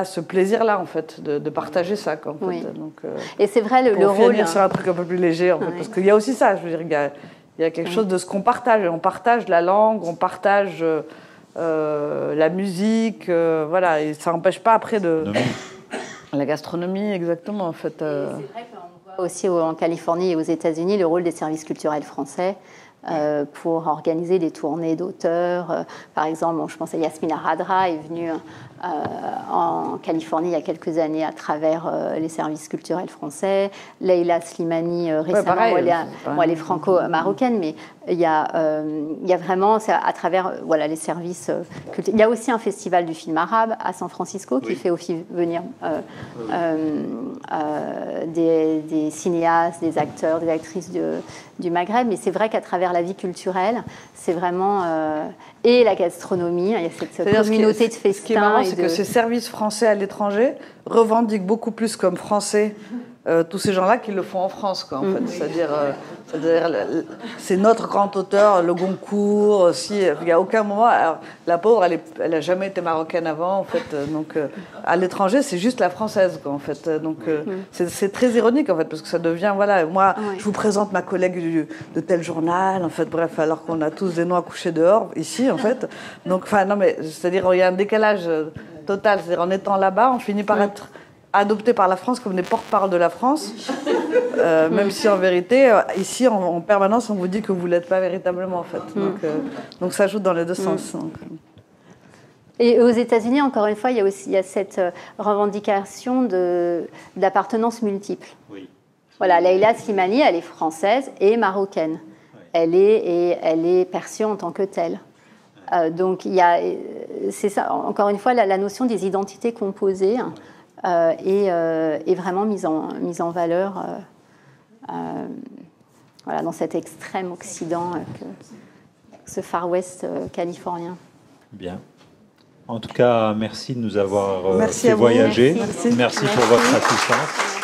ce plaisir-là, en fait, de partager ça, quoi, en fait. Oui. Donc, et c'est vrai, le rôle... finir sur un truc un peu plus léger, en fait, parce qu'il y a aussi ça, je veux dire, il y a quelque chose de ce qu'on partage. On partage la langue, on partage la musique, voilà, et ça n'empêche pas après de... La gastronomie, exactement, en fait. C'est vrai qu'on voit aussi en Californie et aux États-Unis le rôle des services culturels français pour organiser des tournées d'auteurs. Par exemple, je pense à Yasmina Radra, est venue en Californie il y a quelques années à travers les services culturels français. Leïla Slimani, récemment, elle est franco-marocaine, mais il y a vraiment, à travers les services culturels. Il y a aussi un festival du film arabe à San Francisco qui fait aussi venir des cinéastes, des acteurs, des actrices du Maghreb. Mais c'est vrai qu'à travers la vie culturelle, c'est vraiment... et la gastronomie, il y a cette communauté de festins. Ce qui est marrant, c'est que ces services français à l'étranger revendiquent beaucoup plus comme français tous ces gens-là qui le font en France, quoi, en fait. C'est-à-dire c'est notre grand auteur, Le Goncourt aussi. Il n'y a aucun moment... Alors, la pauvre, elle n'a jamais été marocaine avant, en fait. Donc, à l'étranger, c'est juste la française, quoi, en fait. Donc, c'est très ironique, en fait, parce que ça devient... Voilà, moi, je vous présente ma collègue de tel journal, en fait, bref, alors qu'on a tous des noms à coucher dehors, ici, en fait. Donc, enfin, non, mais c'est-à-dire, il y a un décalage total. C'est-à-dire, en étant là-bas, on finit par être adopté par la France comme des porte-parole de la France, même si en vérité, ici, en permanence, on vous dit que vous ne l'êtes pas véritablement, en fait. Donc ça joue dans les deux sens. Donc. Et aux États-Unis, encore une fois, il y a cette revendication d'appartenance multiple. Oui. Voilà, Leïla Slimani, elle est française et marocaine. Oui. Elle est perçue en tant que telle. Donc, c'est ça, encore une fois, la notion des identités composées est vraiment mise en valeur dans cet extrême Occident, ce Far West californien. Bien. En tout cas, merci de nous avoir fait voyager. Merci pour votre assistance.